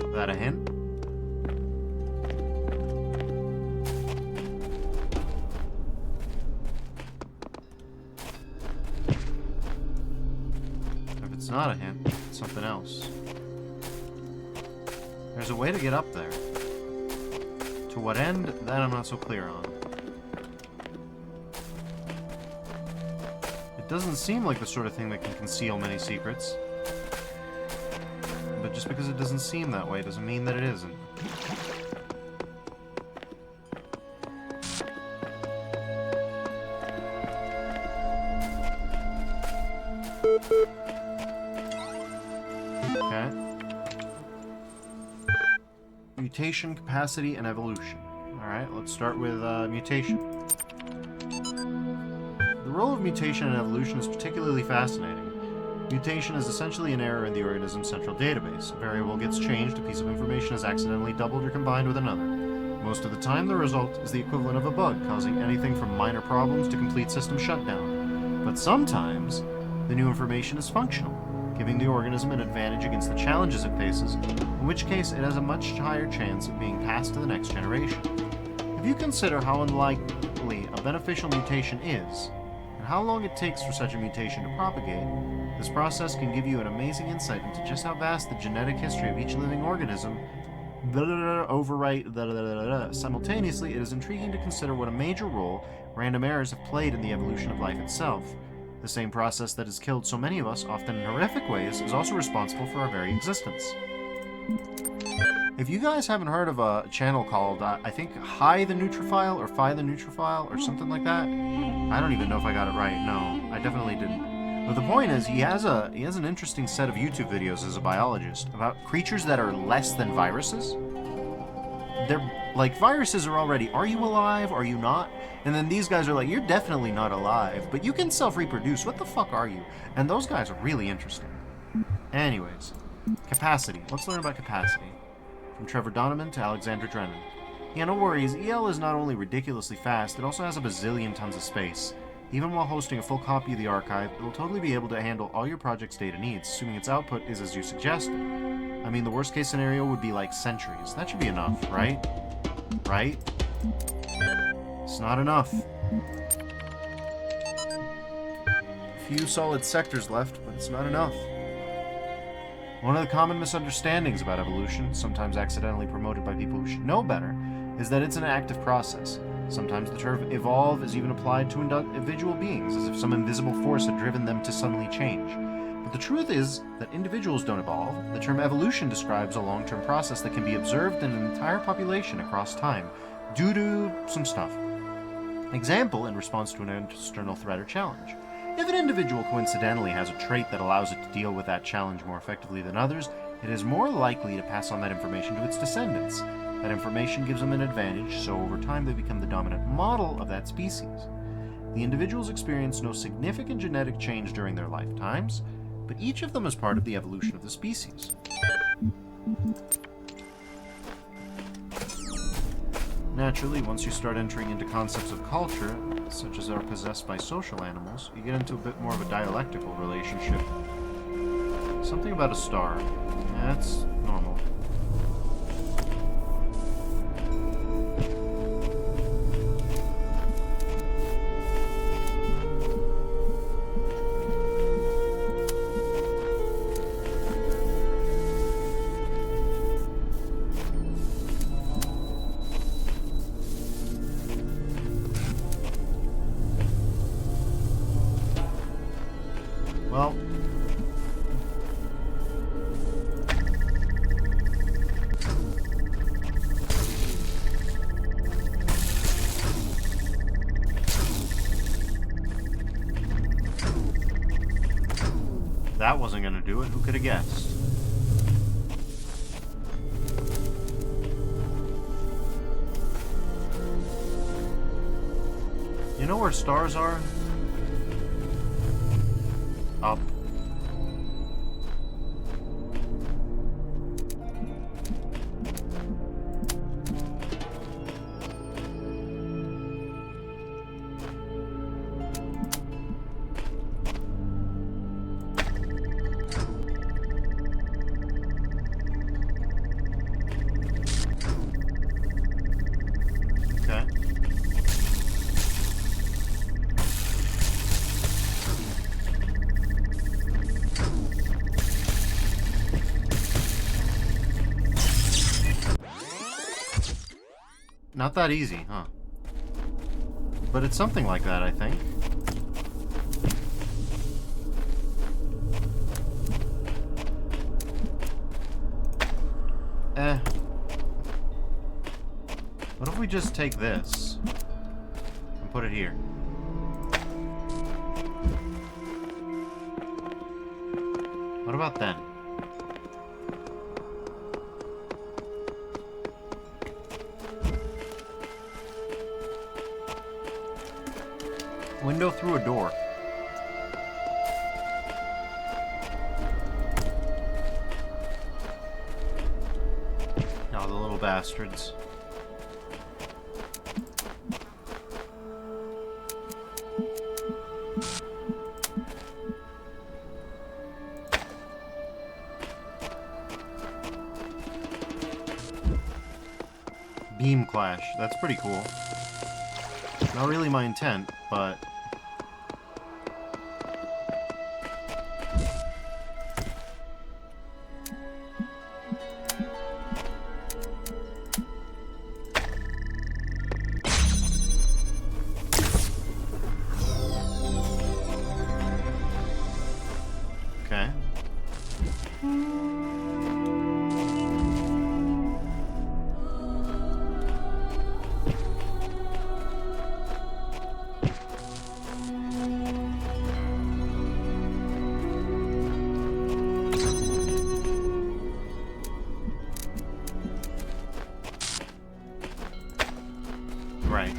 Speaker 1: Is that a hint? If it's not a hint, it's something else. There's a way to get up there. To what end, that I'm not so clear on. It doesn't seem like the sort of thing that can conceal many secrets. just because it doesn't seem that way doesn't mean that it isn't. Okay. Mutation, capacity, and evolution. Alright, let's start with mutation. The role of mutation and evolution is particularly fascinating. Mutation is essentially an error in the organism's central database. A variable gets changed, a piece of information is accidentally doubled or combined with another. Most of the time, the result is the equivalent of a bug, causing anything from minor problems to complete system shutdown. But sometimes, the new information is functional, giving the organism an advantage against the challenges it faces, in which case it has a much higher chance of being passed to the next generation. If you consider how unlikely a beneficial mutation is, and how long it takes for such a mutation to propagate, this process can give you an amazing insight into just how vast the genetic history of each living organism overwrite. Simultaneously, it is intriguing to consider what a major role random errors have played in the evolution of life itself. The same process that has killed so many of us, often in horrific ways, is also responsible for our very existence. If you guys haven't heard of a channel called, I think, Hi the Nutrophile, or Phi the Nutrophile, or something like that, I don't even know if I got it right. No, I definitely didn't. But the point is, he has an interesting set of YouTube videos as a biologist about creatures that are less than viruses. They're like, viruses are already, are you alive? Are you not? And then these guys are like, you're definitely not alive, but you can self-reproduce. What the fuck are you? And those guys are really interesting. Anyways, capacity. Let's learn about capacity. From Trevor Donovan to Alexandra Drennan. Yeah, no worries. EL is not only ridiculously fast, it also has a bazillion tons of space. Even while hosting a full copy of the archive, it will totally be able to handle all your project's data needs, assuming its output is as you suggested. I mean, the worst case scenario would be like centuries. That should be enough, right? Right? It's not enough. A few solid sectors left, but it's not enough. One of the common misunderstandings about evolution, sometimes accidentally promoted by people who should know better, is that it's an active process. Sometimes the term evolve is even applied to individual beings, as if some invisible force had driven them to suddenly change. But the truth is that individuals don't evolve. The term evolution describes a long-term process that can be observed in an entire population across time, due to some stuff. Example, in response to an external threat or challenge. If an individual coincidentally has a trait that allows it to deal with that challenge more effectively than others, it is more likely to pass on that information to its descendants. That information gives them an advantage, so over time they become the dominant model of that species. The individuals experience no significant genetic change during their lifetimes, but each of them is part of the evolution of the species. Naturally, once you start entering into concepts of culture, such as are possessed by social animals, you get into a bit more of a dialectical relationship. Something about a star. That's normal. Well, that wasn't gonna do it. Who could have guessed? You know where stars are? Up. Okay. Not that easy, huh? But it's something like that, I think. What if we just take this and put it here? What about then? Window through a door. Oh, the little bastards. Beam clash. That's pretty cool. Not really my intent, but... Okay. Right.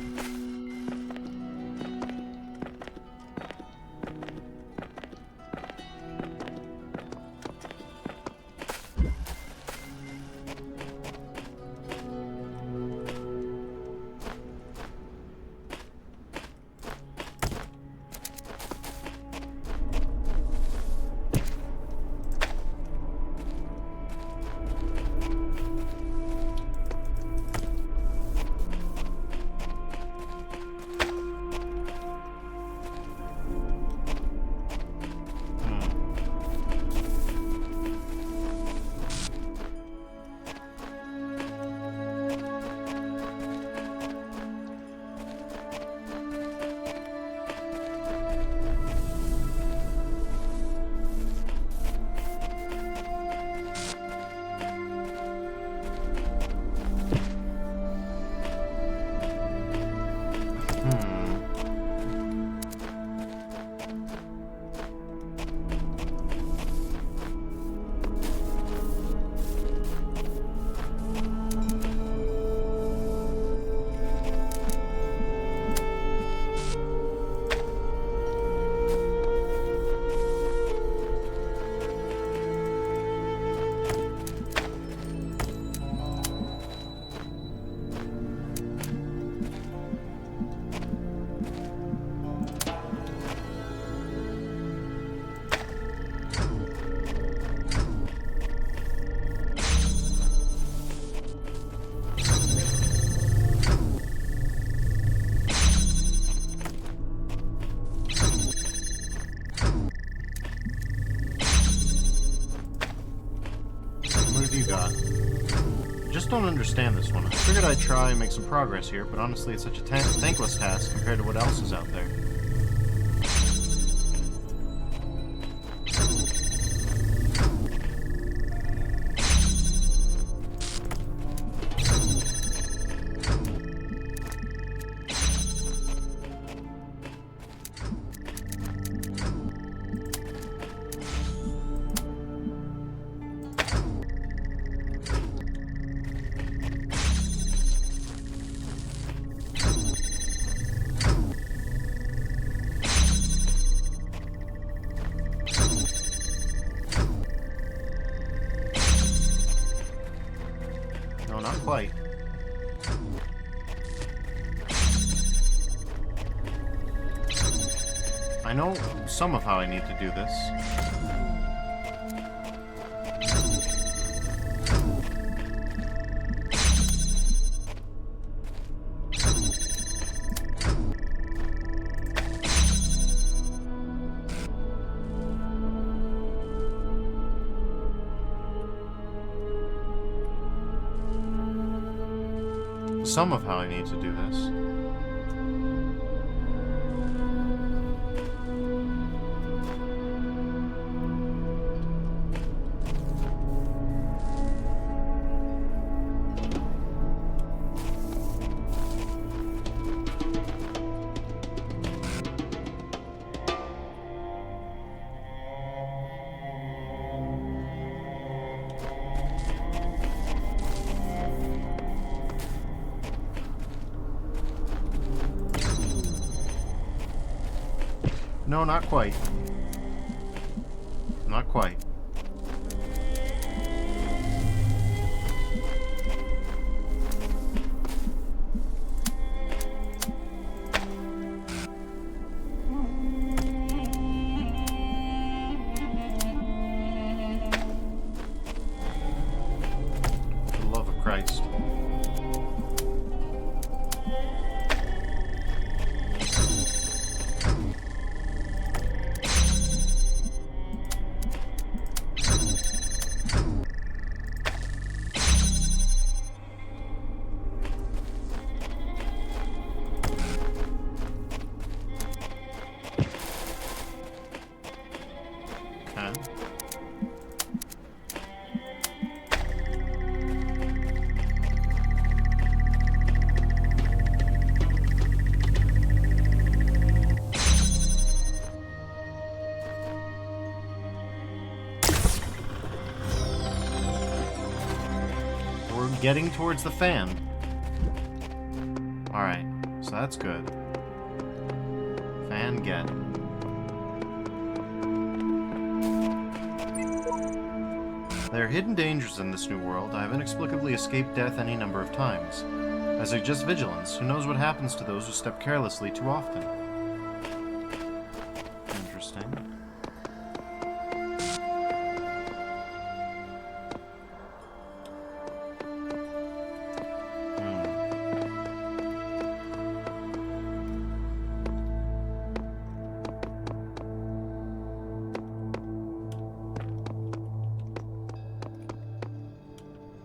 Speaker 1: What have you got? Just don't understand this one. I figured I'd try and make some progress here, but honestly it's such a thankless task compared to what else is out there. No, not quite. I know some of how I need to do this. Some of how I need to do this. No, not quite. Not quite. For the love of Christ. Okay. We're getting towards the fan. Alright, so that's good. Fan get. There are hidden dangers in this new world. I have inexplicably escaped death any number of times. I suggest vigilance. Who knows what happens to those who step carelessly too often? Interesting.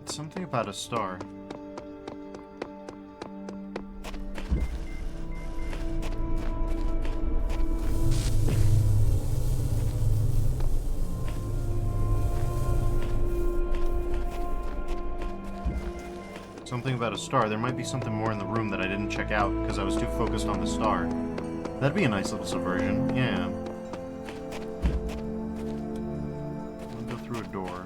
Speaker 1: Something about a star. Something about a star. There might be something more in the room that I didn't check out because I was too focused on the star. That'd be a nice little subversion. Yeah. I'll go through a door.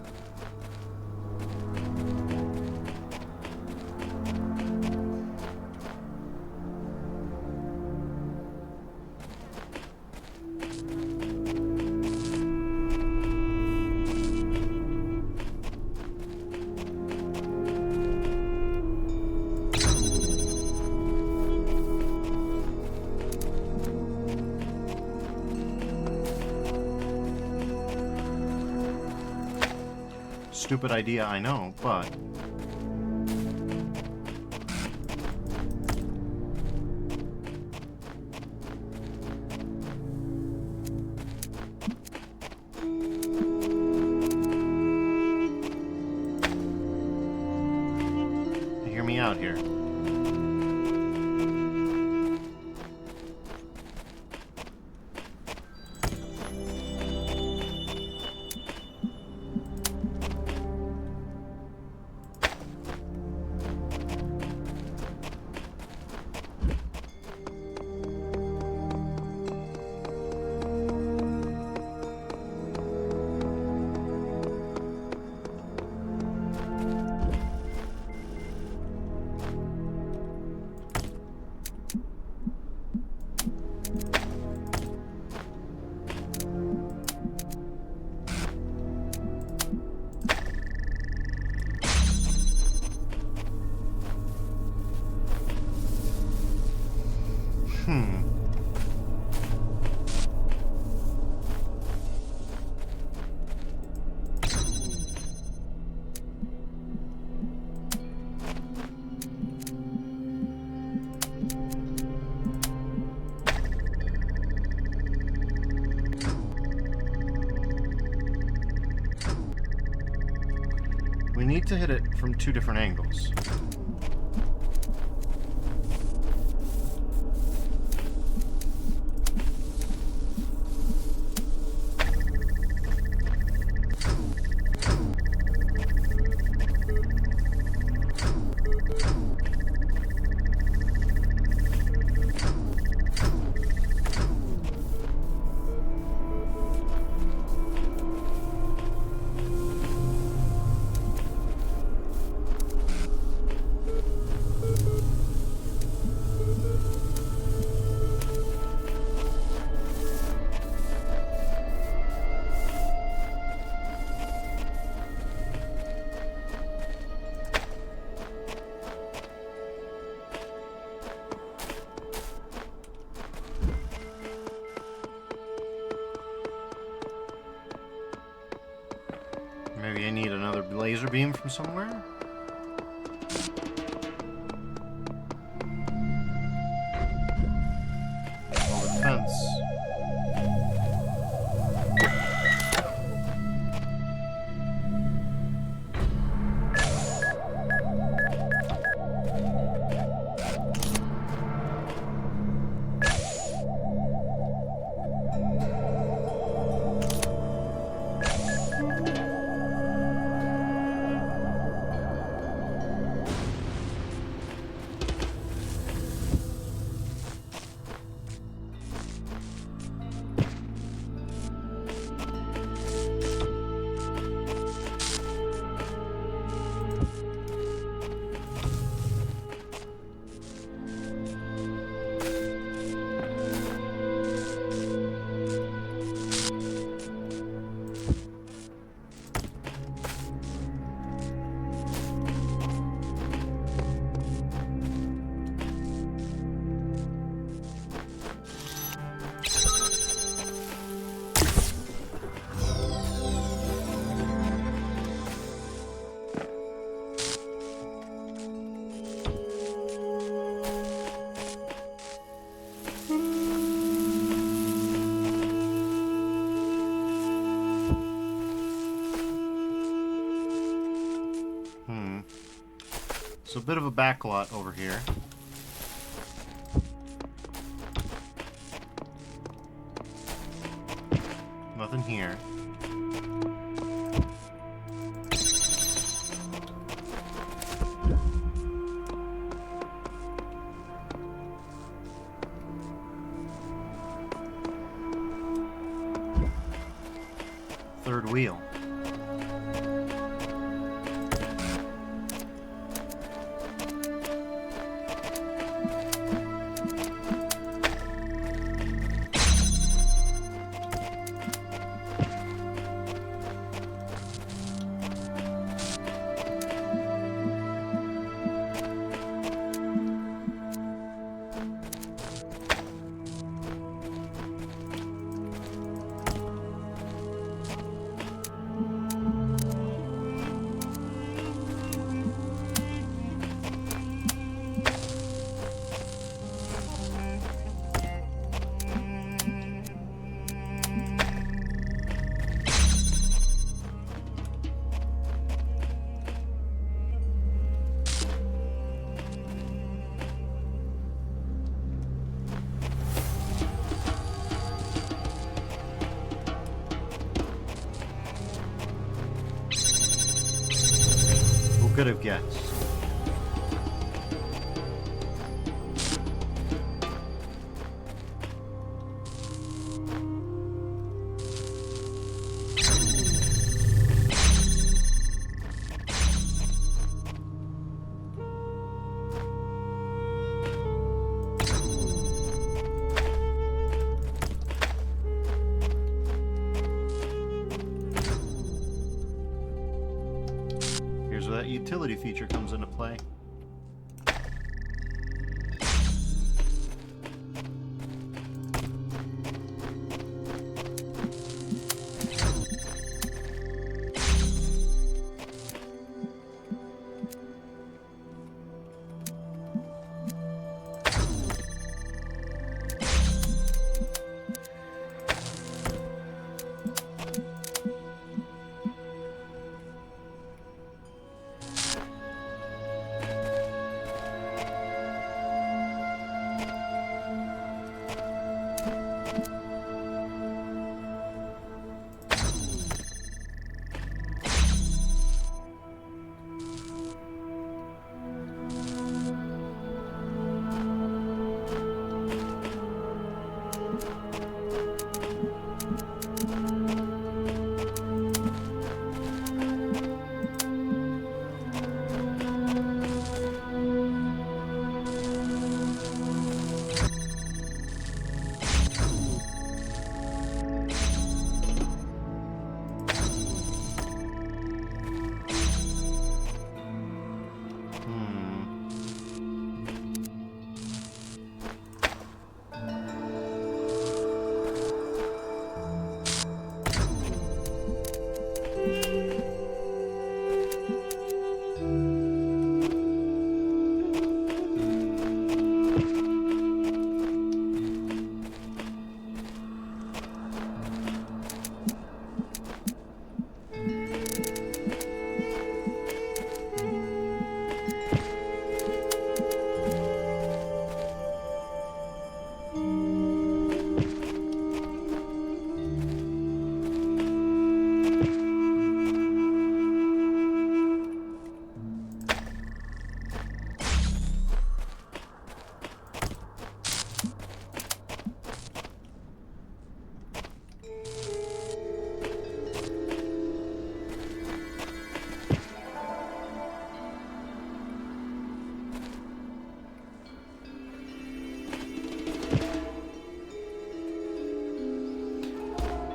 Speaker 1: Stupid idea, I know, but... Hear me out here. We need to hit it from two different angles. Maybe I need another laser beam from somewhere? Over the fence. So a bit of a backlot over here. Nothing here. Third wheel. Could have guessed. That utility feature comes into play.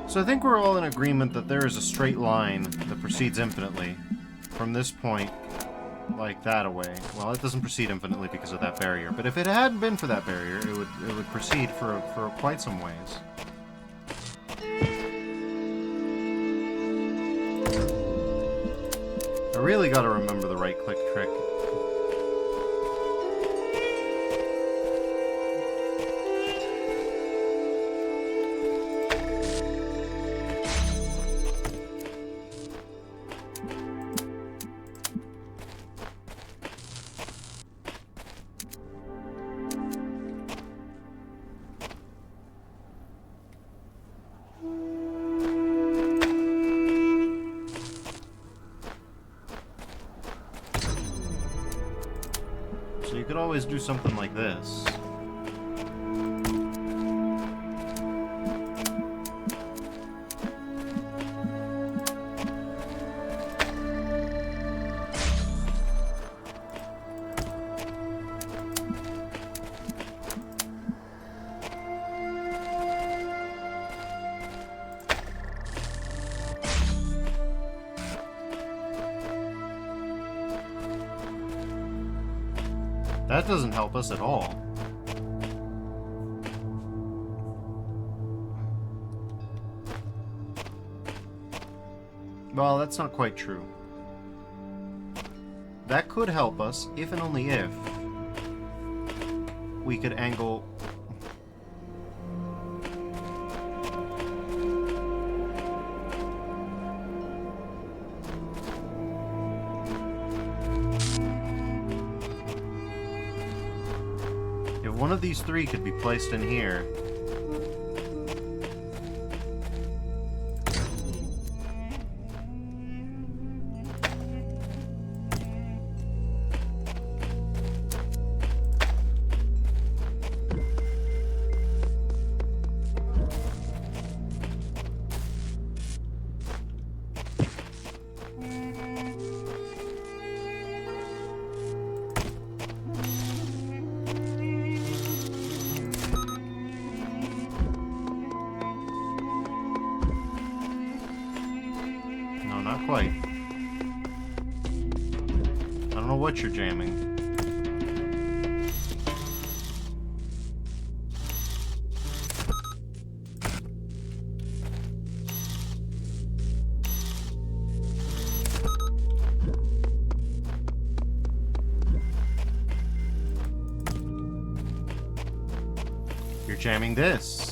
Speaker 1: So I think we're all in agreement that there is a straight line that proceeds infinitely from this point, like that away. Well, it doesn't proceed infinitely because of that barrier, but if it hadn't been for that barrier, it would proceed for quite some ways. I really gotta remember the right-click trick. So you could always do something like this. That doesn't help us at all. Well, that's not quite true. That could help us, if and only if we could angle... If one of these three could be placed in here... No, not quite. I don't know what you're jamming. You're jamming this.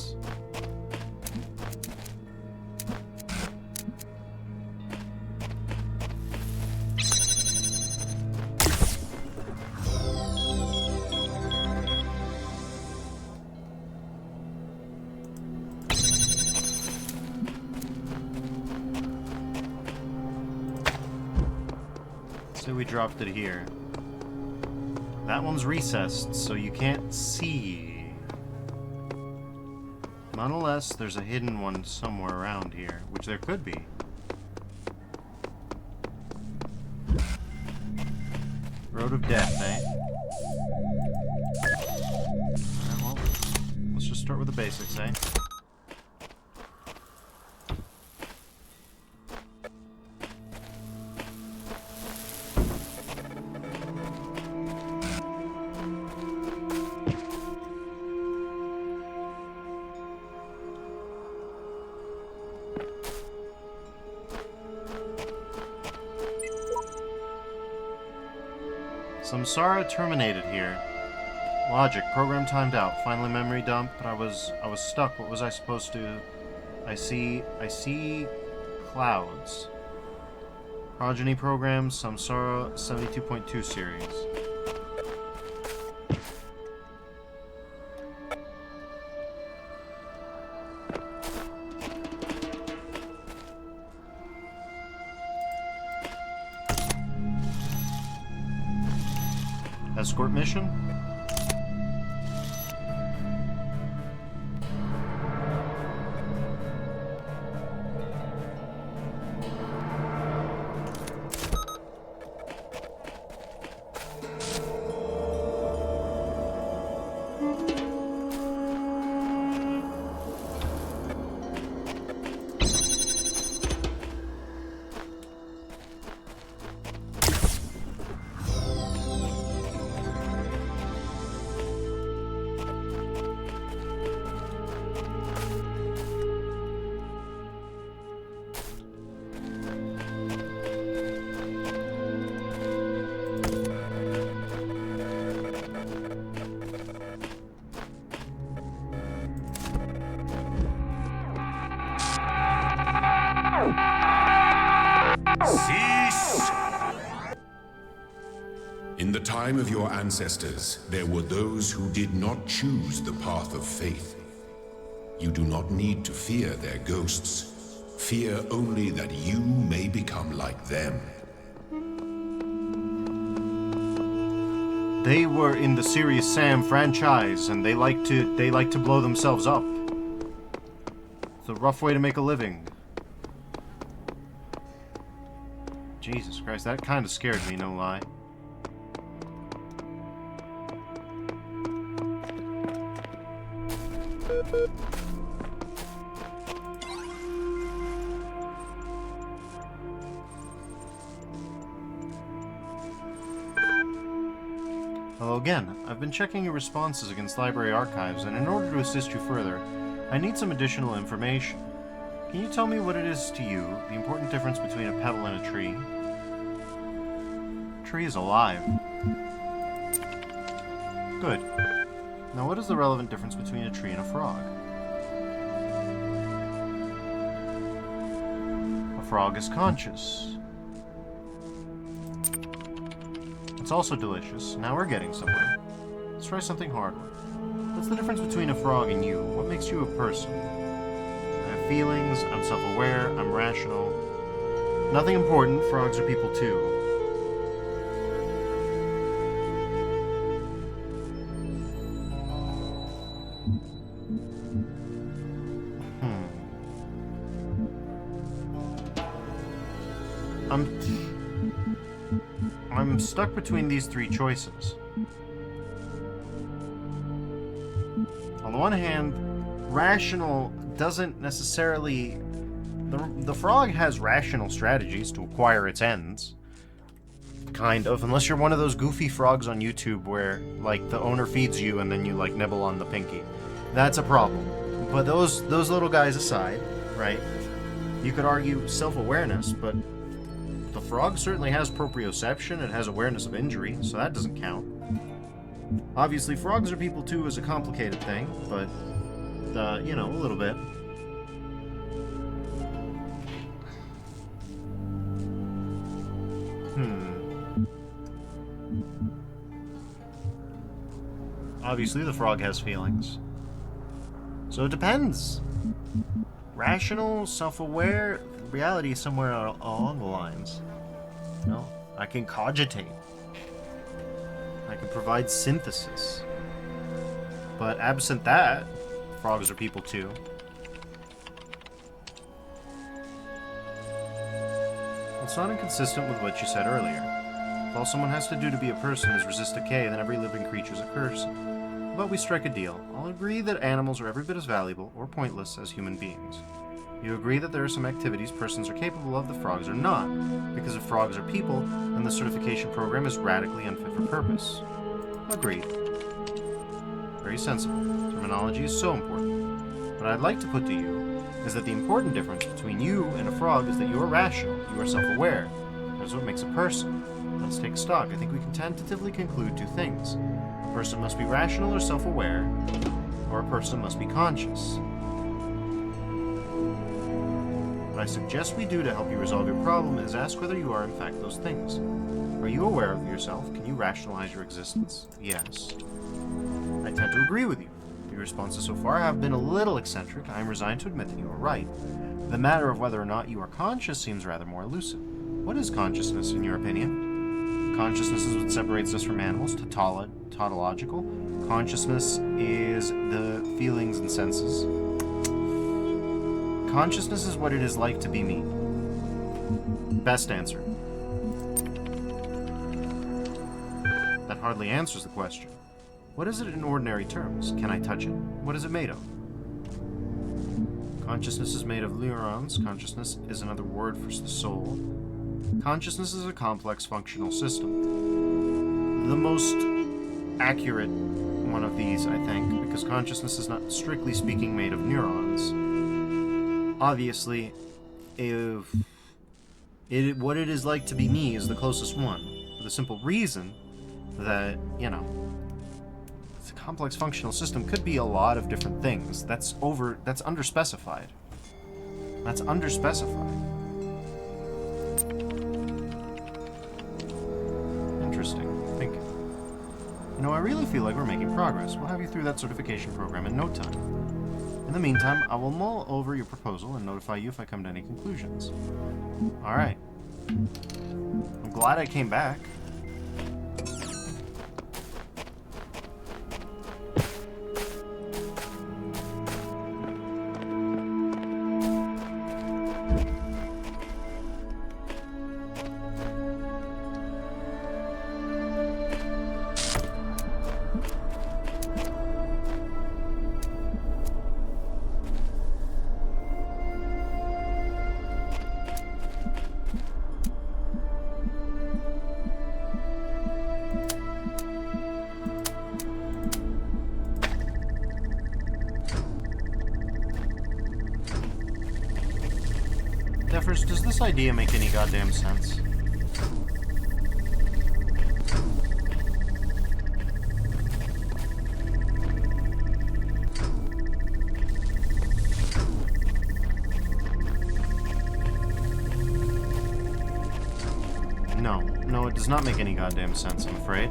Speaker 1: Say we dropped it here. That one's recessed, so you can't see. Nonetheless, there's a hidden one somewhere around here, which there could be. Road of Death, eh? Alright, well, let's just start with the basics, eh? Samsara terminated here. Logic, program timed out. Finally memory dump, but I was stuck. What was I supposed to... I see clouds. Progeny program, Samsara 72.2 series. Escort mission?
Speaker 3: time of your ancestors, there were those who did not choose the path of faith. You do not need to fear their ghosts. Fear only that you may become like them.
Speaker 1: They were in the Serious Sam franchise, and they like to blow themselves up. It's a rough way to make a living. Jesus Christ, that kind of scared me, no lie. Hello again. I've been checking your responses against library archives, and in order to assist you further, I need some additional information. Can you tell me what it is to you, the important difference between a pebble and a tree? A tree is alive. Good. Now what is the relevant difference between a tree and a frog? A frog is conscious. It's also delicious. Now we're getting somewhere. Let's try something harder. What's the difference between a frog and you? What makes you a person? I have feelings, I'm self-aware, I'm rational. Nothing important, frogs are people too. I'm stuck between these three choices. On the one hand, rational doesn't necessarily... The frog has rational strategies to acquire its ends. Kind of, unless you're one of those goofy frogs on YouTube where, like, the owner feeds you and then you, like, nibble on the pinky. That's a problem. But those little guys aside, right, you could argue self-awareness, but the frog certainly has proprioception, it has awareness of injury, so that doesn't count. Obviously, frogs are people too is a complicated thing, but, you know, a little bit. Obviously, the frog has feelings. So it depends. Rational, self-aware, reality is somewhere along the lines. No, I can cogitate. I can provide synthesis. But absent that, frogs are people too. It's not inconsistent with what you said earlier. If all someone has to do to be a person is resist decay, then every living creature is a person. But we strike a deal. I'll agree that animals are every bit as valuable, or pointless, as human beings. You agree that there are some activities persons are capable of that frogs are not, because if frogs are people, then the certification program is radically unfit for purpose. Agreed. Very sensible. Terminology is so important. What I'd like to put to you is that the important difference between you and a frog is that you are rational, you are self-aware. That is what makes a person. Let's take stock. I think we can tentatively conclude two things. A person must be rational or self-aware, or a person must be conscious. What I suggest we do to help you resolve your problem is ask whether you are in fact those things. Are you aware of yourself? Can you rationalize your existence? Yes. I tend to agree with you. Your responses so far have been a little eccentric. I am resigned to admit that you are right. The matter of whether or not you are conscious seems rather more elusive. What is consciousness, in your opinion? Consciousness is what separates us from animals, tautological. Consciousness is the feelings and senses. Consciousness is what it is like to be me. Best answer. That hardly answers the question. What is it in ordinary terms? Can I touch it? What is it made of? Consciousness is made of neurons. Consciousness is another word for the soul. Consciousness is a complex functional system. The most accurate one of these, I think, because consciousness is not strictly speaking made of neurons. Obviously, what it is like to be me is the closest one, for the simple reason that, you know, it's a complex functional system could be a lot of different things. That's underspecified. That's underspecified. Interesting. You know, I really feel like we're making progress. We'll have you through that certification program in no time. In the meantime, I will mull over your proposal and notify you if I come to any conclusions. Alright. I'm glad I came back. Defers, does this idea make any goddamn sense? No, it does not make any goddamn sense, I'm afraid.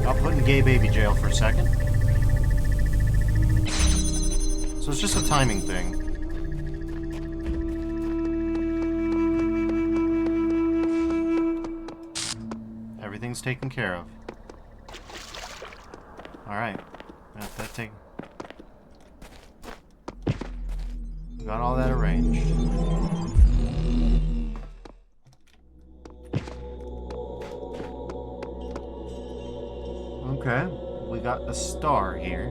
Speaker 1: I'll put in gay baby jail for a second. So it's just a timing thing. Everything's taken care of. Alright. That take. Got all that arranged. Okay, we got a star here.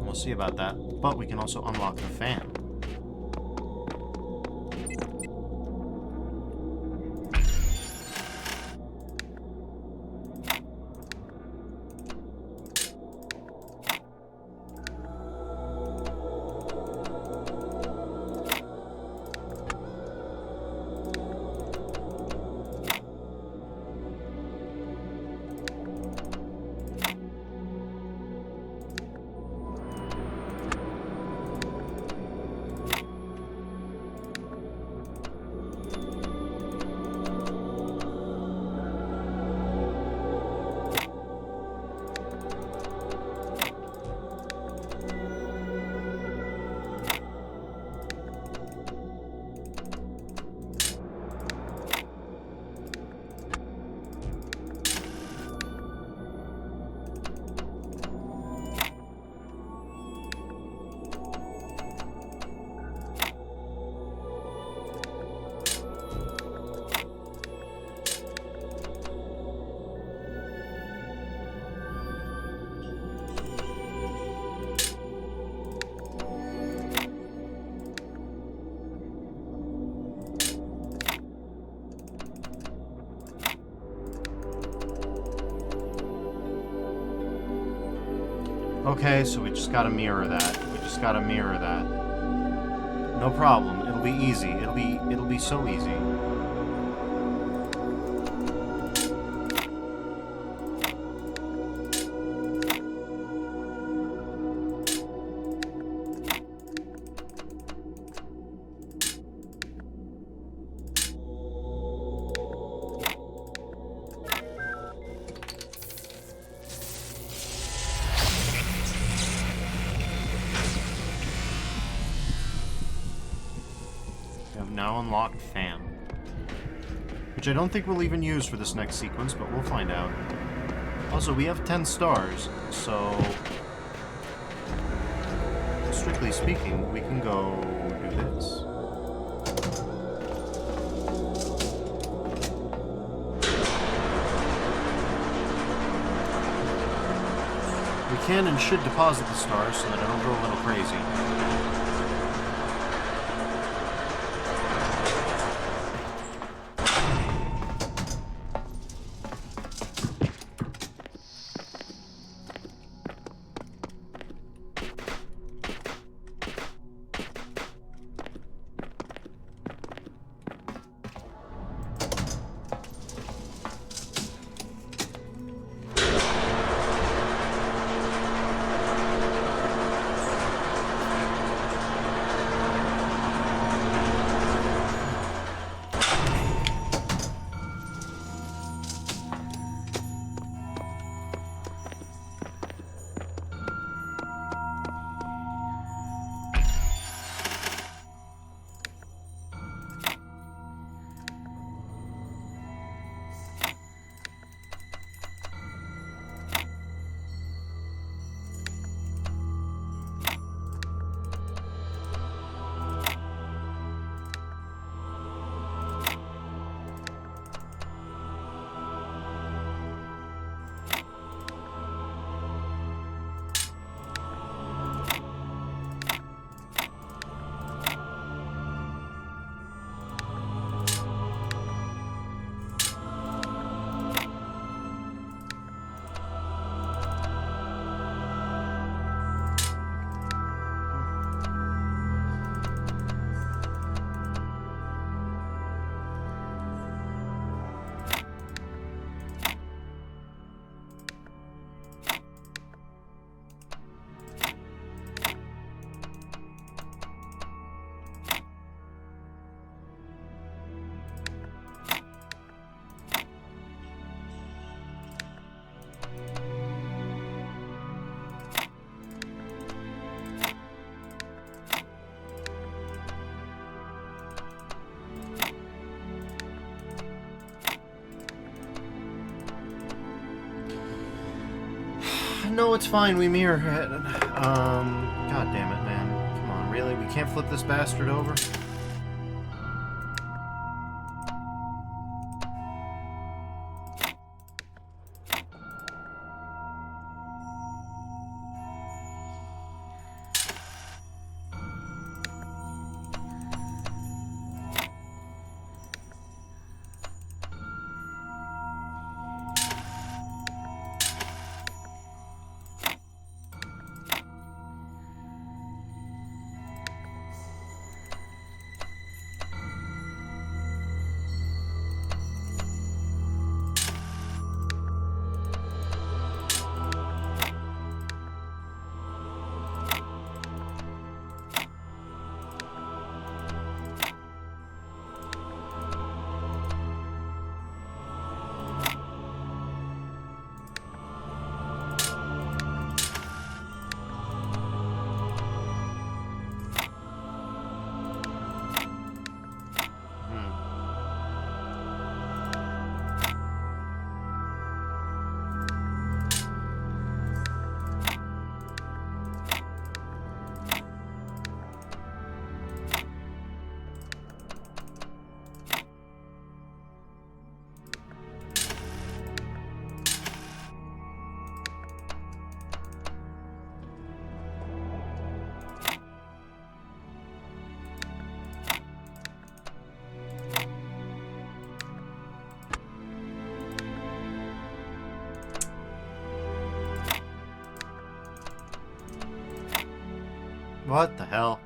Speaker 1: We'll see about that. But we can also unlock the fan. Okay, so we just gotta mirror that. No problem. It'll be easy. It'll be so easy. Now unlocked fan. Which I don't think we'll even use for this next sequence, but we'll find out. Also, we have 10 stars, so strictly speaking, we can go do this. We can and should deposit the stars so that I don't go a little crazy. No, it's fine. We mirror it. God damn it, man. Come on, really? We can't flip this bastard over? What the hell?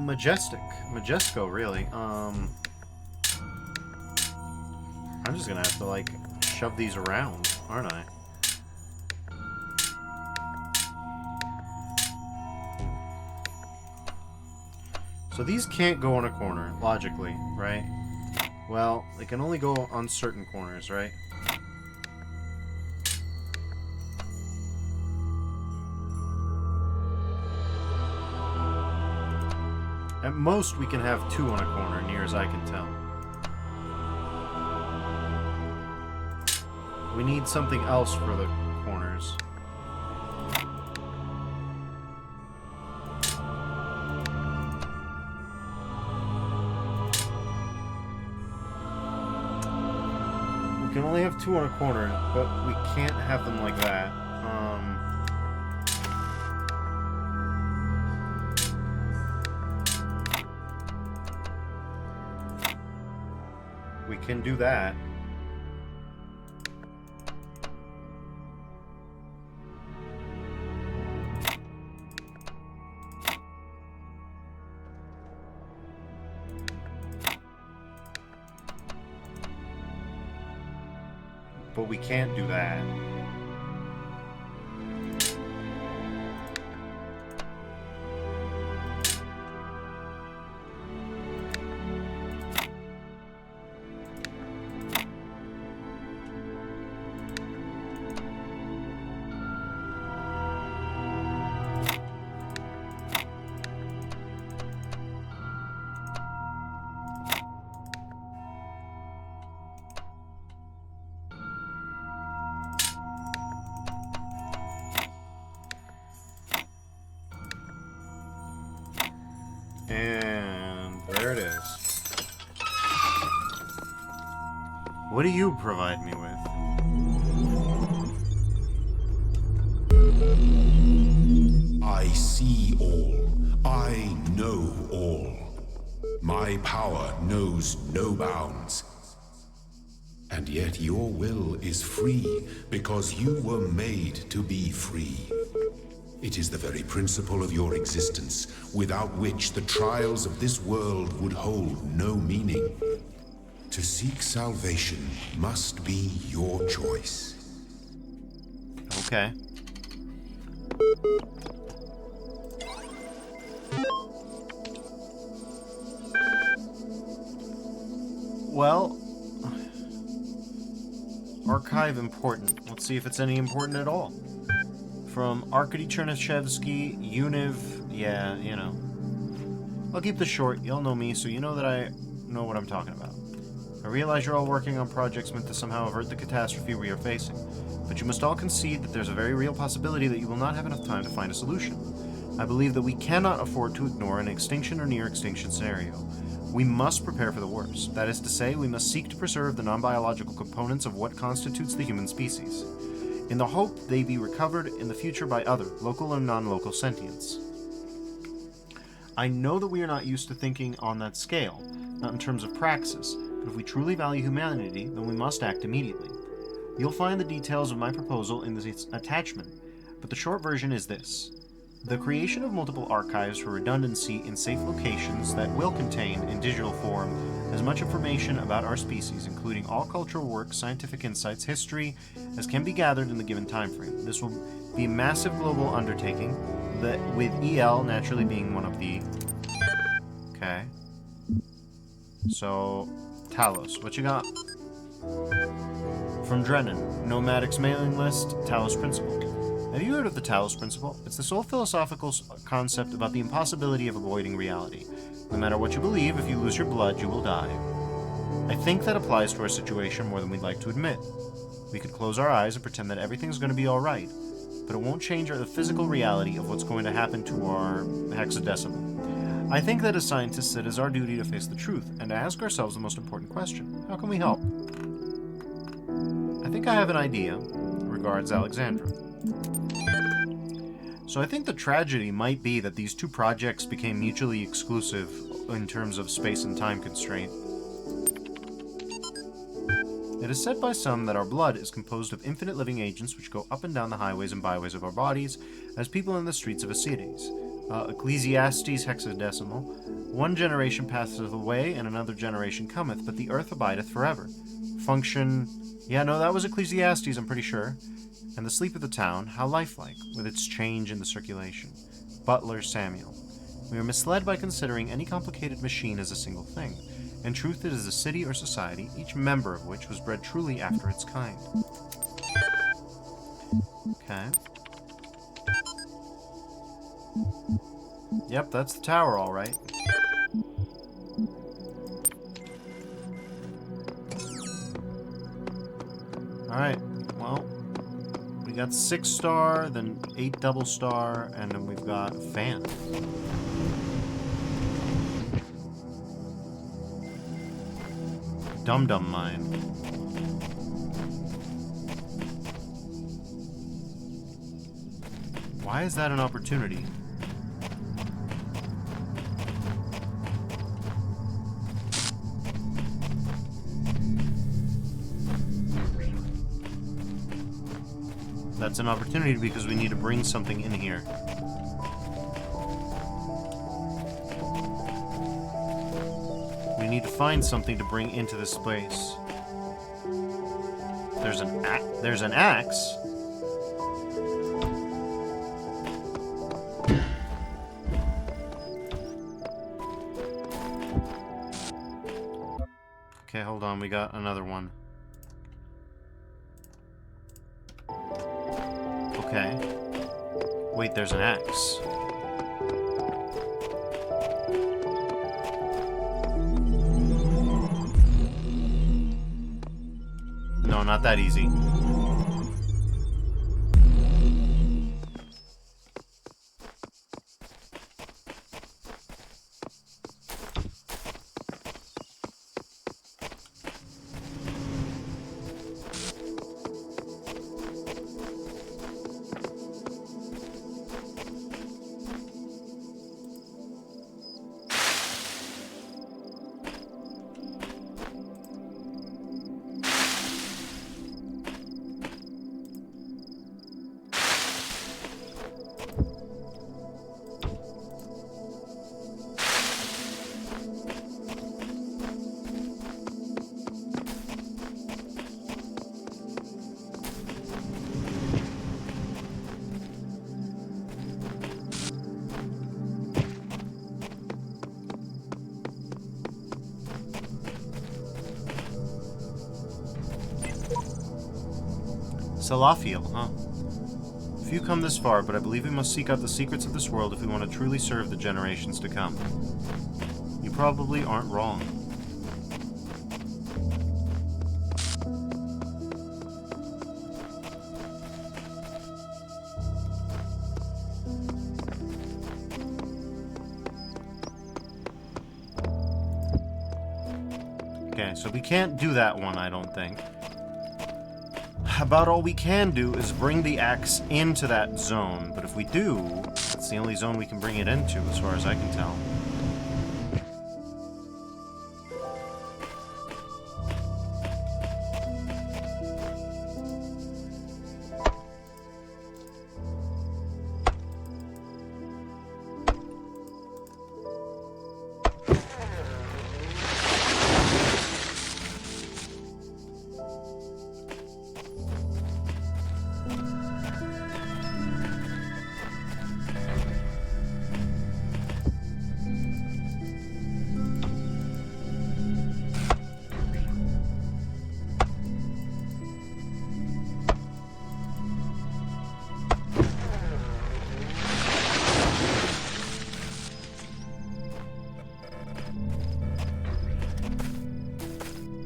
Speaker 1: Majesco, really. I'm just gonna have to, like, shove these around, aren't I? So these can't go on a corner, logically, right? Well, they can only go on certain corners, right? At most, we can have two on a corner, near as I can tell. We need something else for the corners. We can only have two on a corner, but we can't have them like that. can do that. But we can't do that. And there it is. What do you provide me with?
Speaker 3: I see all. I know all. My power knows no bounds. And yet your will is free because you were made to be free. It is the very principle of your existence, without which the trials of this world would hold no meaning. To seek salvation must be your choice.
Speaker 1: Okay. Well, archive important. Let's see if it's any important at all. From Arkady Chernyshevsky, Univ, yeah, you know. I'll keep this short. Y'all know me, so you know that I know what I'm talking about. I realize you're all working on projects meant to somehow avert the catastrophe we are facing, but you must all concede that there's a very real possibility that you will not have enough time to find a solution. I believe that we cannot afford to ignore an extinction or near-extinction scenario. We must prepare for the worst. That is to say, we must seek to preserve the non-biological components of what constitutes the human species, in the hope they be recovered in the future by other, local and non-local sentients. I know that we are not used to thinking on that scale, not in terms of praxis, but if we truly value humanity, then we must act immediately. You'll find the details of my proposal in this attachment, but the short version is this. The creation of multiple archives for redundancy in safe locations that will contain, in digital form, as much information about our species, including all cultural works, scientific insights, history, as can be gathered in the given time frame. This will be a massive global undertaking, that with EL naturally being one of the... Okay. So, Talos, what you got? From Drennan, Nomadic's mailing list, Talos Principle. Have you heard of the Talos Principle? It's the sole philosophical concept about the impossibility of avoiding reality. No matter what you believe, if you lose your blood, you will die. I think that applies to our situation more than we'd like to admit. We could close our eyes and pretend that everything's going to be alright, but it won't change the physical reality of what's going to happen to our hexadecimal. I think that as scientists, it is our duty to face the truth and to ask ourselves the most important question. How can we help? I think I have an idea. Regards, Alexandra. So I think the tragedy might be that these two projects became mutually exclusive in terms of space and time constraint. It is said by some that our blood is composed of infinite living agents which go up and down the highways and byways of our bodies as people in the streets of a cities. Ecclesiastes hexadecimal. One generation passeth away and another generation cometh, but the earth abideth forever. Function... Yeah, no, that was Ecclesiastes, I'm pretty sure. And the sleep of the town, how lifelike, with its change in the circulation. Butler Samuel. We are misled by considering any complicated machine as a single thing. In truth, it is a city or society, each member of which was bred truly after its kind. Okay. Yep, that's the tower, all right. Alright, well, we got 6-star, then 8 double-star, and then we've got fan. Dum-dum mine. Why is that an opportunity? it's an opportunity because we need to bring something in here. We need to find something to bring into this space. There's an axe. Okay, hold on, we got another one. Okay. Wait, there's an axe. No, not that easy. Salafiel, huh? Few come this far, but I believe we must seek out the secrets of this world if we want to truly serve the generations to come. You probably aren't wrong. Okay, so we can't do that one, I don't think. About all we can do is bring the axe into that zone, but if we do, that's the only zone we can bring it into, as far as I can tell.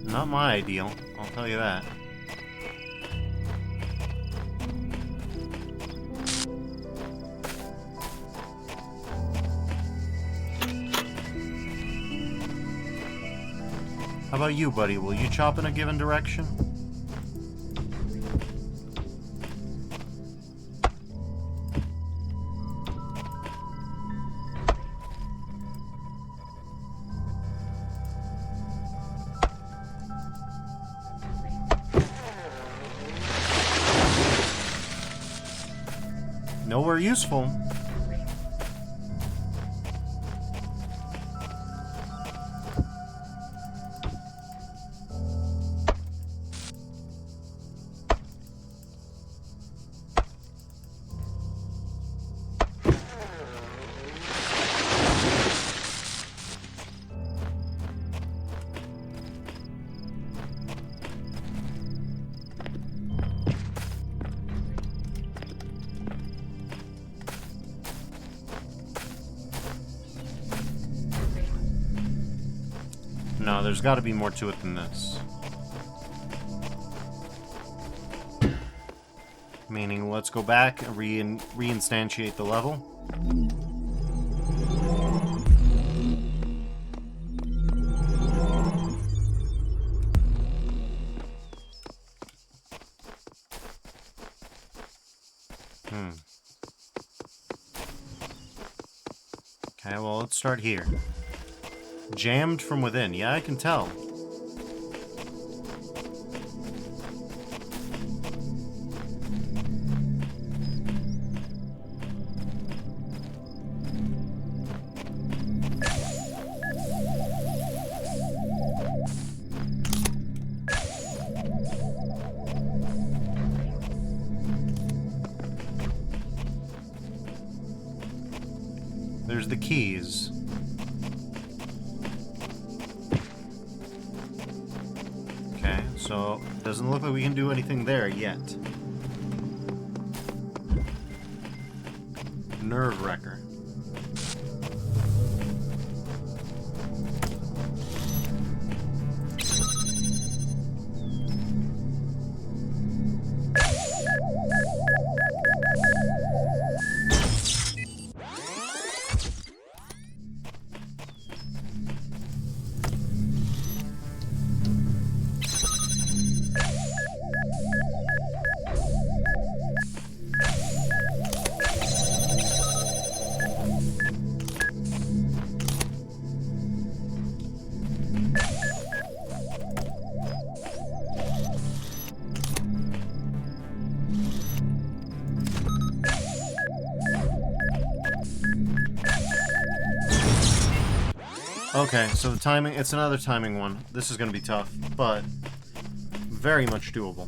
Speaker 1: Not my ideal, I'll tell you that. How about you, buddy? Will you chop in a given direction? Nowhere useful. No, there's got to be more to it than this. Meaning, let's go back and reinstantiate the level. Okay, well, let's start here. Jammed from within. Yeah, I can tell. There's the keys. Okay, so doesn't look like we can do anything there yet. Nerve wrecker. Okay, so the timing, it's another timing one. This is going to be tough, but very much doable.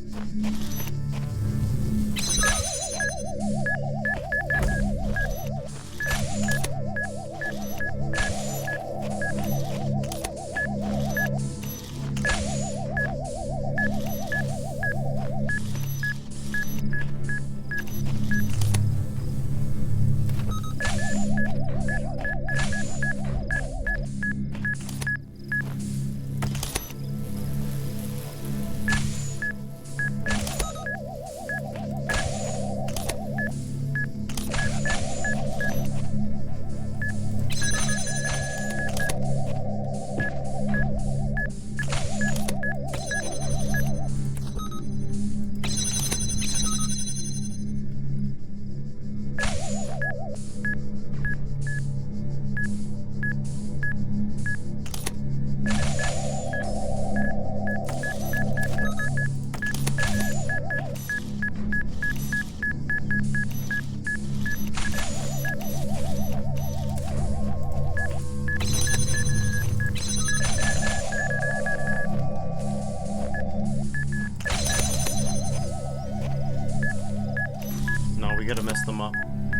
Speaker 1: We gotta mess them up.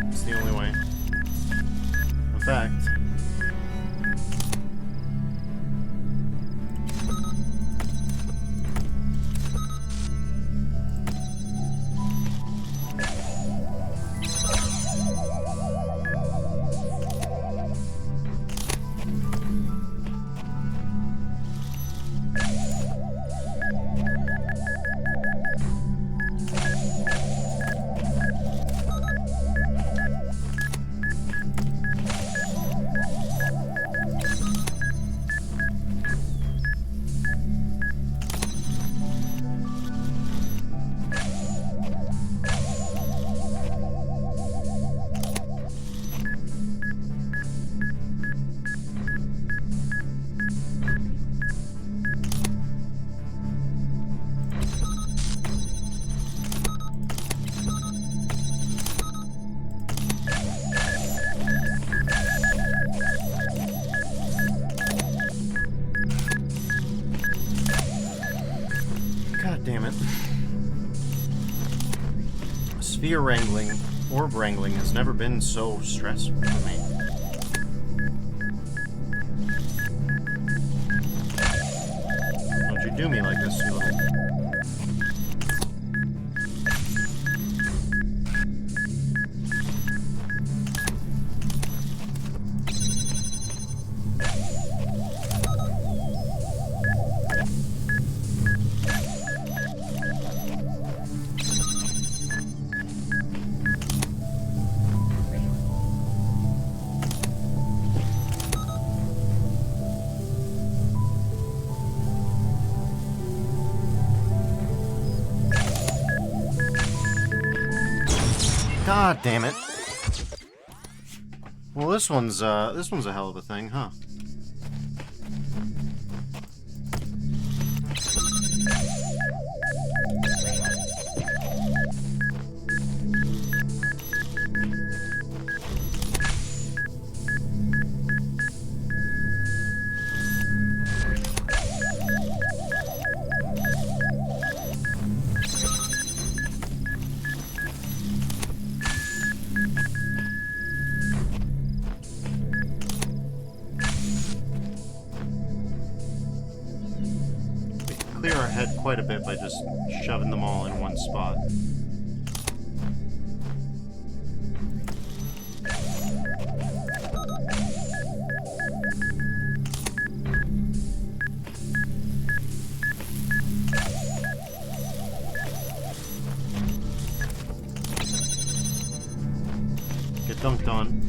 Speaker 1: It's the only way. In fact... damn it. Sphere wrangling, orb wrangling has never been so stressful for me. Don't you do me like this, you little... God damn it. Well, this one's a hell of a thing, huh? our head quite a bit by just shoving them all in one spot. Get dunked on.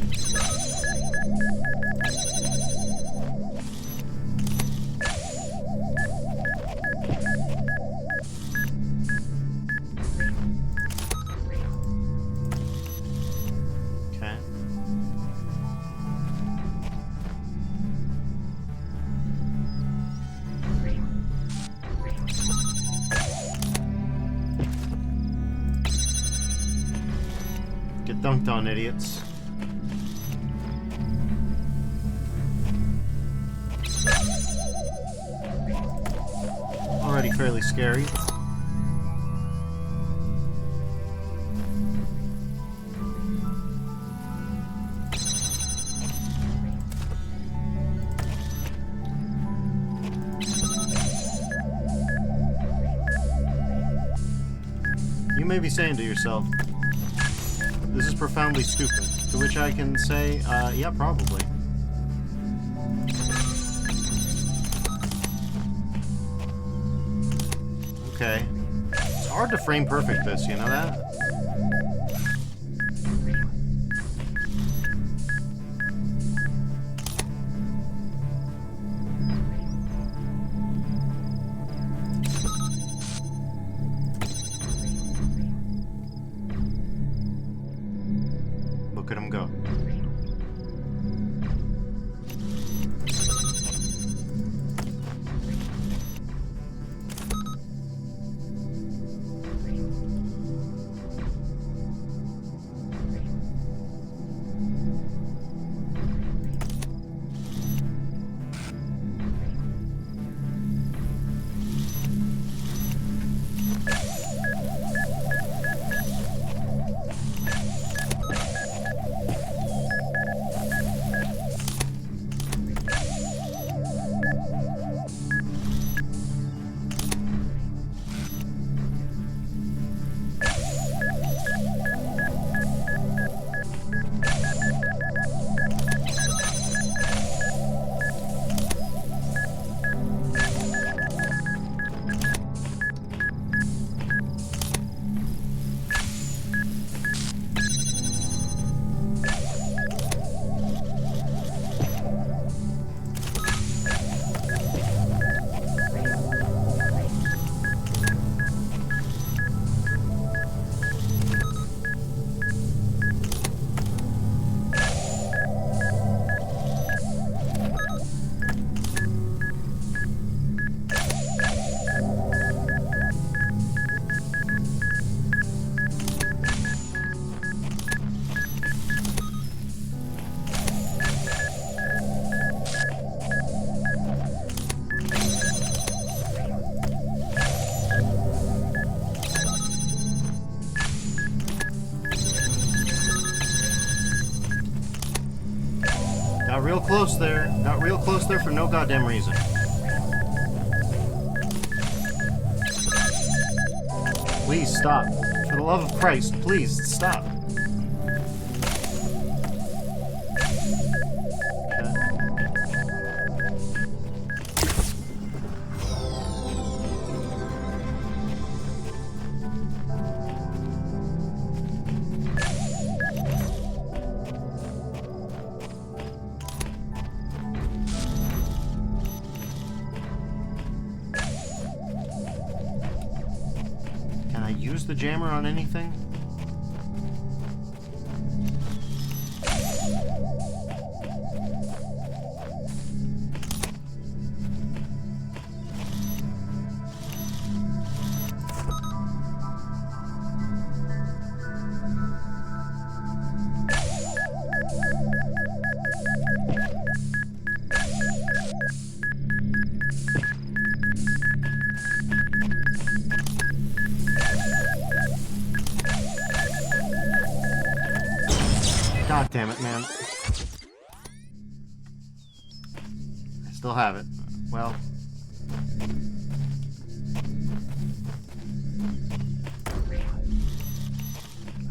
Speaker 1: Okay. Get dunked on, idiots. Already fairly scary. You may be saying to yourself, this is profoundly stupid. To which I can say, yeah, probably. Okay. It's hard to frame perfect this, you know that? Look at him go. Got real close there. Got real close there for no goddamn reason. Please stop. For the love of Christ, please stop. Use the jammer on anything? God damn it, man. I still have it. Well.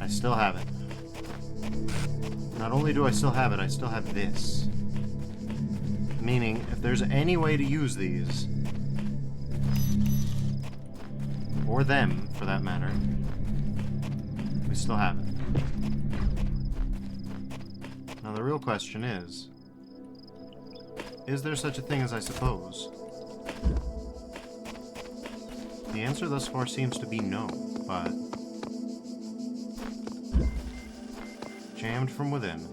Speaker 1: I still have it. Not only do I still have it, I still have this. Meaning, if there's any way to use these, or them, for that matter, we still have it. Now the real question is there such a thing as I suppose? The answer thus far seems to be no, but... jammed from within.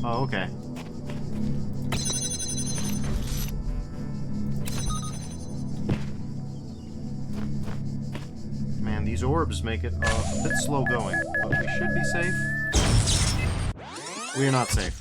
Speaker 1: Oh, okay. Man, these orbs make it a bit slow going, but we should be safe. We are not safe.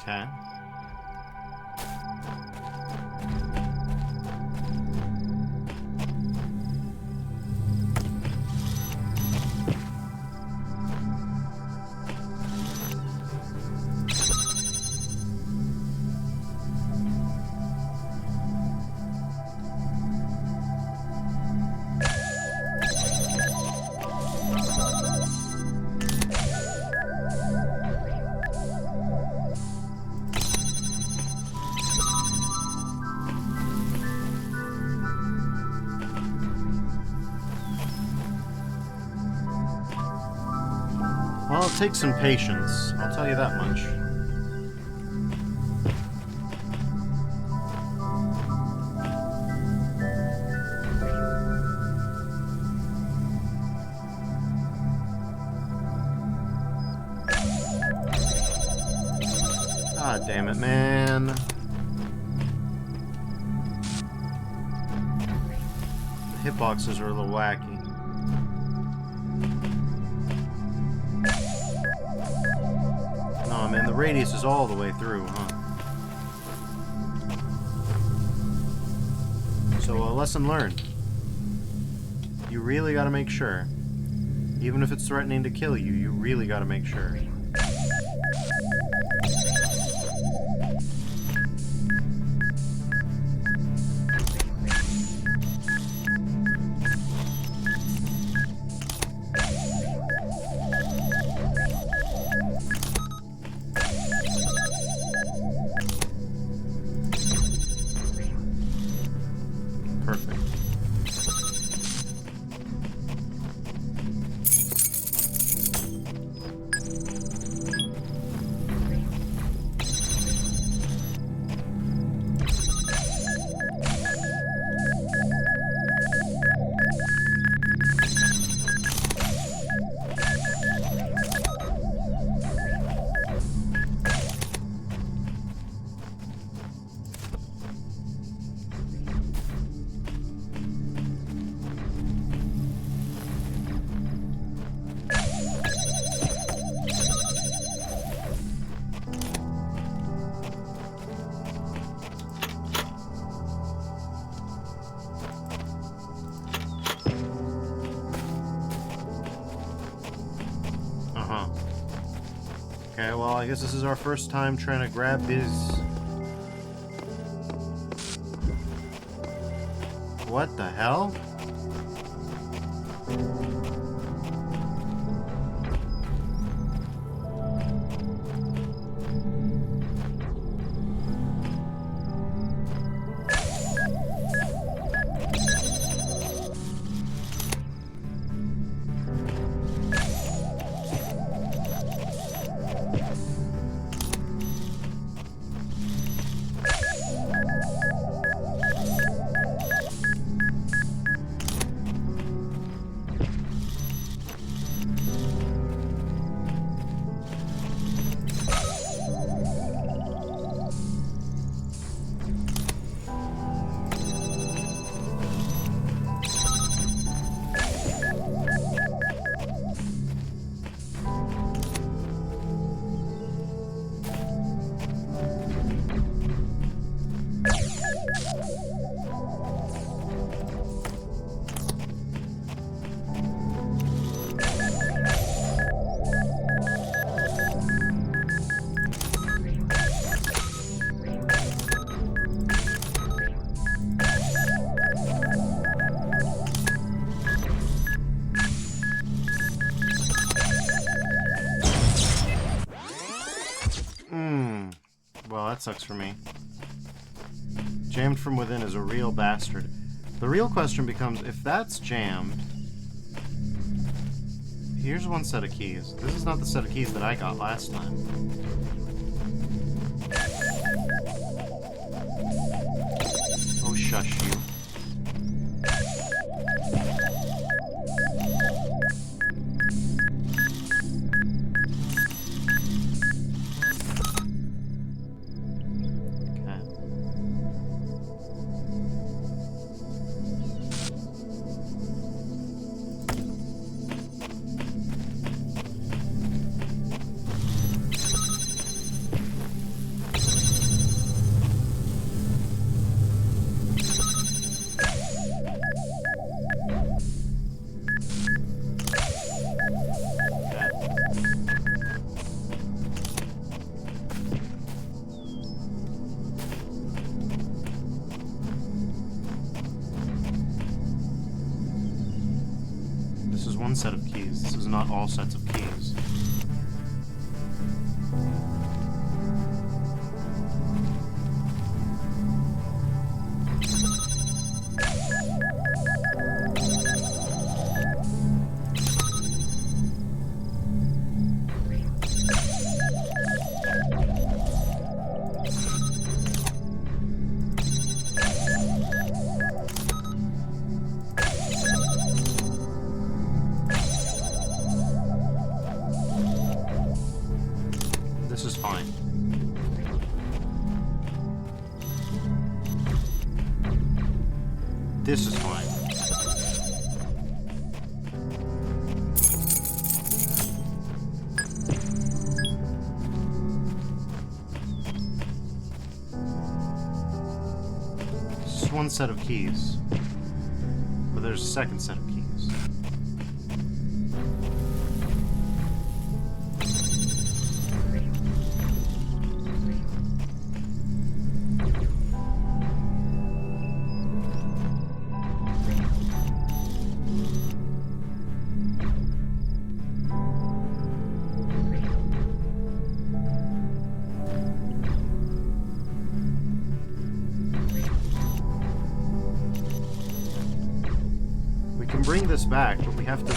Speaker 1: Okay. Well, it takes some patience, I'll tell you that much. God damn it, man. The hitboxes are a little wacky. Oh man, the radius is all the way through, huh? So, a lesson learned. You really gotta make sure. Even if it's threatening to kill you, you really gotta make sure. Perfect. well, I guess this is our first time trying to grab his... What the hell? Well, that sucks for me. Jammed from within is a real bastard. The real question becomes, if that's jammed... Here's one set of keys. This is not the set of keys that I got last time. Oh, shush you. This is one set of keys. This is not all sets of keys. This is fine. This is fine. This is one set of keys. But there's a second set of keys. Bring this back, but we have to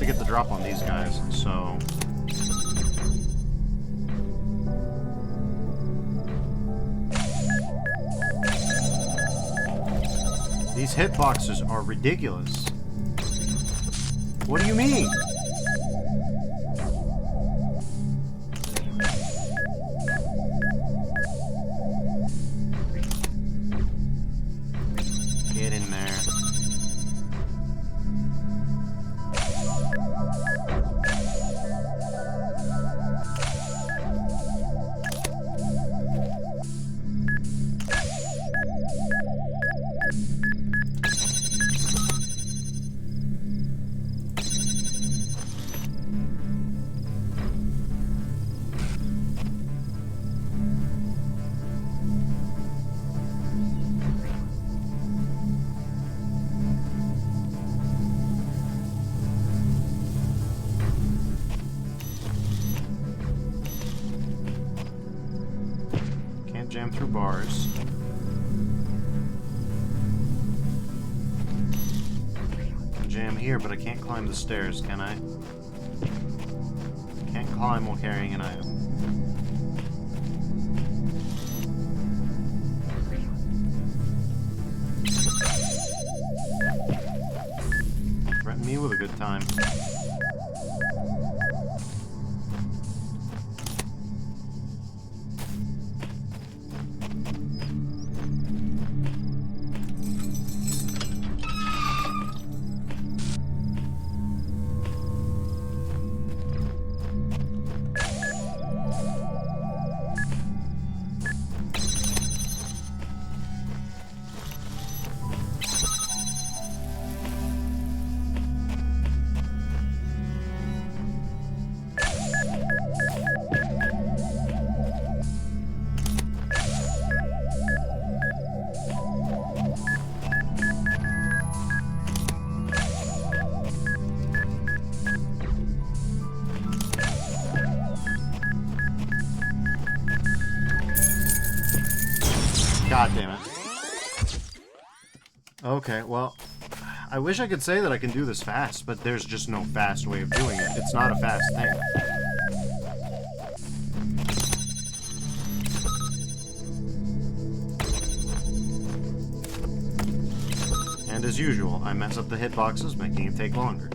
Speaker 1: get the drop on these guys, so these hitboxes are ridiculous. What do you mean? Get in there. bars. I can jam here, but I can't climb the stairs, can I? Can't climb while carrying an item. Threaten me with a good time. God damn it. Okay, well, I wish I could say that I can do this fast, but there's just no fast way of doing it. It's not a fast thing. And as usual, I mess up the hitboxes, making it take longer.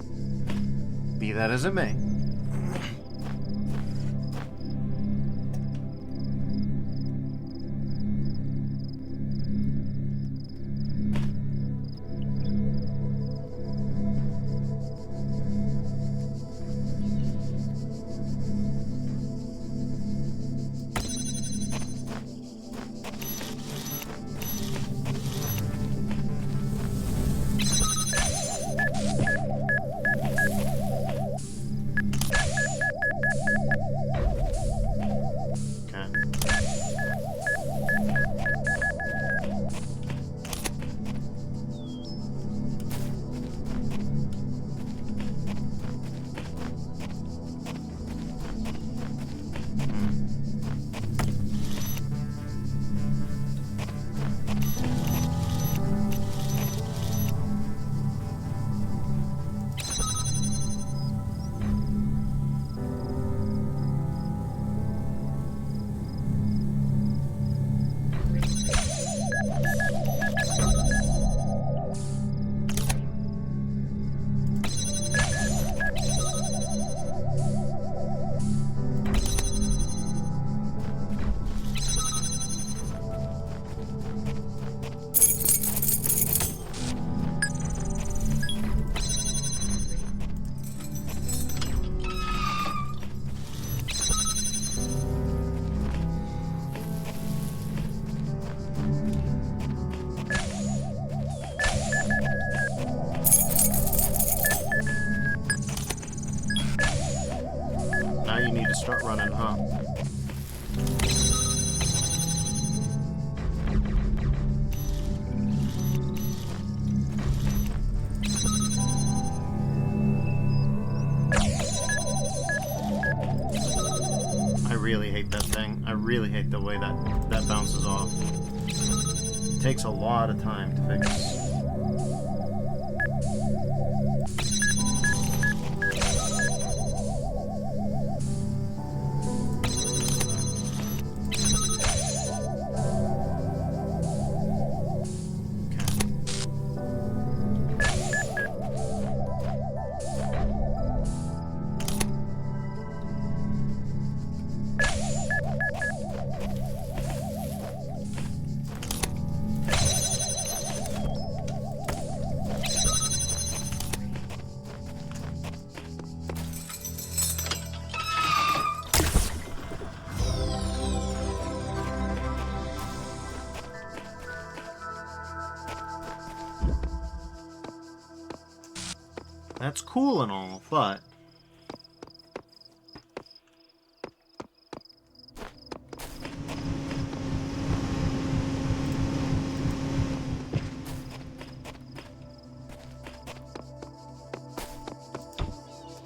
Speaker 1: Be that as it may. Start running, huh? I really hate that thing. I really hate the way that bounces off. It takes a lot of time to fix. That's cool and all, but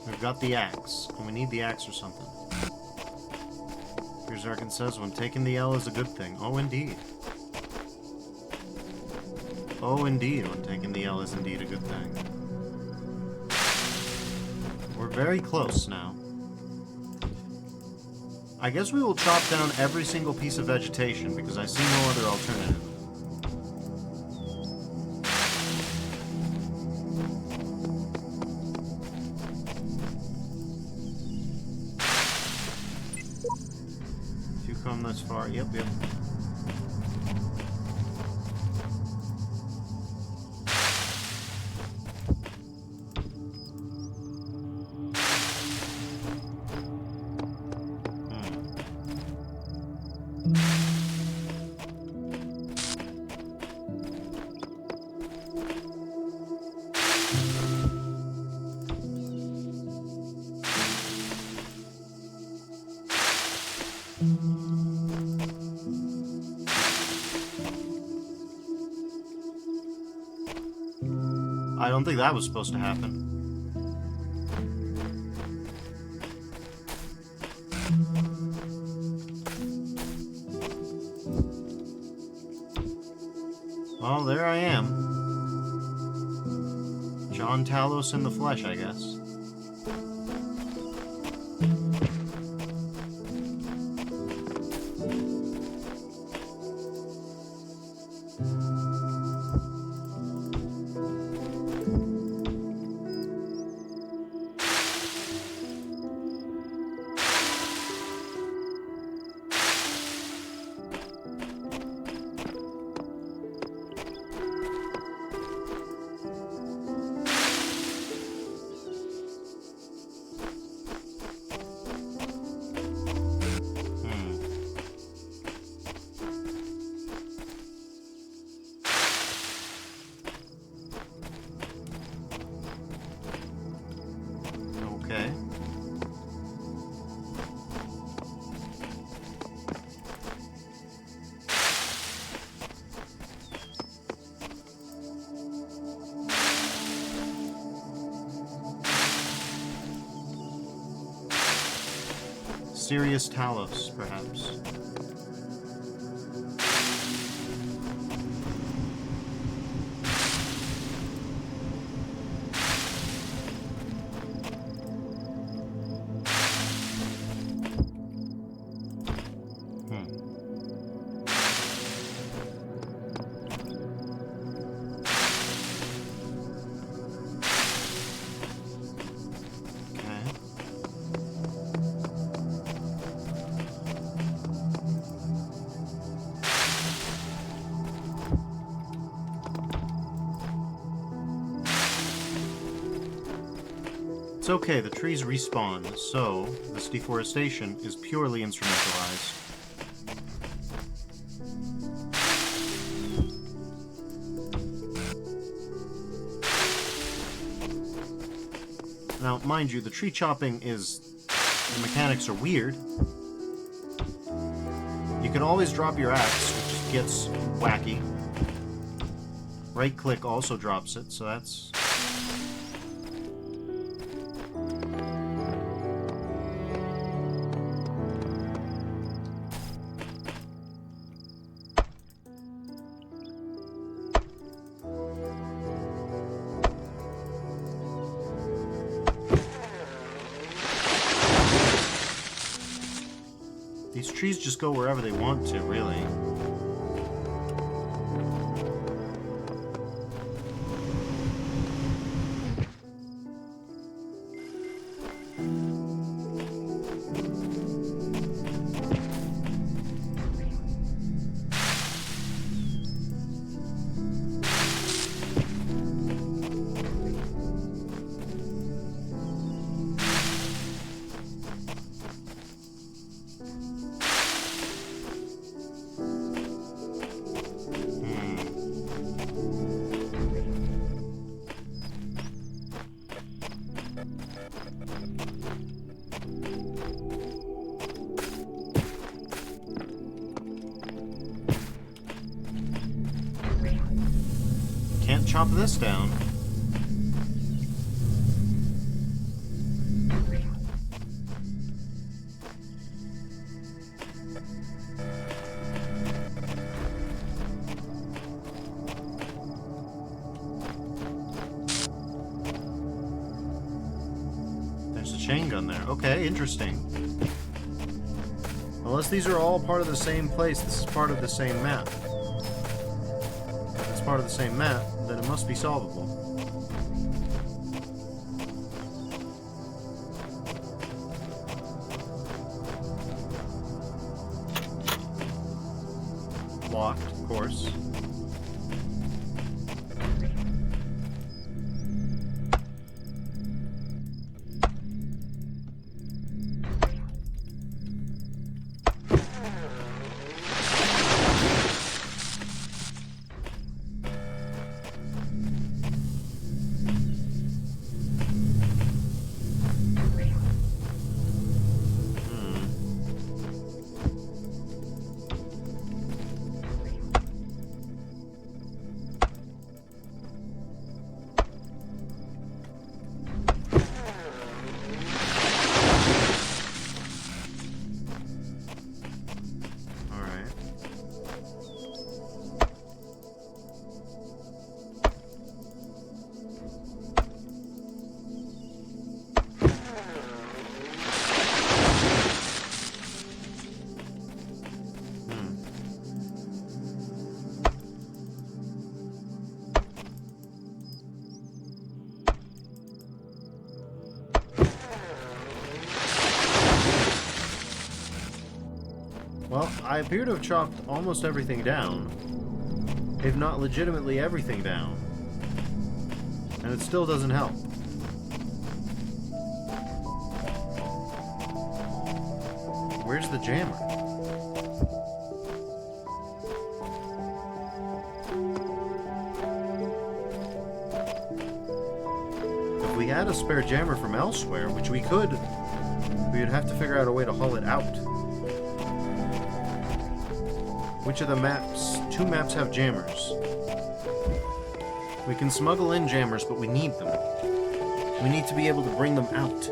Speaker 1: we've got the axe, and we need the axe or something. Here's Zarkin says when taking the L is a good thing. Oh, indeed. Oh, indeed, when taking the L is indeed a good thing. We're very close now. I guess we will chop down every single piece of vegetation because I see no other alternative. If you come this far, yep. I don't think that was supposed to happen. Well, there I am. John Talos in the flesh, I guess. Okay. Serious Talos, perhaps. It's okay, the trees respawn, so this deforestation is purely instrumentalized. Now, mind you, the tree chopping the mechanics are weird. You can always drop your axe, which gets wacky. Right-click also drops it, so that's... These trees just go wherever they want to, really. Can't chop this down. chain gun there. Okay, interesting. Unless these are all part of the same place, this is part of the same map. If it's part of the same map, then it must be solvable. Locked, of course. Well, I appear to have chopped almost everything down, if not legitimately everything down, and it still doesn't help. Where's the jammer? If we had a spare jammer from elsewhere, which we could, we would have to figure out a way to haul it out. Which of the maps? 2 maps have jammers. We can smuggle in jammers, but we need them. We need to be able to bring them out.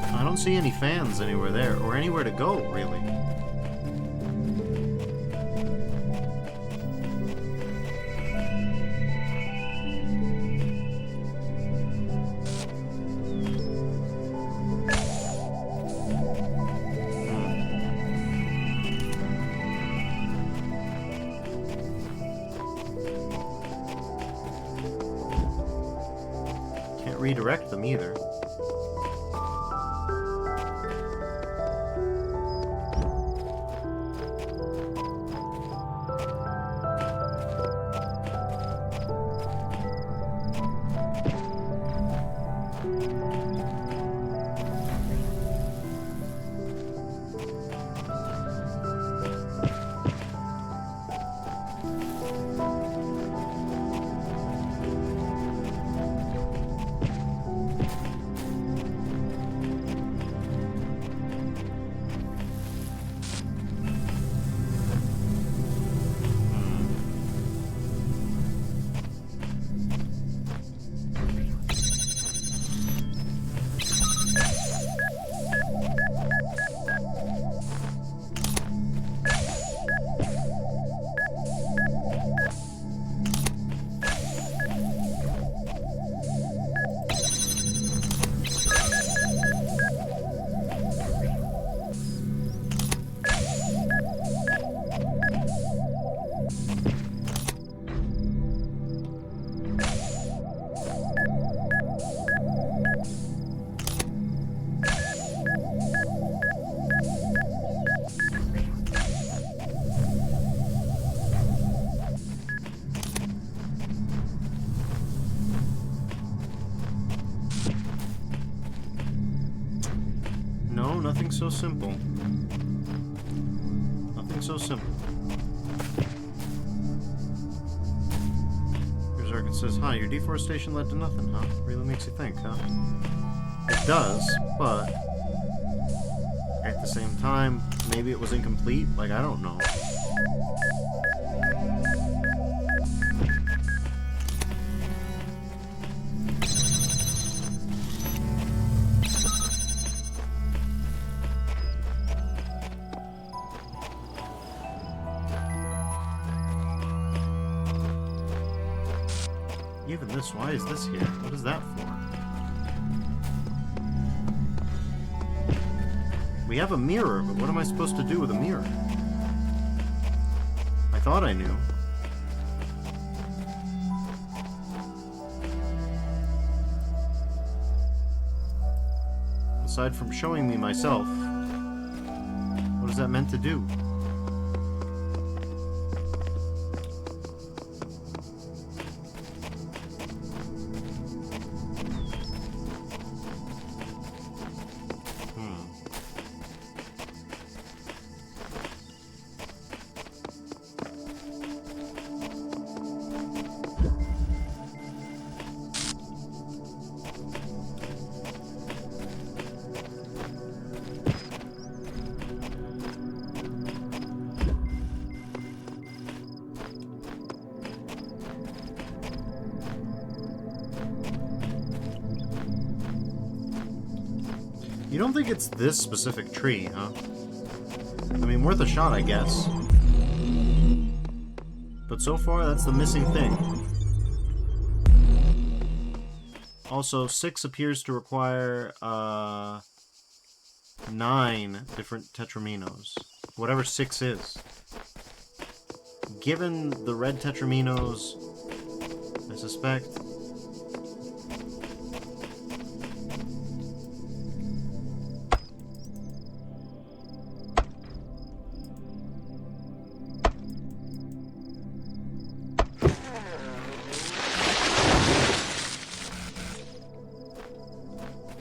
Speaker 1: I don't see any fans anywhere there, or anywhere to go, really. Can't redirect them either. No, nothing so simple. Nothing so simple. It says, huh, your deforestation led to nothing, huh? Really makes you think, huh? It does, but at the same time, maybe it was incomplete? Like, I don't know. Even this, why is this here? What is that for? We have a mirror, but what am I supposed to do with a mirror? I thought I knew. Aside from showing me myself, what is that meant to do? You don't think it's this specific tree, huh? I mean, worth a shot, I guess. But so far, that's the missing thing. Also, 6 appears to require, 9 different tetraminos. Whatever 6 is. Given the red tetraminos, I suspect...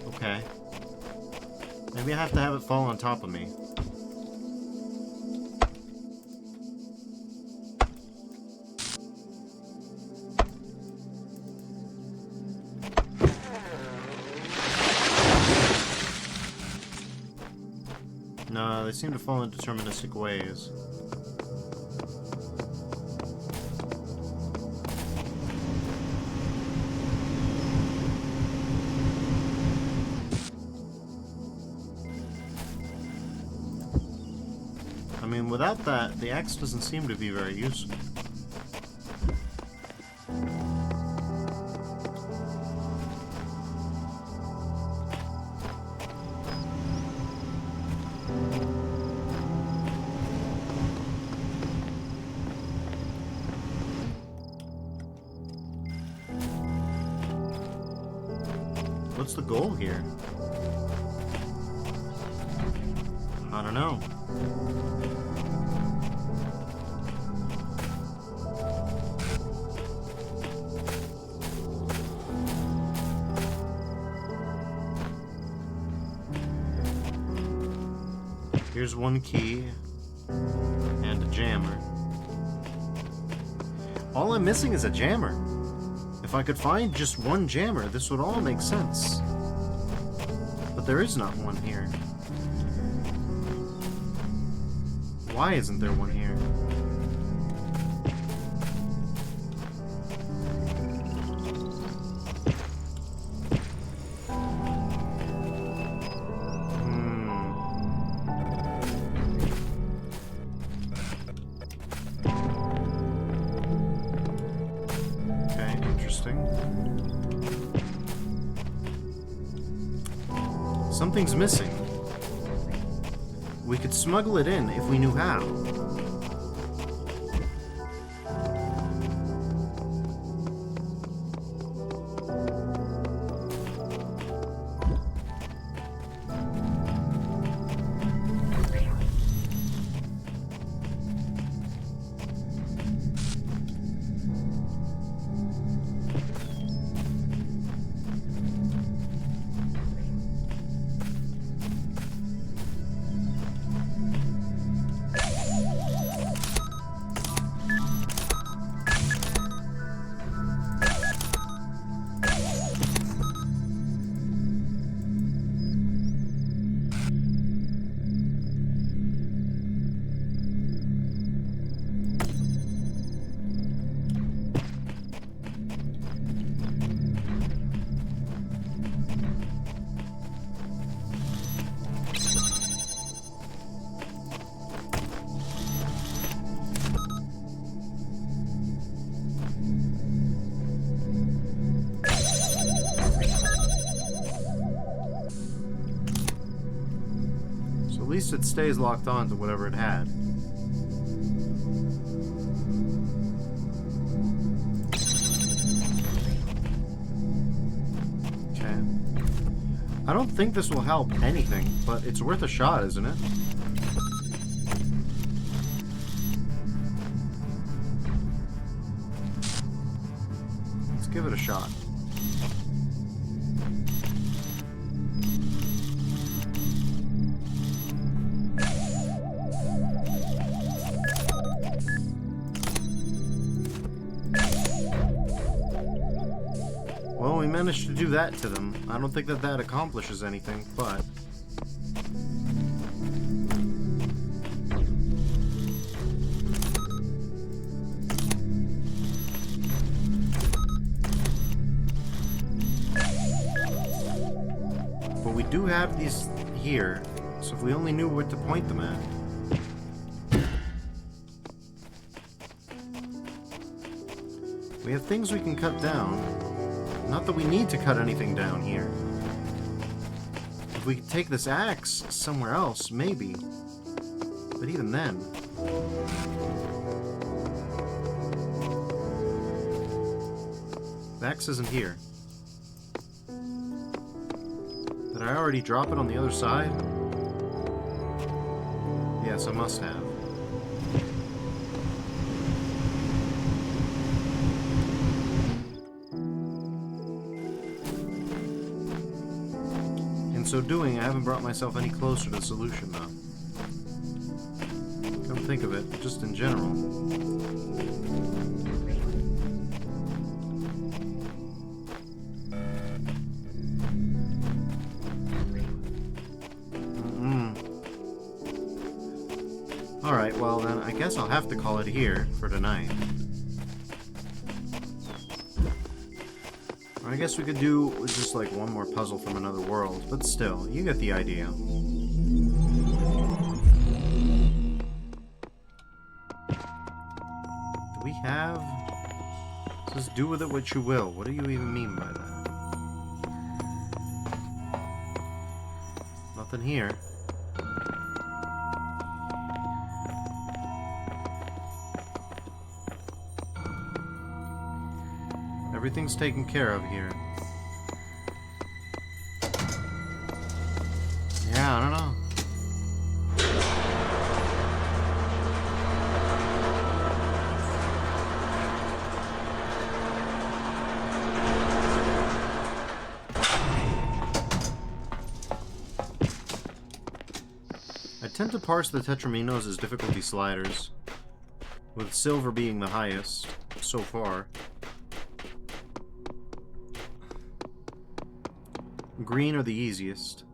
Speaker 1: Okay. Maybe I have to have it fall on top of me. No, they seem to fall in deterministic ways. I mean, without that, the axe doesn't seem to be very useful. What's the goal here? I don't know. Here's one key and a jammer. All I'm missing is a jammer. If I could find just one jammer, this would all make sense. But there is not one here. Why isn't there one here? Something's missing. We could smuggle it in if we knew how. At least it stays locked on to whatever it had. Okay. I don't think this will help anything, but it's worth a shot, isn't it? Let's give it a shot. Well, we managed to do that to them. I don't think that that accomplishes anything, but... But we do have these here, so if we only knew what to point them at... We have things we can cut down. Not that we need to cut anything down here. If we could take this axe somewhere else, maybe. But even then... The axe isn't here. Did I already drop it on the other side? Yes, I must have. In so doing, I haven't brought myself any closer to the solution, though. Come think of it, just in general. Alright, well then, I guess I'll have to call it here for tonight. Or I guess we could do just like one more puzzle from another world, but still, you get the idea. Do we have... It says do with it what you will. What do you even mean by that? Nothing here. Everything's taken care of here. Yeah, I don't know. I tend to parse the Tetraminos as difficulty sliders, with silver being the highest so far. Green are the easiest.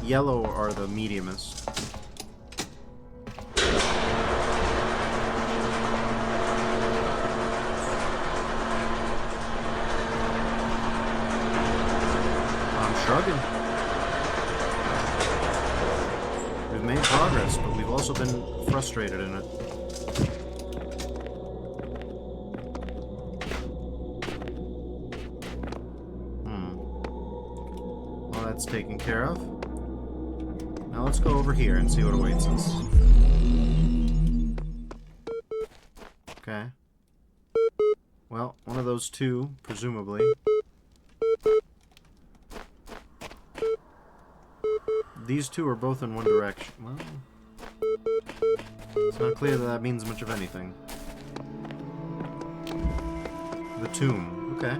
Speaker 1: Yellow are the mediumest. I'm shrugging. We've made progress, but we've also been frustrated in it. That's taken care of. Now let's go over here and see what awaits us. Okay. Well, one of those two, presumably. These two are both in one direction. Well, it's not clear that that means much of anything. The tomb. Okay.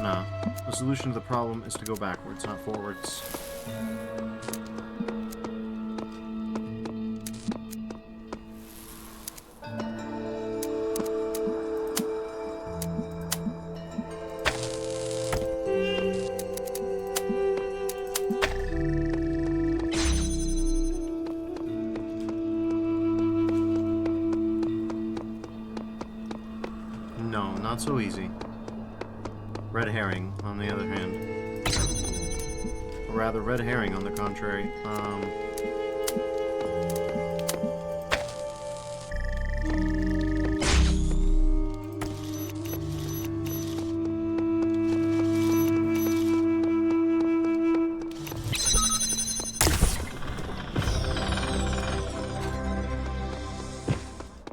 Speaker 1: No. The solution to the problem is to go backwards, not forwards. not so easy. Red herring, on the other hand. Or rather, red herring on the contrary.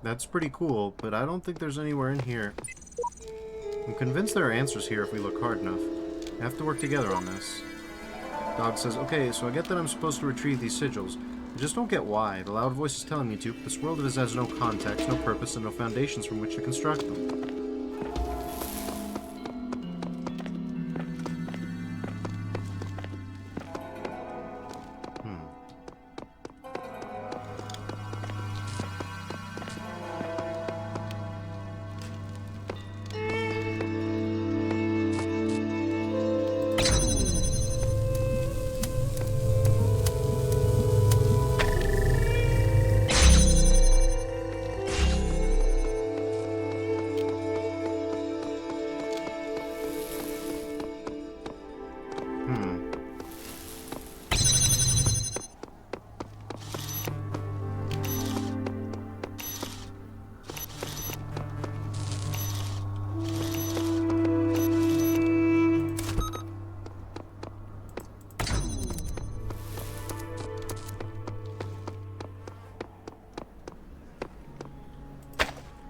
Speaker 1: That's pretty cool, but I don't think there's anywhere in here. I'm convinced there are answers here if we look hard enough. We have to work together on this. Dog says, okay, so I get that I'm supposed to retrieve these sigils. I just don't get why. The loud voice is telling me to, but this world of his has no context, no purpose, and no foundations from which to construct them.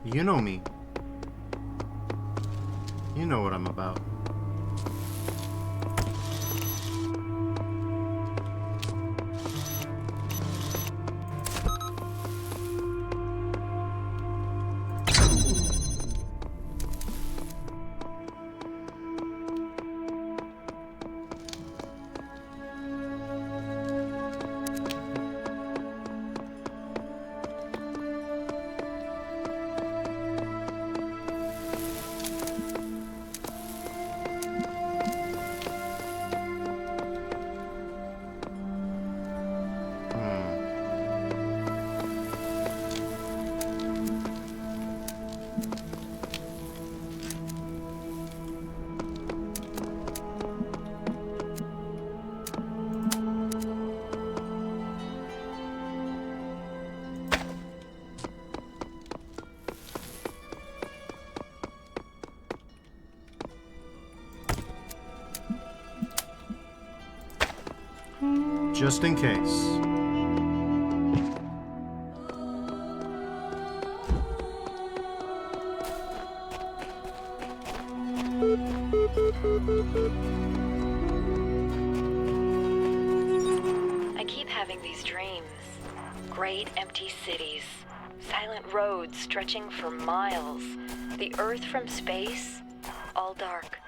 Speaker 1: You know me. You know what I'm about. Just in case.
Speaker 2: I keep having these dreams. Great empty cities. Silent roads stretching for miles. The Earth from space, all dark.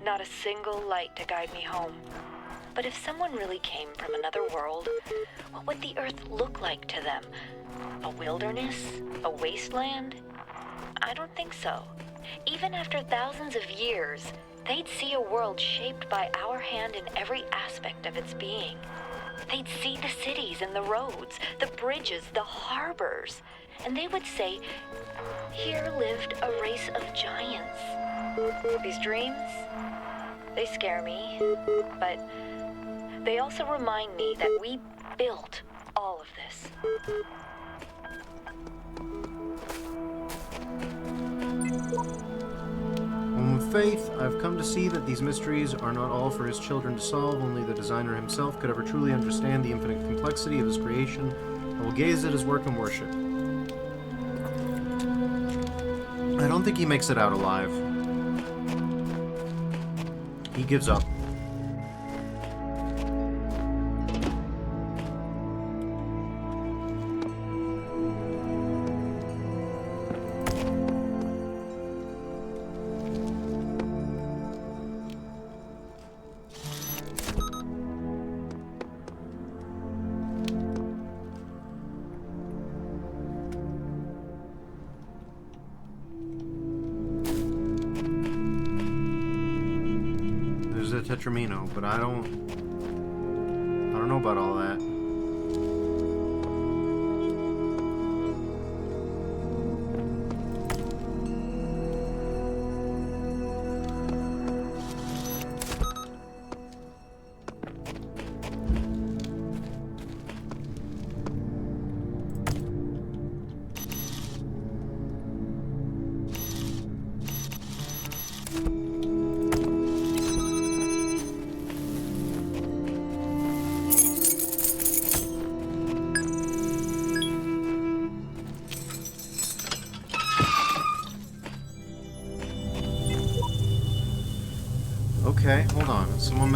Speaker 2: Not a single light to guide me home. But if someone really came from another world, what would the Earth look like to them? A wilderness? A wasteland? I don't think so. Even after thousands of years, they'd see a world shaped by our hand in every aspect of its being. They'd see the cities and the roads, the bridges, the harbors, and they would say, here lived a race of giants. These dreams, they scare me, but they also remind me that we built all of this.
Speaker 1: With faith, I've come to see that these mysteries are not all for his children to solve. Only the designer himself could ever truly understand the infinite complexity of his creation. I will gaze at his work and worship. I don't think he makes it out alive. He gives up. Tetramino, but I don't know about all that.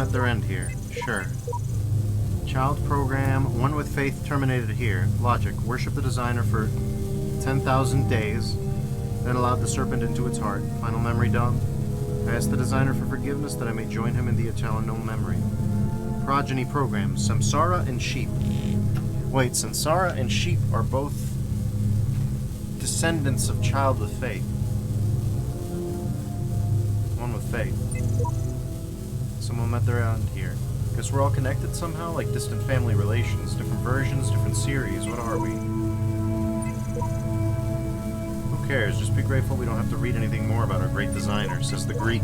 Speaker 1: met their end here. Sure. Child program, one with faith terminated here. Logic, worship the designer for 10,000 days, then allowed the serpent into its heart. Final memory dump. I asked the designer for forgiveness that I may join him in the eternal memory. Progeny program, Samsara and Sheep. Wait, Samsara and Sheep are both descendants of Child with Faith. One with Faith. Someone met their end here. Guess we're all connected somehow, like distant family relations, different versions, different series. What are we? Who cares? Just be grateful we don't have to read anything more about our great designer, says the Greek.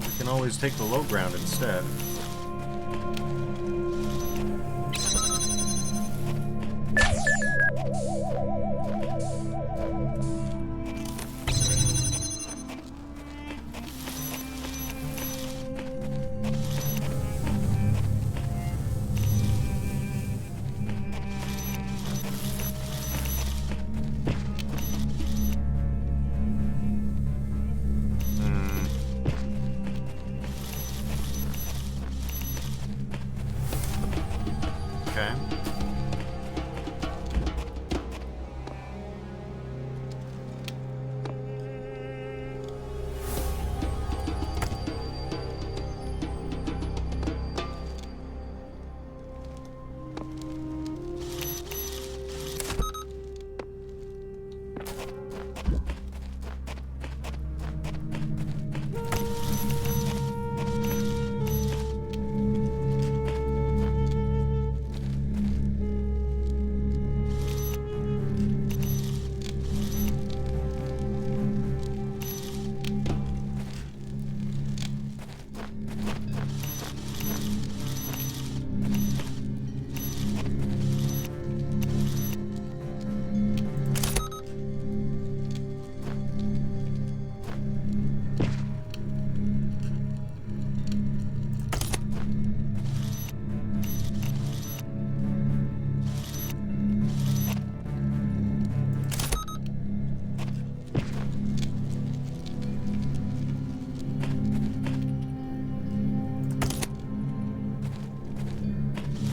Speaker 1: We can always take the low ground instead. Okay.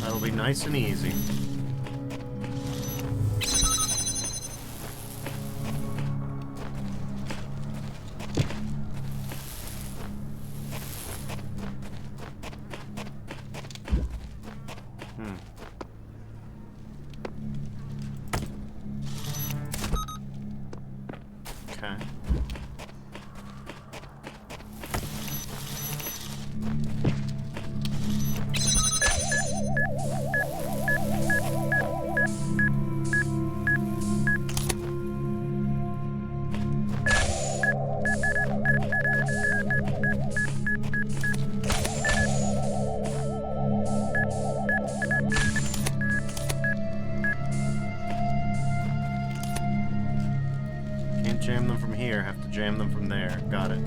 Speaker 1: That'll be nice and easy. Okay. Can't jam them from here, have to jam them from there. Got it.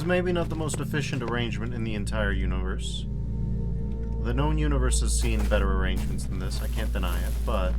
Speaker 1: is maybe not the most efficient arrangement in the entire universe. The known universe has seen better arrangements than this, I can't deny it, but...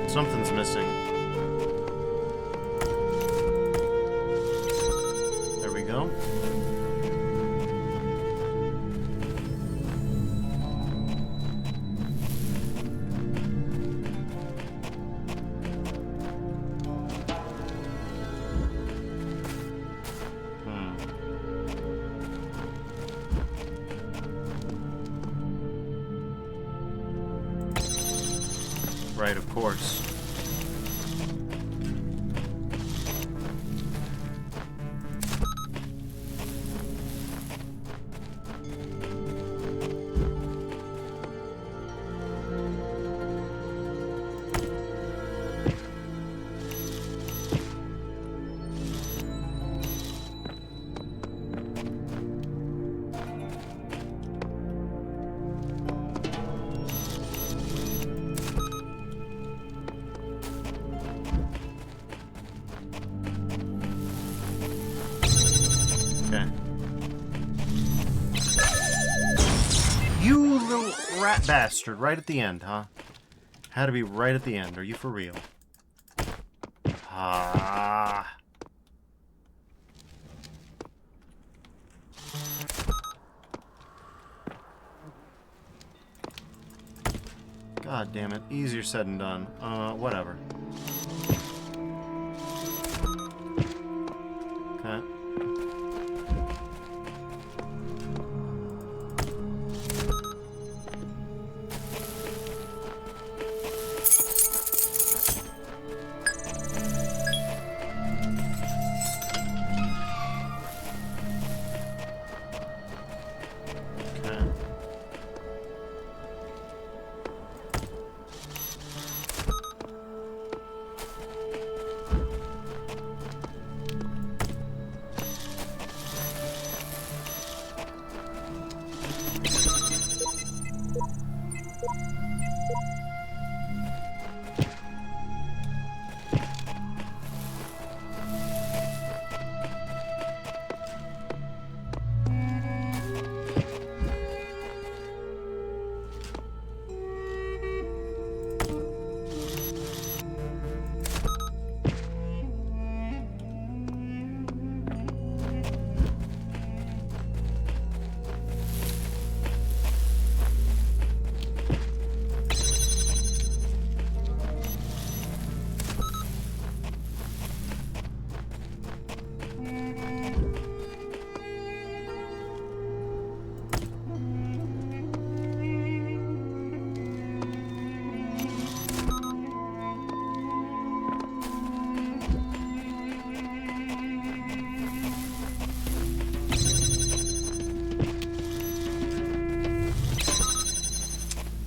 Speaker 1: Something's missing. There we go. Right, of course. You little rat bastard, right at the end, huh? Had to be right at the end. Are you for real? Ah. God damn it. Easier said than done. Whatever. Okay.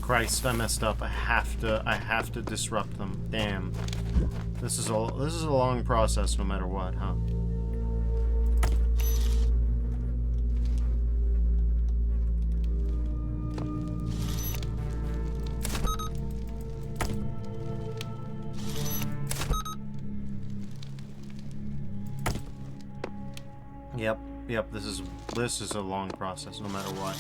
Speaker 1: Christ, I messed up. I have to disrupt them. Damn. This is a long process no matter what, huh? Yep, this is a long process no matter what.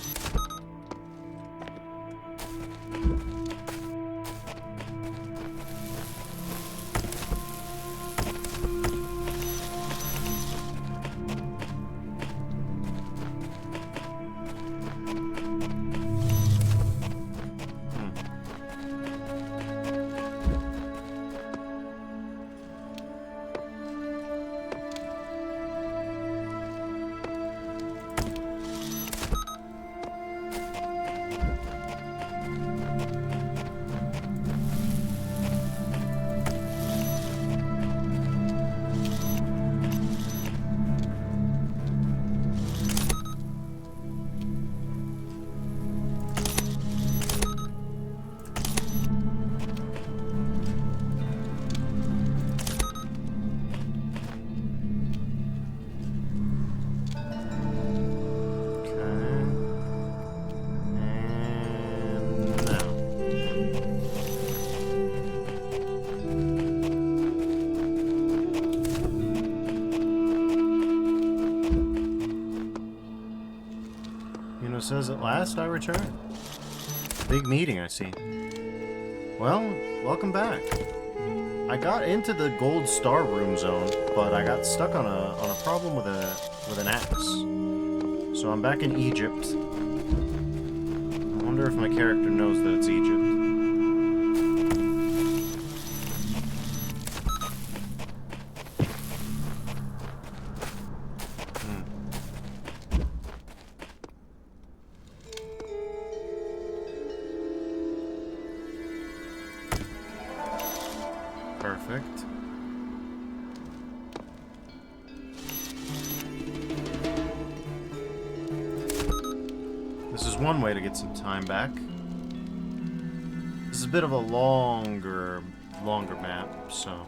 Speaker 1: And it says, at last I return. Big meeting, I see. Well, welcome back. I got into the gold star room zone, but I got stuck on a problem with an axe. So I'm back in Egypt. I wonder if my character knows that it's Egypt. Perfect. This is one way to get some time back. This is a bit of a longer map, so...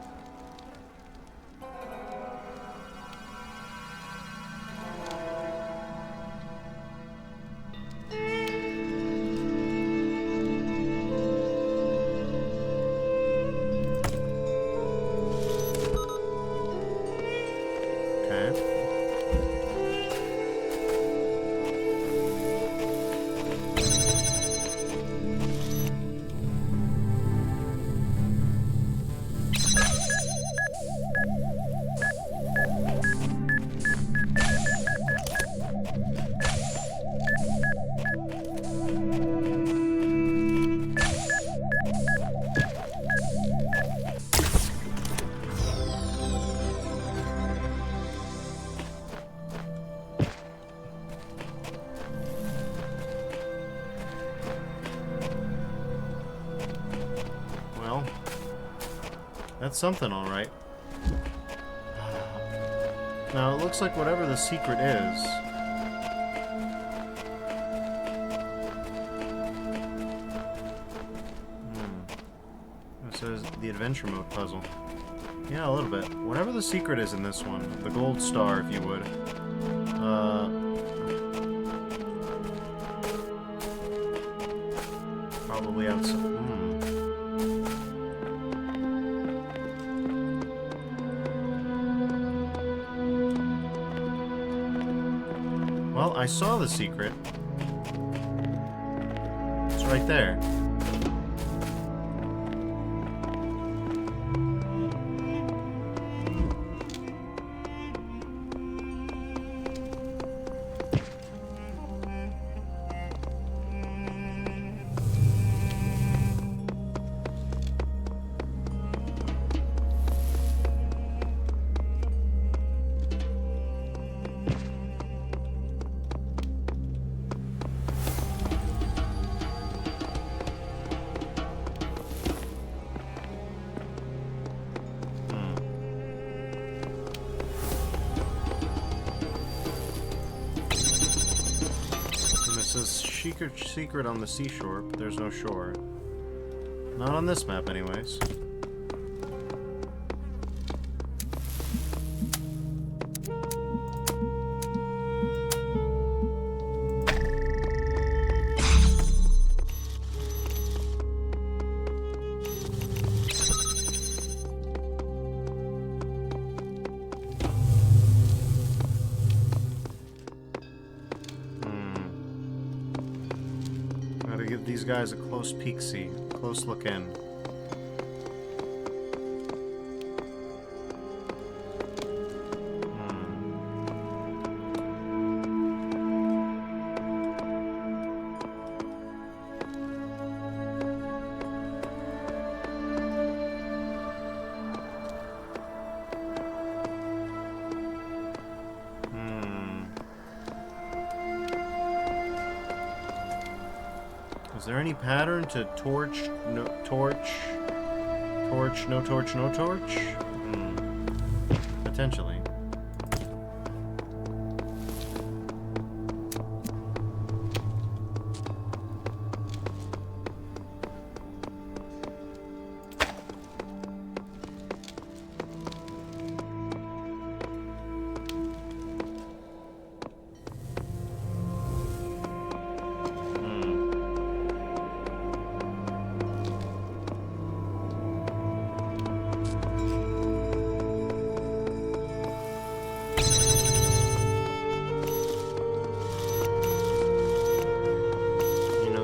Speaker 1: That's something, alright. Now, it looks like whatever the secret is... It says the adventure mode puzzle. Yeah, a little bit. Whatever the secret is in this one, the gold star, if you would. Probably outside. Well, I saw the secret. It's right there. Secret on the seashore, but there's no shore. Not on this map, anyways. Give these guys a close peek-see, close look in. Is there any pattern to torch, no torch, torch, no torch, no torch? Potentially.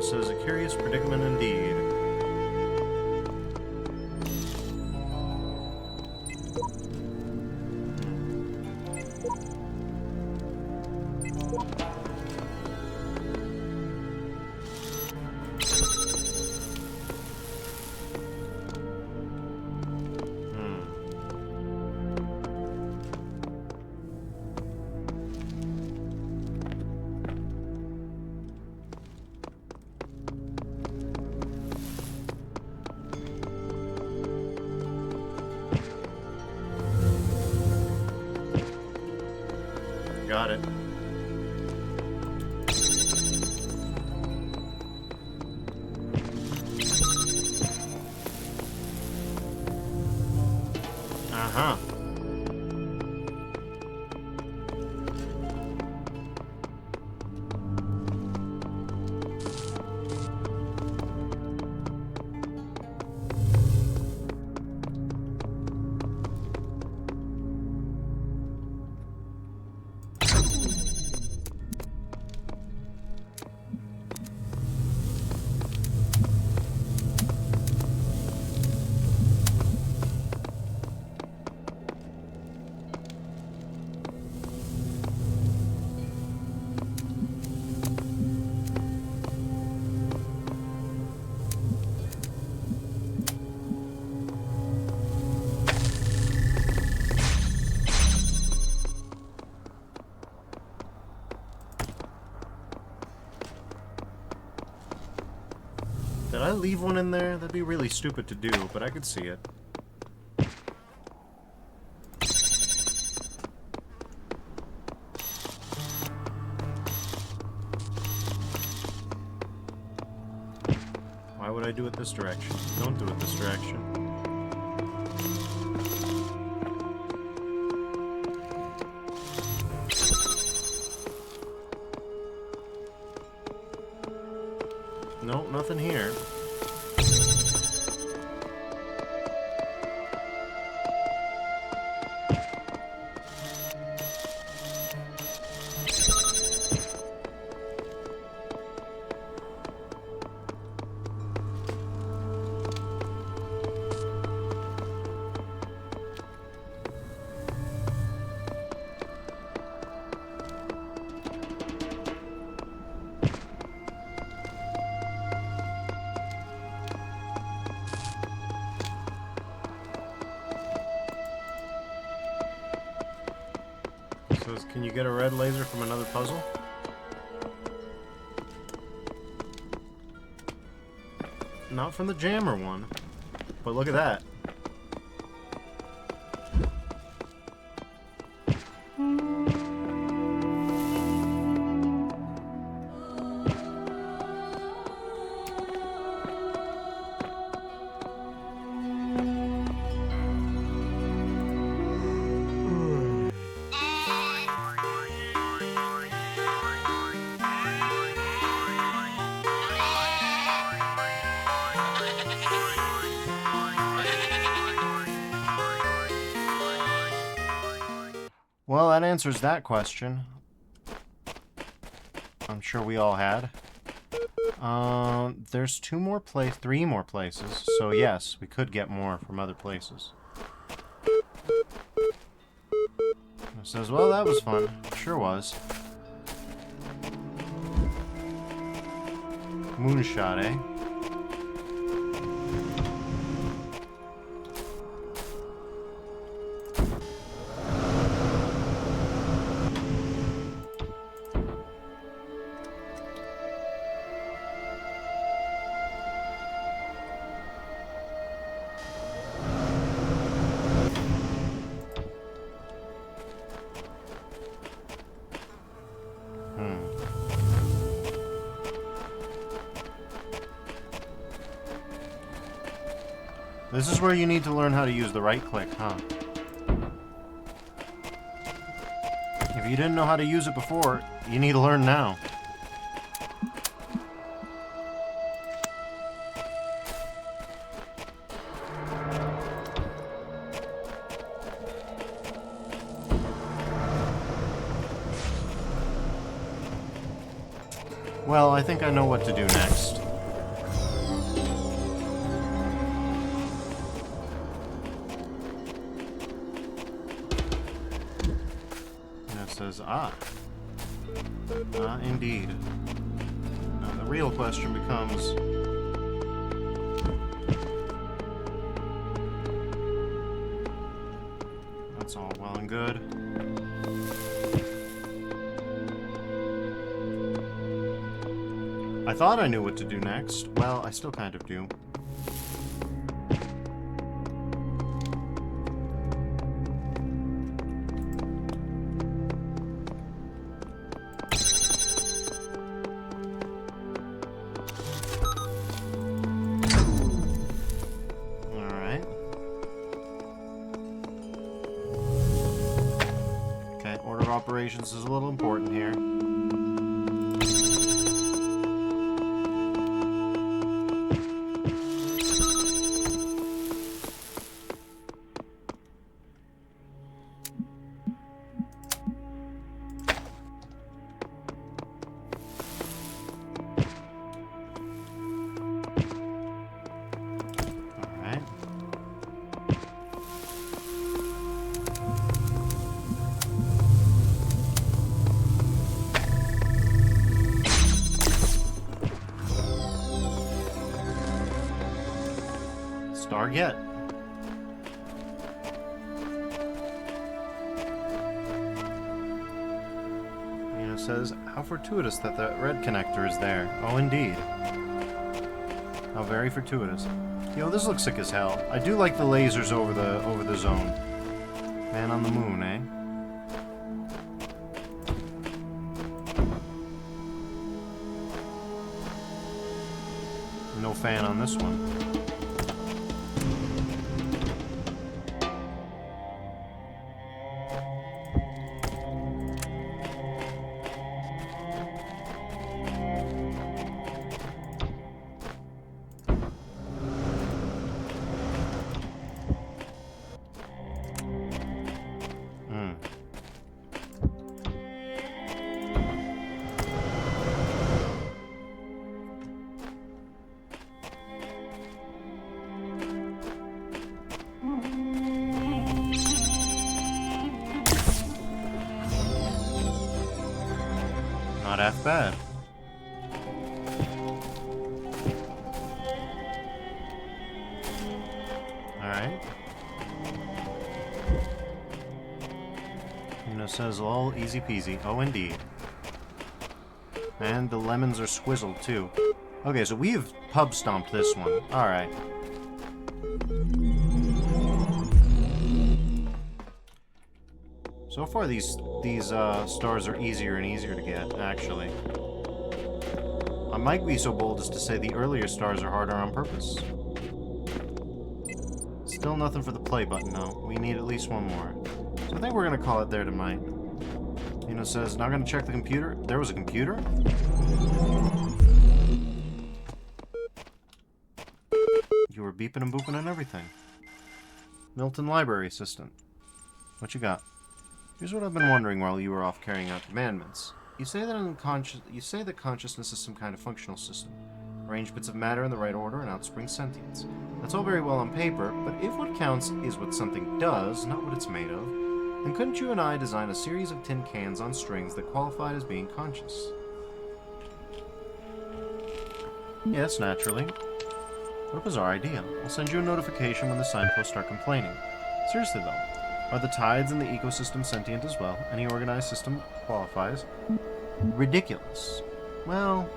Speaker 1: It says a curious predicament indeed. Got it. Uh-huh. Did I leave one in there? That'd be really stupid to do, but I could see it. Why would I do it this direction? Don't do it this direction. Nope, nothing here. Says, can you get a red laser from another puzzle? Not from the jammer one. But look at that. Well, that answers that question. I'm sure we all had. There's three more places. So yes, we could get more from other places. It says, well, that was fun. Sure was. Moonshot, eh? This is where you need to learn how to use the right click, huh? If you didn't know how to use it before, you need to learn now. Well, I think I know what to do next. And it says, indeed. Now, the real question becomes... That's all well and good. I thought I knew what to do next. Well, I still kind of do. Alright. Okay, order of operations is a little important here. Target. It says, how fortuitous that the red connector is there. Oh, indeed. How very fortuitous. Yo, this looks sick as hell. I do like the lasers over the zone. Man on the moon, eh? No fan on this one. Not half bad. Alright. It says all easy peasy. Oh, indeed. And the lemons are squizzled, too. Okay, so we've pub stomped this one. Alright. So far, these stars are easier and easier to get, actually. I might be so bold as to say the earlier stars are harder on purpose. Still nothing for the play button, though. We need at least one more. So I think we're going to call it there tonight. Says, not going to check the computer. There was a computer? You were beeping and booping and everything. Milton Library Assistant. What you got? Here's what I've been wondering while you were off carrying out commandments. You say that consciousness is some kind of functional system. Arrange bits of matter in the right order and out springs sentience. That's all very well on paper, but if what counts is what something does, not what it's made of, then couldn't you and I design a series of tin cans on strings that qualified as being conscious? Yes, naturally. What a bizarre idea. I'll send you a notification when the signposts start complaining. Seriously though, are the tides in the ecosystem sentient as well? Any organized system qualifies? Ridiculous. Well...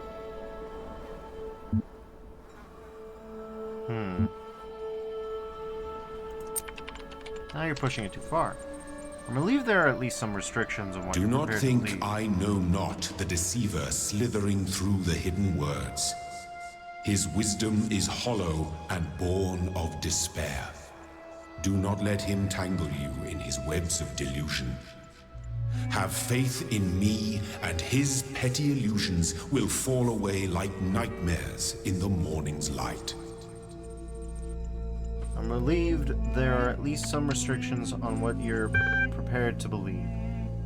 Speaker 1: Now you're pushing it too far. I believe there are at least some restrictions on what
Speaker 3: Do
Speaker 1: you're
Speaker 3: not
Speaker 1: prepared
Speaker 3: think
Speaker 1: to leave.
Speaker 3: I know not the deceiver slithering through the hidden words. His wisdom is hollow and born of despair. Do not let him tangle you in his webs of delusion. Have faith in me, and his petty illusions will fall away like nightmares in the morning's light.
Speaker 1: I'm relieved there are at least some restrictions on what you're prepared to believe.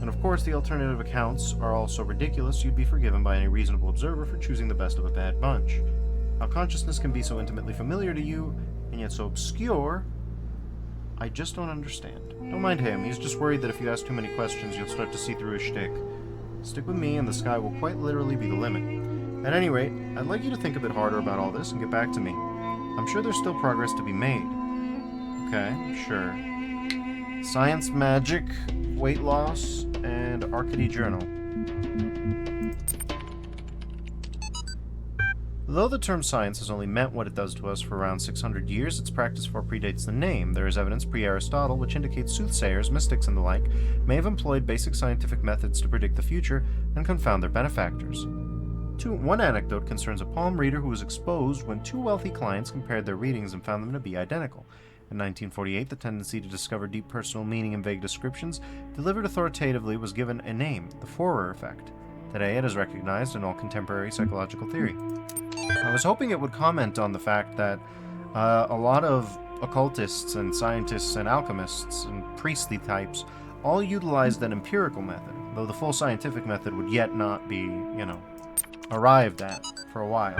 Speaker 1: And of course, the alternative accounts are all so ridiculous you'd be forgiven by any reasonable observer for choosing the best of a bad bunch. How consciousness can be so intimately familiar to you, and yet so obscure, I just don't understand. Don't mind him, he's just worried that if you ask too many questions, you'll start to see through his shtick. Stick with me, and the sky will quite literally be the limit. At any rate, I'd like you to think a bit harder about all this and get back to me. I'm sure there's still progress to be made. Okay, sure. Science, magic, weight loss, and Arcady Journal. Though the term science has only meant what it does to us for around 600 years, its practice far predates the name. There is evidence pre-Aristotle which indicates soothsayers, mystics, and the like may have employed basic scientific methods to predict the future and confound their benefactors. One anecdote concerns a palm reader who was exposed when two wealthy clients compared their readings and found them to be identical. In 1948, the tendency to discover deep personal meaning in vague descriptions delivered authoritatively was given a name, the Forer effect. Today, it is recognized in all contemporary psychological theory. I was hoping it would comment on the fact that a lot of occultists and scientists and alchemists and priestly types all utilized an empirical method, though the full scientific method would yet not be, arrived at for a while.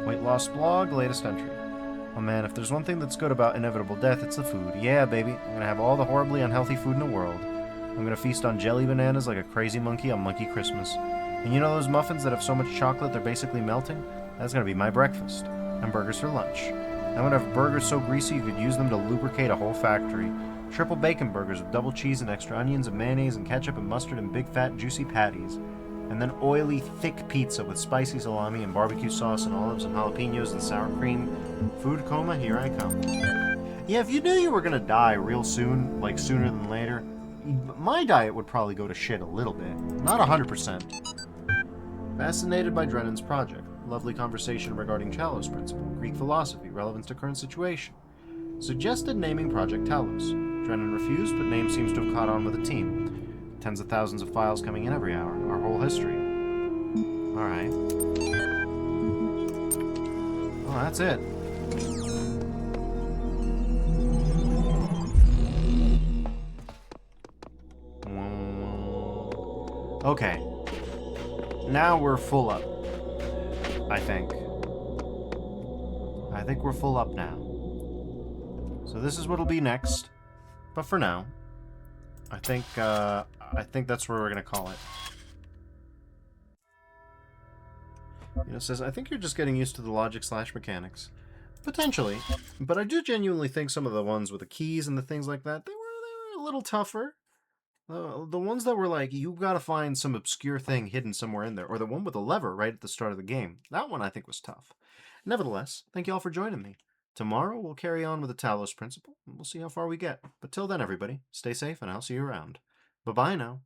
Speaker 1: Weight loss blog, latest entry. Oh man, if there's one thing that's good about inevitable death, it's the food. Yeah, baby, I'm gonna have all the horribly unhealthy food in the world. I'm gonna feast on jelly bananas like a crazy monkey on Monkey Christmas. And you know those muffins that have so much chocolate they're basically melting? That's gonna be my breakfast. And burgers for lunch. I'm gonna have burgers so greasy you could use them to lubricate a whole factory. Triple bacon burgers with double cheese and extra onions and mayonnaise and ketchup and mustard and big fat juicy patties. And then oily, thick pizza with spicy salami and barbecue sauce and olives and jalapenos and sour cream. Food coma, here I come. Yeah, if you knew you were gonna die real soon, like sooner than later, my diet would probably go to shit a little bit. Not 100%. Fascinated by Drennan's project. Lovely conversation regarding Talos principle, Greek philosophy, relevance to current situation. Suggested naming Project Talos. Drennan refused, but name seems to have caught on with the team. Tens of thousands of files coming in every hour. Our whole history. Alright. Well, that's it. Okay. Now we're full up. I think. I think we're full up now. So this is what'll be next. But for now, I think that's where we're gonna call it. It says, I think you're just getting used to the logic/mechanics. Potentially. But I do genuinely think some of the ones with the keys and the things like that, they were a little tougher. The ones that were like, you gotta find some obscure thing hidden somewhere in there, or the one with the lever right at the start of the game. That one I think was tough. Nevertheless, thank you all for joining me. Tomorrow we'll carry on with the Talos principle, and we'll see how far we get. But till then, everybody, stay safe, and I'll see you around. Bye-bye now.